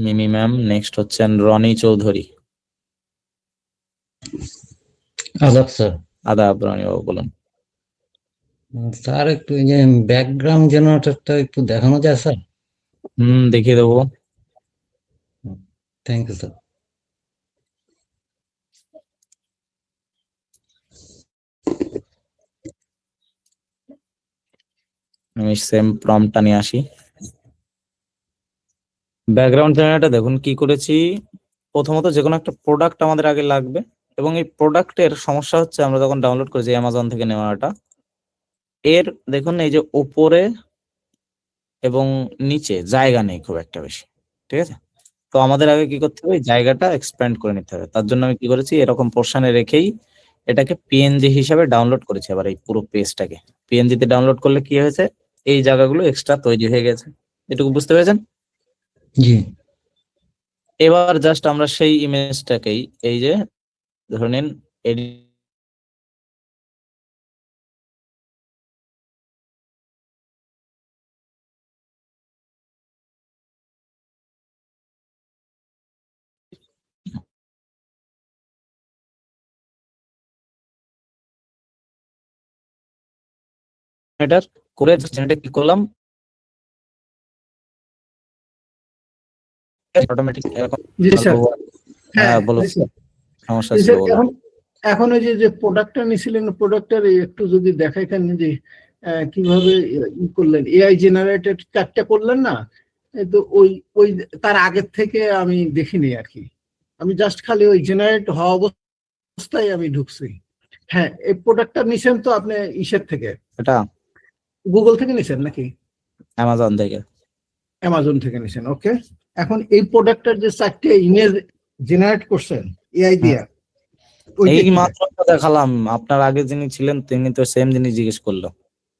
Mimi ma'am. Next হচ্ছেন রনি চৌধুরী। আদাব স্যার। আদাব রনি বাবু, বলুন। স্যার একটু এই যে ব্যাকগ্রাউন্ড জেনারেটরটা একটু দেখানো যায় স্যার? দেখিয়ে দেবো। Thank you sir. আমি সেম প্রম্পটটা নিয়ে আসি। ব্যাকগ্রাউন্ড জেনারেটর দেখুন কি করেছি। প্রথমত যে কোনো একটা প্রোডাক্ট আমাদের আগে লাগবে, এবং এই প্রোডাক্টের সমস্যা হচ্ছে আমরা যখন ডাউনলোড করেছি অ্যামাজন থেকে নেওয়াটা, এর দেখুন এই যে ওপরে এবং নিচে জায়গা নেই খুব একটা বেশি, ঠিক আছে? তো আমাদের আগে কি করতে হবে, এই জায়গাটা এক্সপ্যান্ড করে নিতে হবে। তার জন্য আমি কি করেছি, এরকম পোর্শনে রেখেই এটাকে পিএনজি হিসাবে ডাউনলোড করেছি। আবার এই পুরো পেজটাকে পিএনজি তে ডাউনলোড করলে কি হয়েছে, এই জায়গাগুলো এক্সট্রা তৈরি হয়ে গেছে। এটুকু বুঝতে পেরেছেন? জি। এবার জাস্ট আমরা সেই ইমেজটাকেই এই যে ধরে নিন এডিটর করে জেনারেট ক্লিক করলাম, অটোমেটিক এরকম। জি স্যার। হ্যাঁ হ্যাঁ বলুন, জি স্যার। সমস্যা জি ছিল স্যার, বলুন। এখন এখন ওই যে যে প্রোডাক্টটা নিছিলেন, প্রোডাক্টটার একটু যদি দেখাইতেন যে কিভাবে করলেন, এআই জেনারেটেড 4টা করলেন না? তো ওই ওই তার আগের থেকে আমি দেখিনি আর কি। আমি জাস্ট খালি ওই জেনারেট হওয়া অবস্থায় আমি ঢুকছি। হ্যাঁ, এই প্রোডাক্টটা নিছেন তো আপনি ইসের থেকে, এটা গুগল থেকে নিছেন নাকি অ্যামাজন থেকে। অ্যামাজন থেকে নিছেন? ওকে। এখন এই প্রোডাক্টটার যে 4টে ইমেজ জেনারেট করছেন এআই দিয়া, ওইটা এই কি? মাত্র তো দেখালাম, আপনার আগে যিনি ছিলেন তিনি তো সেম জিনিস জিজ্ঞেস করলো।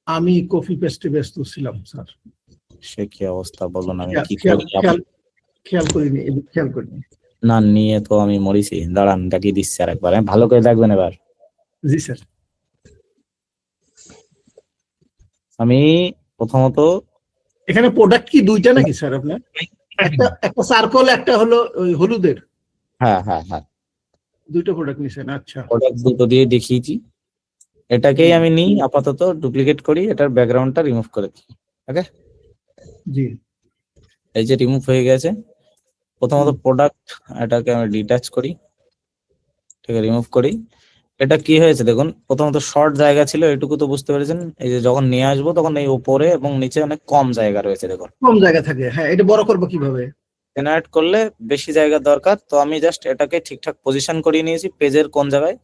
আমি কপি পেস্টে ব্যস্ত ছিলাম স্যার। সে কি অবস্থা বলুন, আমি কি খেয়াল করি? খেয়াল খেয়াল করিনি, খেয়াল করিনি। না নিয়ে তো আমি মরিছি। দাঁড়ান দেখিয়ে দিচ্ছি আর একবার, ভালো করে দেখবেন এবার। জি স্যার। আমি প্রথমত এখানে প্রোডাক্ট কি 2টা নাকি স্যার আপনার? একটা সার্কল, একটা হলো ওই হলুদের। হ্যাঁ হ্যাঁ হ্যাঁ, 2টা প্রোডাক্ট নিছেন, আচ্ছা। প্রোডাক্ট দুটো দিয়ে দেখিয়েছি। এটাকেই আমি নিই আপাতত, ডুপ্লিকেট করি, এটার ব্যাকগ্রাউন্ডটা রিমুভ করে দিই। ওকে, জি। এই যে রিমুভ হয়ে গেছে। প্রথমত প্রোডাক্ট এটাকে আমি ডিটাচ করি, ঠিক আছে, রিমুভ করি। এটা কি হয়েছে দেখুন, প্রথমত শর্ট জায়গা ছিল, এটুকু তো বুঝতে পেরেছেন। এই যে যখন নিয়ে আসবো তখন এই উপরে এবং নিচে অনেক কম জায়গা রয়েছে দেখুন। কম জায়গা থাকে, হ্যাঁ। এটা বড় করবো কিভাবে? জেনারেট করলে বেশি জায়গা দরকার, তো আমি জাস্ট এটাকে ঠিকঠাক পজিশন করিয়ে নিয়েছি পেজের কোন জায়গায়।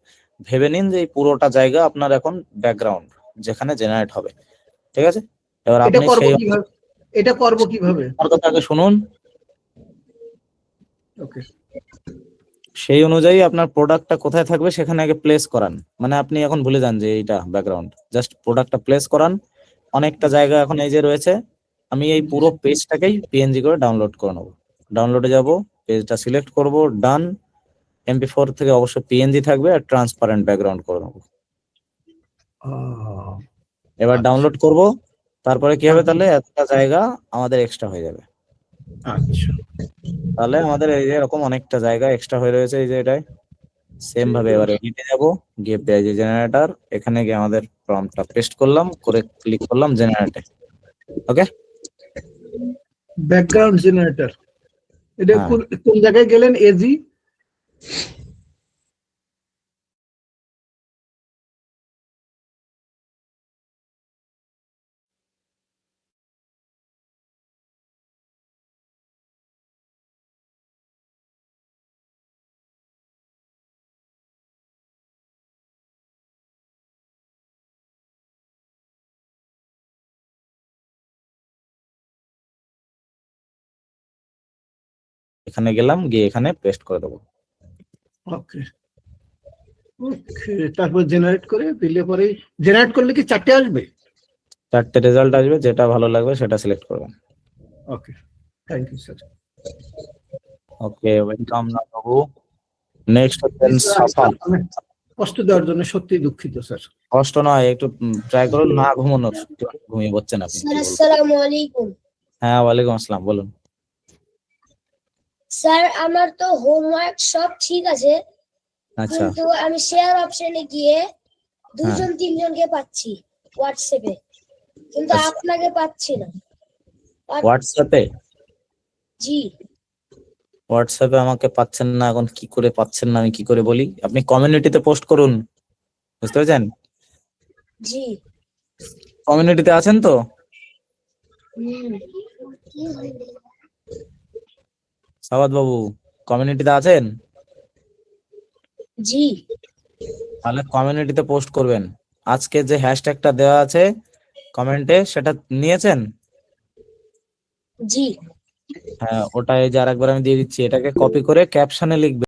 ভেবে নিন যে এই পুরোটা জায়গা আপনার এখন ব্যাকগ্রাউন্ড যেখানে জেনারেট হবে, ঠিক আছে? এবার এটা আপনি করবো সেই কিভাবে? এটা করবো কিভাবে? আমার কথা আগে শুনুন। ওকে। সেই অনুযায়ী আপনার প্রোডাক্টটা কোথায় থাকবে সেখানে আগে প্লেস করান। মানে আপনি এখন ভুলে যান যে এইটা ব্যাকগ্রাউন্ড, জাস্ট প্রোডাক্টটা প্লেস করান। অনেকটা জায়গা এখন এই যে রয়েছে, আমি এই পুরো পেজটাকেই পিএনজি করে ডাউনলোড করে নেবো। ডাউনলোডে যাব, পেজটা সিলেক্ট করব, ডান। MP4 থেকে অবশ্যই পিএনজি থাকবে, আর ট্রান্সপারেন্ট ব্যাকগ্রাউন্ড করে নেবো। এবার ডাউনলোড করব, তারপরে কি হবে, তাহলে এতটা জায়গা আমাদের এক্সট্রা হয়ে যাবে। আচ্ছা, তাহলে আমাদের এই যে এরকম অনেকটা জায়গা এক্সট্রা হয়ে রয়েছে এই যে এটাই। সেম ভাবে এবার এডিটে যাব, গিয়ে পেজ জেনারেটর, এখানে গিয়ে আমাদের প্রম্পটটা পেস্ট করলাম, করে ক্লিক করলাম জেনারেটে। ওকে, ব্যাকগ্রাউন্ড জেনারেটর। এটা হ্যাঁ। কোন জায়গায় গেলেন? এজি এখানে গেলাম, গিয়ে এখানে পেস্ট করে দেবো। ওকে ওকে, তারপর জেনারেট করে দিলে পরে, জেনারেট করলে কি 4টে আসবে? 4টে রেজাল্ট আসবে, যেটা ভালো লাগবে সেটা সিলেক্ট করবেন। Okay, thank you sir. Okay, welcome না বাবু। নেক্সট হচ্ছেন সাফা। কষ্ট দেওয়ার জন্য সত্যি দুঃখিত স্যার। কষ্ট নয়, একটু ট্রাই করুন না ঘুমানোর, ঘুমিয়ে পড়ছেন আপনি। স্যার আসসালামু আলাইকুম। হ্যাঁ, ওয়ালাইকুম আসসালাম, বলুন। স্যার আমার তো হোমওয়ার্ক সব ঠিক আছে, আচ্ছা, কিন্তু আমি শেয়ার অপশনে গিয়ে 2-3জনকে পাচ্ছি হোয়াটসঅ্যাপে, কিন্তু আচ্ছা। আপনাকে পাচ্ছি না। হোয়াটসঅ্যাপে? জি হোয়াটসঅ্যাপে আমাকে পাচ্ছেন না, এখন কি করে পাচ্ছেন না আমি কি করে বলি? আপনি কমিউনিটিতে পোস্ট করুন, বুঝতে পেরেছেন? জি কমিউনিটিতে আছেন তো? সাবাত বাবু, কমিউনিটিতে আছেন? জি তাহলে কমিউনিটিতে পোস্ট করবেন। আজকে যে হ্যাশট্যাগটা দেওয়া আছে কমেন্টে, সেটা নিয়েছেন? জি হ্যাঁ, ওটা এই যে আরেকবার আমি দিয়ে দিচ্ছি, এটাকে কপি করে ক্যাপশনে লিখবেন।